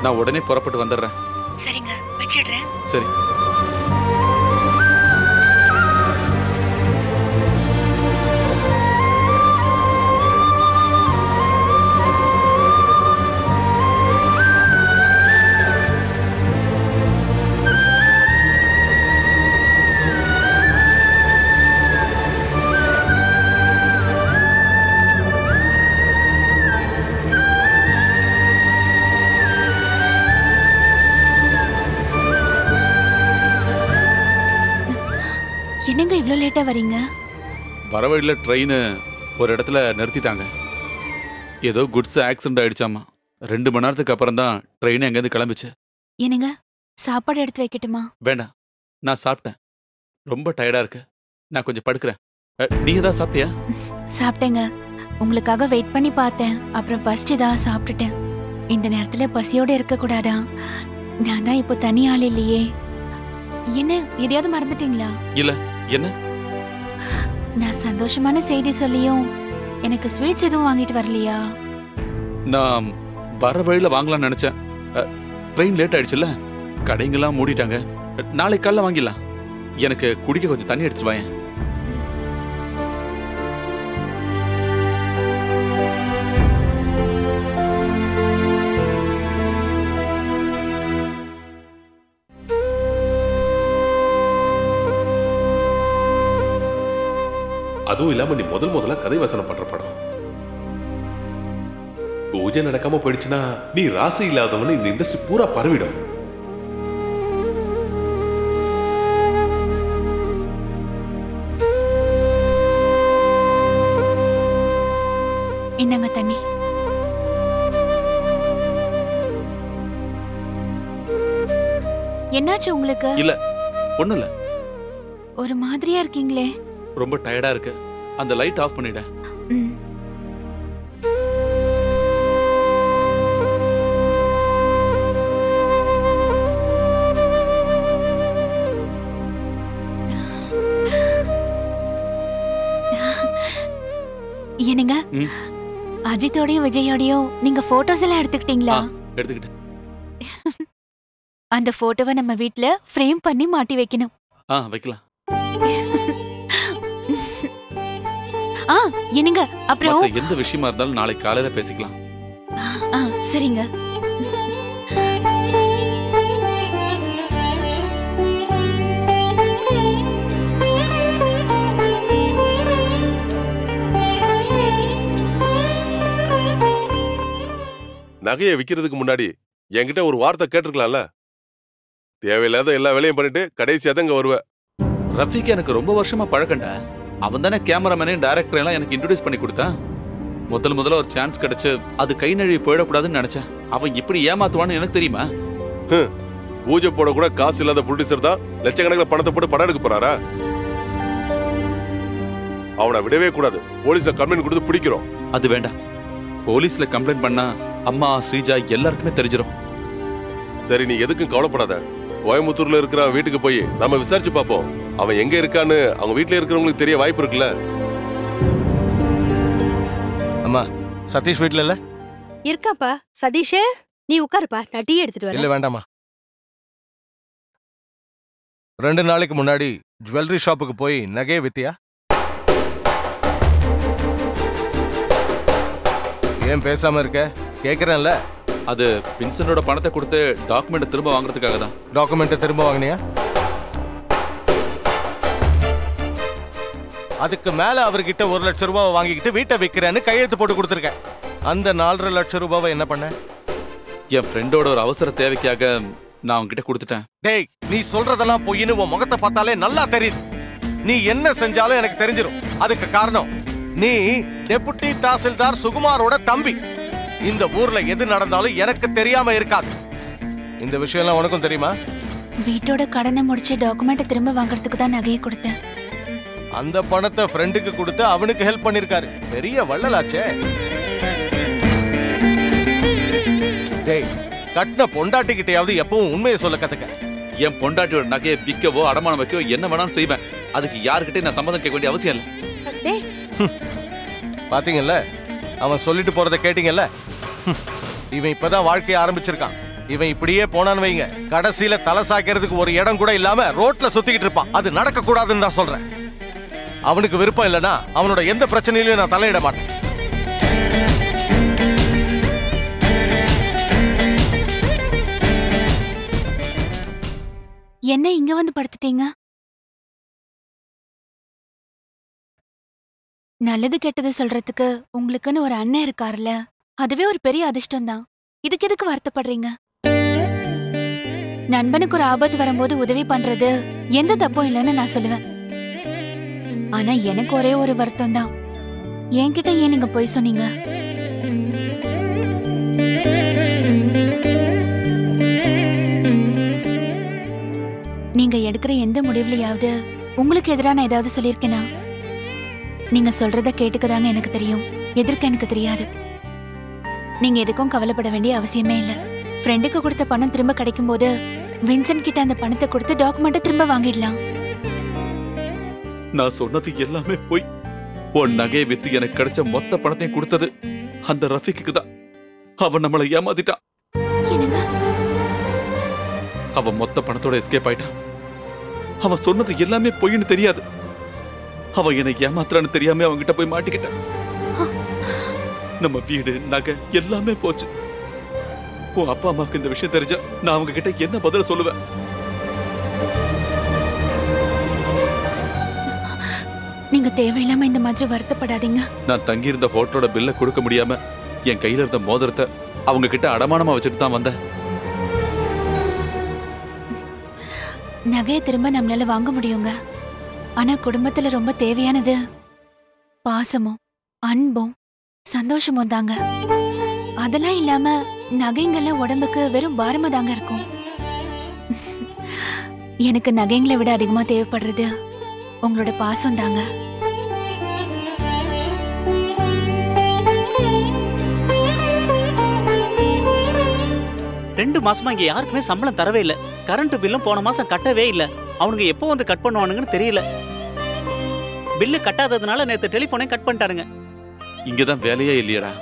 நான் உடனே புறப்பட்டு வந்துடுறேன். சரிங்க, வச்சிடுறேன். சரி. என்னங்க இவ்ளோ லேட்டா வரீங்க? வர வழியில ட்ரெயின் ஒரு இடத்துல நிறுத்திட்டாங்க. ஏதோ குட்ஸ் ஆக்சிடென்ட் ஆயிடுச்சாமா. 2 மணி நேரத்துக்கு அப்புறம் தான் ட்ரெயின் எங்கேருந்து கிளம்பிச்சு. என்னங்க சாப்பாடு எடுத்து வைக்கட்டுமா? வேண்டாம், நான் சாப்பிட்டேன். ரொம்ப டயர்டா இருக்கு, நான் கொஞ்சம் படுக்கிறேன். நீ ஏதாவது சாப்பிட்டியா? சாப்பிட்டேங்க. உங்களுக்காக வெயிட் பண்ணி பார்த்தேன். அப்புறம் பசிச்சுதான் சாப்பிட்டுட்டேன். இந்த நேரத்துல பசியோட இருக்க கூடாதா? நான் தான் இப்போ தனி ஆள் இல்லையே. என்ன எதையாவது மறந்துட்டீங்களா? இல்ல, என்ன? நான் சந்தோஷமான செய்தி சொல்லியும் எனக்கு ஸ்வீட்ஸ் எதுவும் வாங்கிட்டு வரலையா? நான் வர வழியில வாங்கலாம்னு நினைச்சேன். ட்ரெயின் லேட் ஆயிடுச்சுல்ல, கடைங்கெல்லாம் மூடிட்டாங்க. நாளைக்கு காலைல வாங்கிடலாம். எனக்கு குடிக்க கொஞ்சம் தண்ணி எடுத்துட்டு வாயேன். அதுவும் இல்லாம நீ முதல்ல கதை வசனம் பண்ற படம். பூஜை நடக்காம போயிடுச்சுன்னா நீ ராசி இல்லாதவனு இந்த இண்டஸ்ட்ரி பூரா பரவிடும். என்னங்க தண்ணி. என்னாச்சு உங்களுக்கு? இல்ல, ஒண்ணும் இல்ல. ஒரு மாதிரியா இருக்கீங்களே. ரொம்ப டயர்டா இருக்கு. அந்த லைட் ஆஃப் பண்ணிட. என்னங்க அஜித்தோடையும் விஜயோடையும் நீங்க போட்டோஸ் எல்லாம் எடுத்துக்கிட்டீங்களா? எடுத்துக்கிட்டேன். அந்த போட்டோவை நம்ம வீட்ல ஃப்ரேம் பண்ணி மாட்டி வைக்கணும். வைக்கலாம். என்னங்க அப்புறம் எந்த விஷயமா இருந்தாலும் நாளைக்கு காலையில பேசிக்கலாம். சரிங்க. நகையை விக்கிறதுக்கு முன்னாடி என்கிட்ட ஒரு வார்த்தை கேட்டிருக்கலாம்ல. தேவையில்லாத எல்லா வேலையும் பண்ணிட்டு கடைசியா தான் இங்க வருவ. ரஃபீக் எனக்கு ரொம்ப வருஷமா பழக்கண்டா. அவன் தானே கேமராமேனே டைரக்டர் எல்லாம் எனக்கு இன்ட்ரோடியூஸ் பண்ணி கொடுத்தான். முதல்ல ஒரு சான்ஸ் கிடைச்சு அது கை நழுவி போயிடக்கூடாதுன்னு நினைச்சேன். அவன் இப்படி ஏமாத்துவான்னு எனக்கு தெரியுமா? பூஜை போட கூட காசு இல்லாத ப்ரொடியூசர் தான் லட்சக்கணக்கில் பணத்தை போட்டு படம் எடுக்க போறாரா? அவனை விடவே கூடாது. போலீஸ்ல கம்ப்ளைண்ட் கொடுத்து பிடிக்கிறோம். அது வேண்டாம். போலீஸ்ல கம்ப்ளைண்ட் பண்ணா அம்மா ஸ்ரீஜா எல்லாருக்குமே தெரிஞ்சிடும். சரி, நீ எதுக்கும் கவலைப்படாத. கோயம்புத்தூர்ல இருக்கிற வீட்டுக்கு போய் நம்ம விசாரிச்சு பார்ப்போம். அவன் எங்க இருக்கான்னு அவங்க வீட்டுல இருக்கிறவங்களுக்கு தெரிய வாய்ப்பு இருக்குல்ல. அம்மா, சதீஷ் வீட்டுல இல்ல? இருக்காப்பா. சதீஷே, நீ உட்காருப்பா, நான் டீ எடுத்துட்டு வரேன். இல்ல வேண்டாமா. 2 நாளைக்கு முன்னாடி ஜுவல்லரி ஷாப்புக்கு போய் நகையை வித்தியா? ஏன் பேசாம இருக்க? கேக்குறேன்ல. அது வின்சென்டோட பணத்தை கொடுத்து டாக்குமெண்ட் திரும்ப வாங்குறதுக்காக தான். டாக்குமெண்ட் திரும்ப வாங்கினியா? அதுக்கு மேல அவர்கிட்ட 1 லட்சம் ரூபாய் வாங்கிக்கிட்டு வீட்டை விற்கிறேன்னு கையெழுத்து போட்டு கொடுத்துருக்கேன். அந்த 4.5 லட்சம் ரூபாவை என்ன பண்ண? என் ஃப்ரெண்டோட ஒரு அவசர தேவைக்காக நான் அவன்கிட்ட கொடுத்துட்டேன். டேய், நீ சொல்றதெல்லாம் பொய்ன்னு உன் முகத்தை பார்த்தாலே நல்லா தெரியுது. நீ என்ன செஞ்சாலும் எனக்கு தெரிஞ்சிடும். அதுக்கு காரணம் நீ டெபுட்டி தாசில்தார் சுகுமாரோட தம்பி. இந்த ஊர்ல எது நடந்தாலும் எனக்கு தெரியாம இருக்காது. இந்த விஷயம் எல்லாம் உனக்கும் தெரியுமா? வீட்டோட கடனை முடிச்சு டாக்குமெண்ட்டை திரும்ப வாங்குறதுக்கு தான் நகையை கொடுத்தேன். அந்த பணத்தை ஃப்ரெண்டுக்கு கொடுத்து அவனுக்கு ஹெல்ப் பண்ணிருக்காரு. பெரிய வள்ளலாச்சே. டேய், கட்டின பொண்டாட்டிக்கிட்டையாவது எப்பவும் உண்மையை சொல்ல கத்துக்க. என் பொண்டாட்டியோட நகையை விற்கவோ அடமானம் வைக்கவோ என்ன வேணாலும் செய்வேன். அதுக்கு யாருக்கிட்டே நான் சம்மதம் கேட்க வேண்டிய அவசியம் இல்லை. பாத்தீங்கல்ல, அவன் சொல்லிட்டு போறத கேட்டீங்கல்ல. இவன் இப்பதான் வாழ்க்கைய ஆரம்பிச்சிருக்கான். இவன் இப்படியே போனான்னு வைங்க, கடைசியில தலை சாய்க்கிறதுக்கு ஒரு இடம் கூட இல்லாம ரோட்ல சுத்திக்கிட்டு இருப்பான். அது நடக்க கூடாதுன்னு தான் சொல்றேன். அவனுக்கு விருப்பம் இல்லைன்னா அவனோட எந்த பிரச்சனையிலும் நான் தலையிட மாட்டேன். என்ன இங்க வந்து படுத்துட்டீங்க? நல்லது கெட்டது சொல்றதுக்கு உங்களுக்குன்னு ஒரு அண்ணன் இருக்காருல்ல, அதுவே ஒரு பெரிய அதிர்ஷ்டம் தான். இதுக்கு எதுக்கு வருத்தப்படுறீங்க? நண்பனுக்கு ஒரு ஆபத்து வரும்போது உதவி பண்றது எந்த தப்பும் இல்லைன்னு நான் சொல்லுவேன். ஆனா எனக்கு ஒரே ஒரு வருத்தம் தான். என்கிட்ட ஏன் நீங்க போய் சொன்னீங்க? நீங்க எடுக்கிற எந்த முடிவுலயாவது உங்களுக்கு எதிராக நான் ஏதாவது சொல்லியிருக்கேனா? நீங்க சொல்றத கேட்டுக்கதாங்க எனக்கு தெரியும், எதிர்க்க எனக்கு தெரியாது. நீங்க எதுக்கும் கவலைப்பட வேண்டிய அவசியமே இல்ல. ஃப்ரெண்டுக்கு கொடுத்த பணம் திரும்ப கிடைக்கும் போது வின்சென்ட் கிட்ட அந்த பணத்தை கொடுத்து டாக்குமெண்ட்டை திரும்ப வாங்கிடலாம். நான் சொன்னது எல்லாமே போய். உன் நகையை வித்து எனக்கு கிடைச்ச மொத்த பணத்தையும் கொடுத்தது அந்த ரஃபிக்கு தான். அவன் நம்மளை ஏமாத்திட்டான். அவன் மொத்த பணத்தோட எஸ்கேப் ஆயிட்டான். அவன் சொன்னது எல்லாமே பொய்ன்னு தெரியாது. அவன் என்னை ஏமாத்துறான்னு தெரியாம அவன்கிட்ட போய் மாட்டிக்கிட்டான். நம்ம வீடு நகை எல்லாமே போச்சு. உன் அப்பா அம்மாவுக்கு இந்த விஷயம் தெரிஞ்சா நான் அவங்க கிட்ட என்ன பதில சொல்லுவேன்? நீங்க தேவையில்லாம இந்த மாதிரி வருத்தப்படாதீங்க. நான் தங்கியிருந்த ஹோட்டலோட பில்ல கொடுக்க முடியாம என் கையில இருந்த மோதிரத்தை அவங்க கிட்ட அடமானமா வச்சுட்டு தான் வந்தேன். நகையை திரும்ப நம்மளால வாங்க முடியுங்க. ஆனா குடும்பத்துல ரொம்ப தேவையானது பாசமும் அன்பும் சந்தோஷமும் தாங்க. அதெல்லாம் இல்லாம நகைங்கெல்லாம் உடம்புக்கு வெறும் பாரமா தாங்க இருக்கும். எனக்கு நகைங்களை விட அதிகமா தேவைப்படுறது உங்களோட பாசம் தாங்க. ரெண்டு மாசமா இங்க யாருக்குமே சம்பளம் தரவே இல்ல. கரண்ட் பில்லும் போன மாசம் கட்டவே இல்ல. அவனுங்க எப்போ வந்து கட் பண்ணுவானுங்கன்னு தெரியல. பில்லு கட்டாததுனால நேத்து டெலிபோனை கட் பண்ணிட்டானுங்க. இங்கதான் வேலையே இல்லையடா.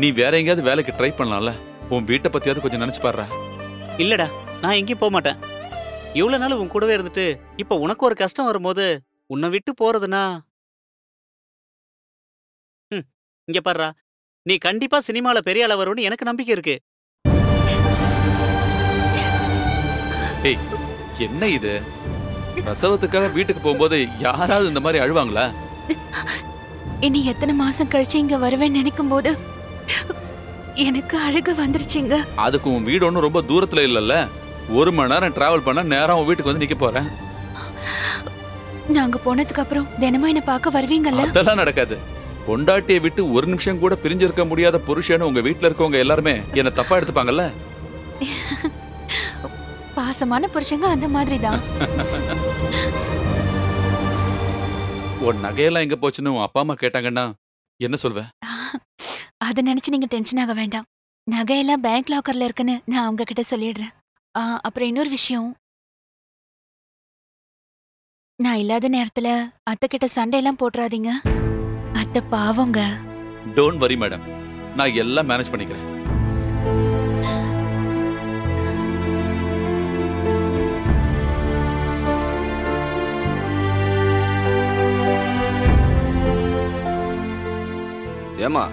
நீ வேற எங்கேயாவது வேலைக்கு ட்ரை பண்ணலாம்ல. உன் வீட்டை பத்தியாவது கொஞ்சம் நினைச்சு பாடுறா. இல்லடா, நான் எங்கேயும் போக மாட்டேன். இவ்வளவு நாள் உன் கூடவே இருந்துட்டு இப்ப உனக்கு ஒரு கஷ்டம் வரும்போது உன்னை விட்டு போறதுனா இங்க பாடுறா, நீ கண்டிப்பா சினிமால பெரிய ஆள வரும்னு எனக்கு நம்பிக்கை இருக்கு. ஏய், என்ன இது? பிரசவத்துக்காக வீட்டுக்கு போகும்போது யாராவது இந்த மாதிரி அழுவாங்களா? இனி எத்தனை மாசம் கழிச்சு இங்க வருவேன்னு நினைக்கும் போது எனக்கு அழுக வந்துருச்சுங்க. அதுக்கு உன் வீடு ஒன்றும் ரொம்ப தூரத்துல இல்லல்ல. 1 மணி நேரம் டிராவல் பண்ண நேரம் உன் வீட்டுக்கு வந்து நிக்க போறேன். நாங்க போனதுக்கு அப்புறம் தினமும் என்ன பார்க்க வருவீங்கல்ல? அதெல்லாம் நடக்காது. பொண்டாட்டியை விட்டு ஒரு நிமிஷம் கூட பிரிஞ்சிருக்க முடியாத புருஷன்னு உங்க வீட்டுல இருக்கவங்க எல்லாருமே என்ன தப்பா எடுத்துப்பாங்கல்ல? பாசமான புருஷங்க அந்த மாதிரி தான். உன் நகையெல்லாம் எங்க போச்சுன்னு உன் அப்பா அம்மா கேட்டாங்கன்னா என்ன சொல்வேன்? அதை நினைச்சு நீங்க டென்ஷன் ஆக வேண்டாம். நகையெல்லாம் பேங்க் லாக்கர்ல இருக்குன்னு நான் அவங்க கிட்ட சொல்லிடுறேன். அப்புறம் இன்னொரு விஷயம், நான் இல்லாத நேரத்துல அத்தை கிட்ட சண்டையெல்லாம் போட்டுறாதீங்க. அத்தை பாவங்க. டோன்ட் வரி மேடம், நான் எல்லாம் மேனேஜ் பண்ணிக்கிறேன். ஏமா,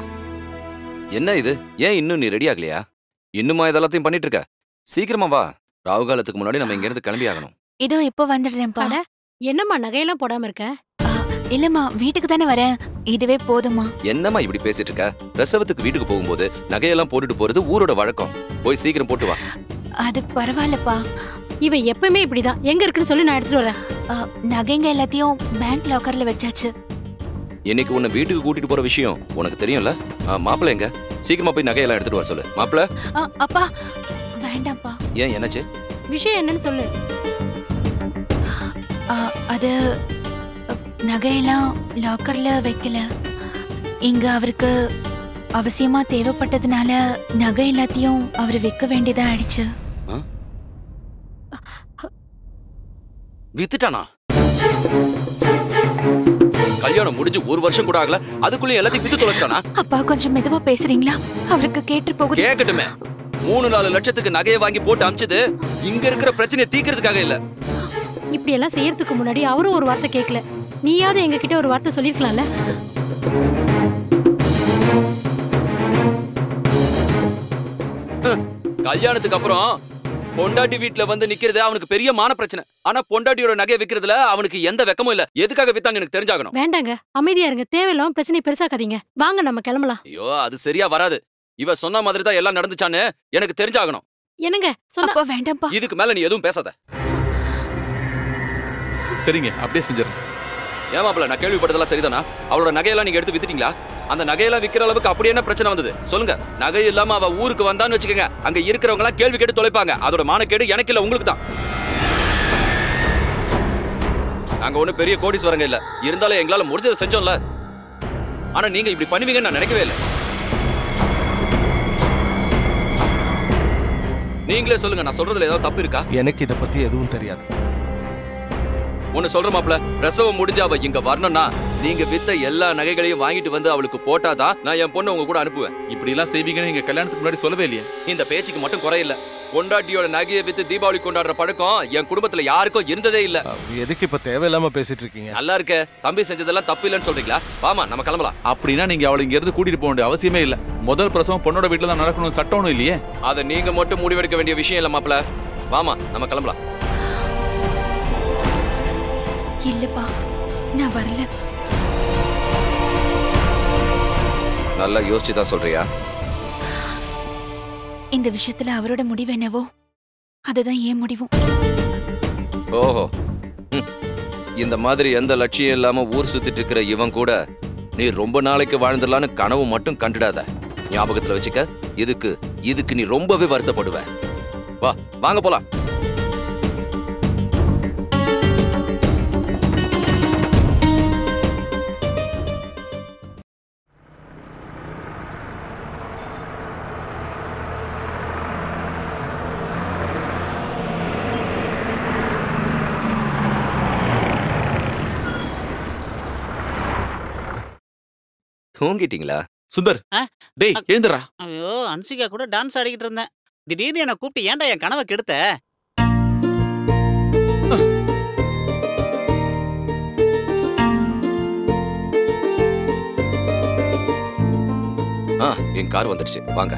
என்ன இது? ஏன் இன்னும் நீ ரெடி ஆகலையா? இன்னுமா இதெல்லாத்தையும் பண்ணிட்டு இருக்க? சீக்கிரமா வா, ராகு காலத்துக்கு முன்னாடி நம்ம இங்க இருந்து கிளம்பி ஆகணும். இதோ இப்போ வந்துடுறேன்ப்பா. என்னம்மா நகையெல்லாம் போடாம இருக்க? இல்லம்மா, வீட்டுக்கு தானே வரேன், இதுவே போதுமா? என்னம்மா இப்படி பேசிட்டு இருக்க? பிரசவத்துக்கு வீட்டுக்கு போகும்போது நகையெல்லாம் போட்டுட்டு போறது ஊரோட வழக்கம். போய் சீக்கிரம் போட்டு வா. அது பரவாயில்லப்பா. இவன் எப்பவுமே இப்படிதான். எங்க இருக்குன்னு சொல்லி நான் எடுத்துட்டு வரேன். நகைங்க எல்லாத்தையும் பேங்க் லாக்கர்ல வச்சாச்சு. இன்னைக்கு உன்னை வீட்டுக்கு கூட்டிட்டு போற விஷயம் உனக்கு தெரியும்ல? மாப்பிள்ள எங்க? சீக்கிரமா போய் நகையெல்லாம் எடுத்துட்டு வர சொல்லு. மாப்பிள்ள. அப்பா வேண்டாம்ப்பா. ஏன், என்னாச்சு? விஷயம் என்னன்னு சொல்லு. அது நகையெல்லாம் லாக்கர்ல வைக்கல. இங்க அவருக்கு அவசியமா தேவைப்பட்டதுனால நகை எல்லாத்தையும் அவர் விற்க வேண்டியதா ஆயிடுச்சு. வித்துட்டானா? கல்யாணம் முடிஞ்சு 1 வருஷம் கூட ஆகல, அதுக்குள்ள எல்லாத்தையும் வித்து தொலைச்சிட்டானா? அப்பா கொஞ்சம் மெதுவா பேசுறீங்களா? அவருக்கு கேட்டு போகுது. கேட்கட்டுமே. 3-4 லட்சத்துக்கு நகையை வாங்கி போட்டு அமிச்சது இங்க இருக்கிற பிரச்சனையை தீக்கிறதுக்காக இல்ல. இப்படி எல்லாம் செய்யறதுக்கு முன்னாடி அவரும் ஒரு வார்த்தை கேட்கல. நீயாவது எங்க கிட்ட ஒரு வார்த்தை சொல்லிருக்கலாம்ல. கல்யாணத்துக்கு அப்புறம் பொண்டாட்டி வீட்டுல வந்து நிக்கிறது அவனுக்கு பெரிய மான பிரச்சனை. ஆனா பொண்டாட்டியோட நகையை விக்கிறதுல அவனுக்கு எந்த வெக்கமும் இல்ல. எதுக்காக வித்தாங்க எனக்கு தெரிஞ்சாகணும். வேண்டாங்க, அமைதியா இருங்க. தேவையில்லாம பிரச்சனை பெருசாக்காதீங்க. வாங்க நம்ம கிளம்பலாம். ஐயோ, அது சரியா வராது. இவ சொன்ன மாதிரி தான் எல்லாம் நடந்துச்சான்னு எனக்கு தெரிஞ்சாகணும். என்னங்க சொன்னா வேண்டாம்ப்பா. இதுக்கு மேல நீ எதுவும் பேசாத. சரிங்க, அப்படியே செஞ்சிடறேன். ஏமாப்ல, நான் கேள்விப்பட்டதெல்லாம் சரிதானா? அவளோட நகையெல்லாம் நீங்க எடுத்து வித்துட்டீங்களா? அந்த நகையெல்லாம் விக்கிற அளவுக்கு அப்படி என்ன பிரச்சனை வந்தது சொல்லுங்க. நகை இல்லாம அவ ஊருக்கு வந்தான்னு வச்சுக்கோங்க, அங்க இருக்கிறவங்க எல்லாம் கேள்வி கேட்டு தொலைப்பாங்க. அதோட மானக்கேடு எனக்கு இல்ல, உங்களுக்கு தான். நாங்க ஒண்ணு பெரிய கோடீஸ்வரங்க இல்ல, இருந்தாலும் எங்களால முடிஞ்சதை செஞ்சோம்ல. ஆனா நீங்க இப்படி பண்ணுவீங்கன்னு நான் நினைக்கவே இல்லை. நீங்களே சொல்லுங்க, நான் சொல்றதுல ஏதாவது தப்பு இருக்கா? எனக்கு இத பத்தி எதுவும் தெரியாது. ஒன்னு சொல்ற மாப்ள, பிரசவம் முடிஞ்சு அவ இங்க வரணும்னா நீங்க வித்த எல்லா நகைகளையும் வாங்கிட்டு வந்து அவளுக்கு போட்டாதான் நான் என் பொண்ணு உங்க கூட அனுப்புவேன். இப்படி எல்லாம் செய்வீங்கன்னு நீங்க கல்யாணத்துக்கு முன்னாடி சொல்லவே இல்லையே. இந்த பேச்சுக்கு மட்டும் குறையில்ல. பொண்டாட்டியோட நகையை வித்து தீபாவளி கொண்டாடுற பழக்கம் என் குடும்பத்துல யாருக்கும் இருந்ததே இல்ல. எதுக்கு இப்ப தேவையில்லாம பேசிட்டு இருக்கீங்க? நல்லா இருக்க, தம்பி செஞ்சதெல்லாம் தப்பு இல்லைன்னு சொல்றீங்களா? வாமா நம்ம கிளம்பலாம். அப்படின்னா நீங்க அவளை இங்க இருந்து கூட்டிட்டு போக வேண்டிய அவசியமே இல்ல. முதல் பிரசவம் பொண்ணோட வீட்டுல தான் நடக்கணும், சட்டம் ஒண்ணும் இல்லையே. அதை நீங்க மட்டும் முடிவெடுக்க வேண்டிய விஷயம் இல்ல மாப்ள. வாமா நம்ம கிளம்பலாம். இல்லப்பா, நான் வரல. நல்லா யோசிச்சு தான் சொல்றியா? இந்த விஷயத்துல அவரோட முடிவு என்னவோ அதுதான் ஏன் முடிவும். ஓஹோ, இந்த மாதிரி எந்த லட்சியம் இல்லாம ஊர் சுத்திட்டு இருக்கிற இவன் கூட நீ ரொம்ப நாளைக்கு வாழ்ந்துடலான்னு கனவு மட்டும் கண்டுடாத. ஞாபகத்துல வச்சுக்க. இதுக்கு நீ ரொம்பவே வருத்தப்படுவ. வா, வாங்க போலாம். தூங்கிட்டீங்களா? சுந்தர், டேய் எழுந்துடா. ஐயோ, அன்சிகா கூட டான்ஸ் ஆடிக்கிட்டு இருந்தேன். திடீர்னு என்ன கூப்பிட்டு ஏன்டா என் கனவை கெடுத்த? என் கார் வந்துடுச்சு, வாங்க.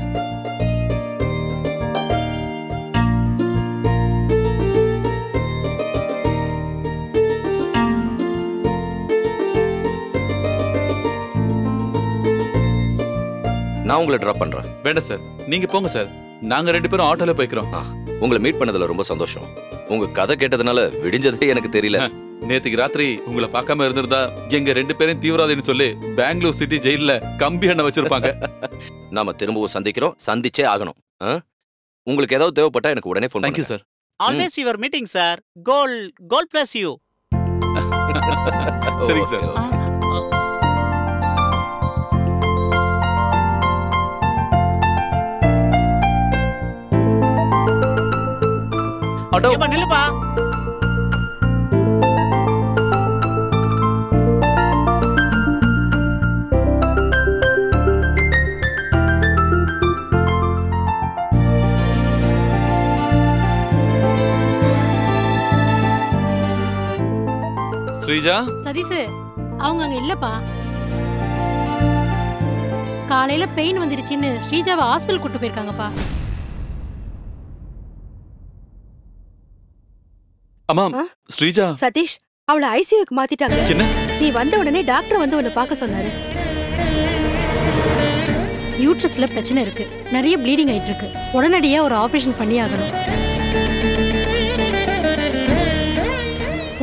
நான் உங்களை டிராப் பண்றேன். வேண்டாம் சார், நீங்க போங்க சார். நாங்க 2 பேரும் ஆட்டோல போய்க்கிறோம். உங்களை மீட் பண்ணதுல ரொம்ப சந்தோஷம். உங்க கதை கேட்டதுனால விடிஞ்சதே எனக்கு தெரியல. நேத்துக்கு ராத்திரி உங்களை பார்க்காம இருந்திருந்தா எங்க 2 பேரும் தீவிரவாதின்னு சொல்லி பெங்களூர் சிட்டி ஜெயில கம்பி எண்ணெய் வச்சிருப்பாங்க. நாம திரும்பவும் சந்திக்கிறோம், சந்திச்சே ஆகணும். உங்களுக்கு ஏதாவது தேவைப்பட்டா எனக்கு உடனே ஃபோன் பண்ணுங்க. Thank you sir. Always your meeting sir. Goal bless you. சரிங்க சார். ஏப்பா நில்லுப்பா. ஸ்ரீஜா, சதீஷ் அவங்க அங்க இல்லப்பா. காலையில பெயின் வந்துருச்சுன்னு ஸ்ரீஜாவை ஹாஸ்பிடல் கூட்டு போயிருக்காங்கப்பா. அம்மா, ஸ்ரீஜா. சதீஷ், அவளை ஐசியூக்கு மாத்திட்டாங்க. என்ன? நீ வந்த உடனே டாக்டர் வந்து உன்னை பார்க்க சொன்னாரு. யூட்ரஸ்ல பிரச்சனை இருக்கு, நிறைய ப்ளீடிங் ஆயிட்டு இருக்கு. உடனடியா ஒரு ஆபரேஷன் பண்ணி ஆகணும்.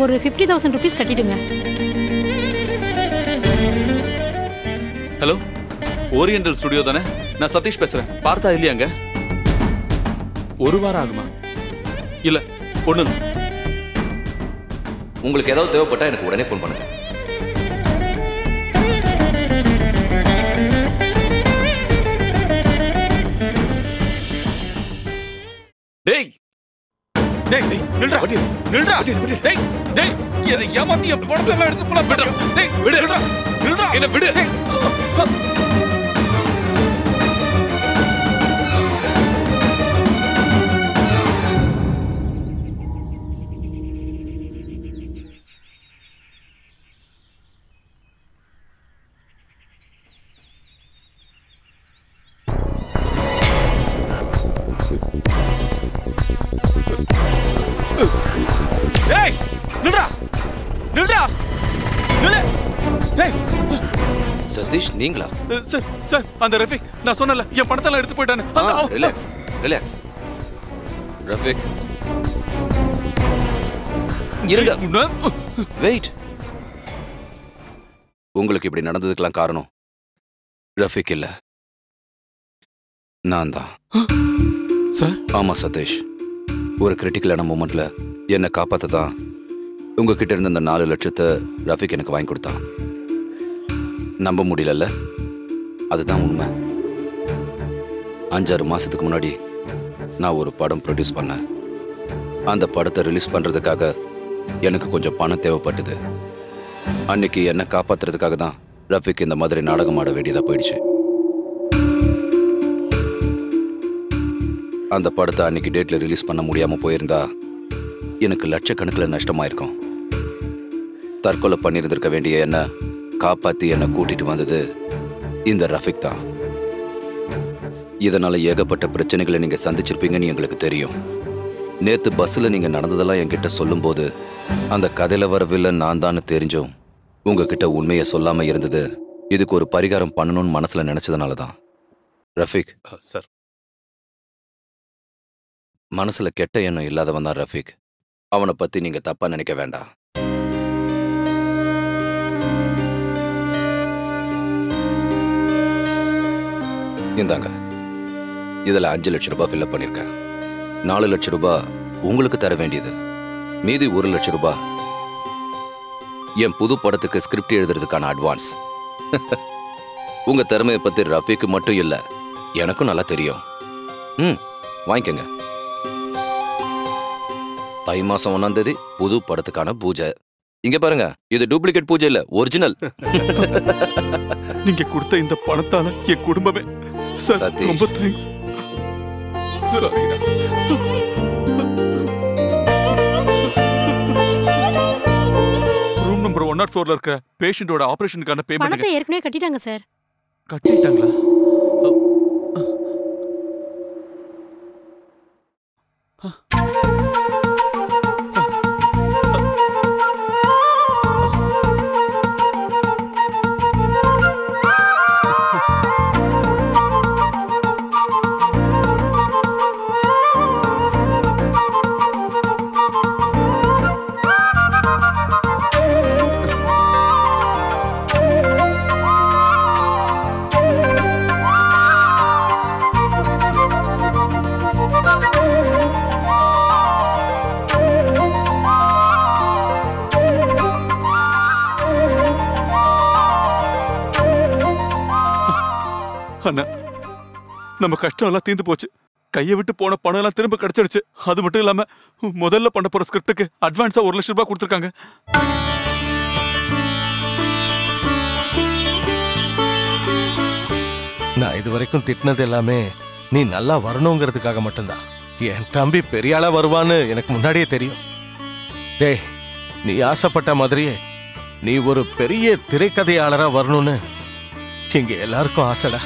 ஒரு 50,000 rupees கட்டிடுங்க. ஹலோ, ஓரியண்டல் ஸ்டுடியோ தானே? நான் சதீஷ் பேசுறேன். பார்த்தா இல்லையாங்க? 1 வாரம் ஆகுமா? இல்ல ஒண்ணு. உங்களுக்கு ஏதாவது தேவைப்பட்டா எனக்கு உடனே ஃபோன் பண்ணுங்க. டேய் டேய் நில்றா நில்றா டேய் டேய் என்ன ஏமாத்தி என் பணத்தை எடுத்து போலாம் விடுறா. டேய் விடு நில்றா நில்றா என்ன விடு. டேய் நில்றா நில்றா நில்லு. டேய் சதீஷ் நீங்களா? சார் சார் அந்த ரஃபிக் நான் சொன்னல என் பணத்தெல்லாம் எடுத்து போயிட்டானே. Relax relax. ரஃபிக் இருங்க. வெயிட். உங்களுக்கு இப்படி நடந்ததுக்கெல்லாம் காரணம் ரஃபிக் இல்ல, நான் தான். சார் ஆமா சதீஷ், ஒரு கிரிட்டிக்கலான மூமெண்ட்ல என்னை காப்பாத்த தான் உங்ககிட்ட இருந்த அந்த 4 லட்சத்தை ரஃபிக் எனக்கு வாங்கி கொடுத்தான். நம்ப முடியல, அதுதான் உண்மை. 5-6 மாசத்துக்கு முன்னாடி நான் ஒரு படம் ப்ரொடியூஸ் பண்ணேன். அந்த படத்தை ரிலீஸ் பண்றதுக்காக எனக்கு கொஞ்சம் பணம் தேவைப்பட்டது. அன்னைக்கு என்னை காப்பாத்துறதுக்காக தான் ரஃபிக் இந்த மாதிரி நாடகம் ஆட வேண்டியதா போயிடுச்சு. அந்த படத்தை அன்னைக்கு டேட்ல ரிலீஸ் பண்ண முடியாம போயிருந்தா எனக்கு லட்சக்கணக்கில் நஷ்டமாயிருக்கும். தற்கொலை பண்ணியிருந்திருக்க வேண்டிய என்ன காப்பாத்தி என்னை கூட்டிட்டு வந்தது இந்த ரஃபிக் தான். இதனால ஏகப்பட்ட பிரச்சனைகளை நீங்க சந்திச்சிருப்பீங்கன்னு எங்களுக்கு தெரியும். நேத்து பஸ்ல நீங்க நடந்ததெல்லாம் என்கிட்ட சொல்லும் போது அந்த கதையில வரவில்லை நான் தான் தெரிஞ்சும் உங்ககிட்ட உண்மையை சொல்லாம இருந்தது இதுக்கு ஒரு பரிகாரம் பண்ணணும்னு மனசுல நினைச்சதுனாலதான். ரஃபிக் சார், மனசுல கெட்ட எண்ணம் இல்லாதவன் தான் ரஃபிக். அவனை பத்தி நீங்க தப்பா நினைக்க வேண்டாம். இந்தாங்க, இதுல 5 லட்சம் ரூபாய் ஃபில்அப் பண்ணிருக்கேன். 4 லட்சம் ரூபாய் உங்களுக்கு தர வேண்டியது, மீதி 1 லட்சம் ரூபாய் என் புது படத்துக்கு ஸ்கிரிப்ட் எழுதுறதுக்கான அட்வான்ஸ். உங்க திறமையை பத்தி ரஃபிக்கு மட்டும் இல்ல, எனக்கும் நல்லா தெரியும். வாங்கிக்கங்க. தை மாசம் 1ஆம் தேதி புது படத்துக்கான பூஜை. இங்க பாருங்க, இது டூப்ளிகேட் பூஜை இல்ல, ஒரிஜினல். நீங்க கொடுத்த இந்த பணத்தால என் குடும்பமே. சார் ரொம்ப தேங்க்ஸ். ரூம் நம்பர் 104ல இருக்க பேஷண்டோட ஆபரேஷனுக்கான பேமெண்ட் பணத்தை ஏற்கனவே கட்டிட்டாங்க சார். கட்டிட்டாங்களா? அண்ணா, நம்ம கஷ்டம் எல்லாம் தீர்ந்து போச்சு. கையை விட்டு போன பணம் எல்லாம் திரும்ப கிடைச்சிருச்சு. அது மட்டும் இல்லாம முதல்ல பண்ண போற ஸ்கிரிப்டுக்கு அட்வான்ஸா 1 லட்சம் ரூபாய் கொடுத்துருக்காங்க. நான் இது வரைக்கும் திட்டினது எல்லாமே நீ நல்லா வரணுங்கிறதுக்காக மட்டும்தான். என் தம்பி பெரிய ஆளா வருவான்னு எனக்கு முன்னாடியே தெரியும். டேய், நீ ஆசைப்பட்ட மாதிரியே நீ ஒரு பெரிய திரைக்கதையாளரா வரணும்னு எங்க எல்லாருக்கும் ஆசைடா.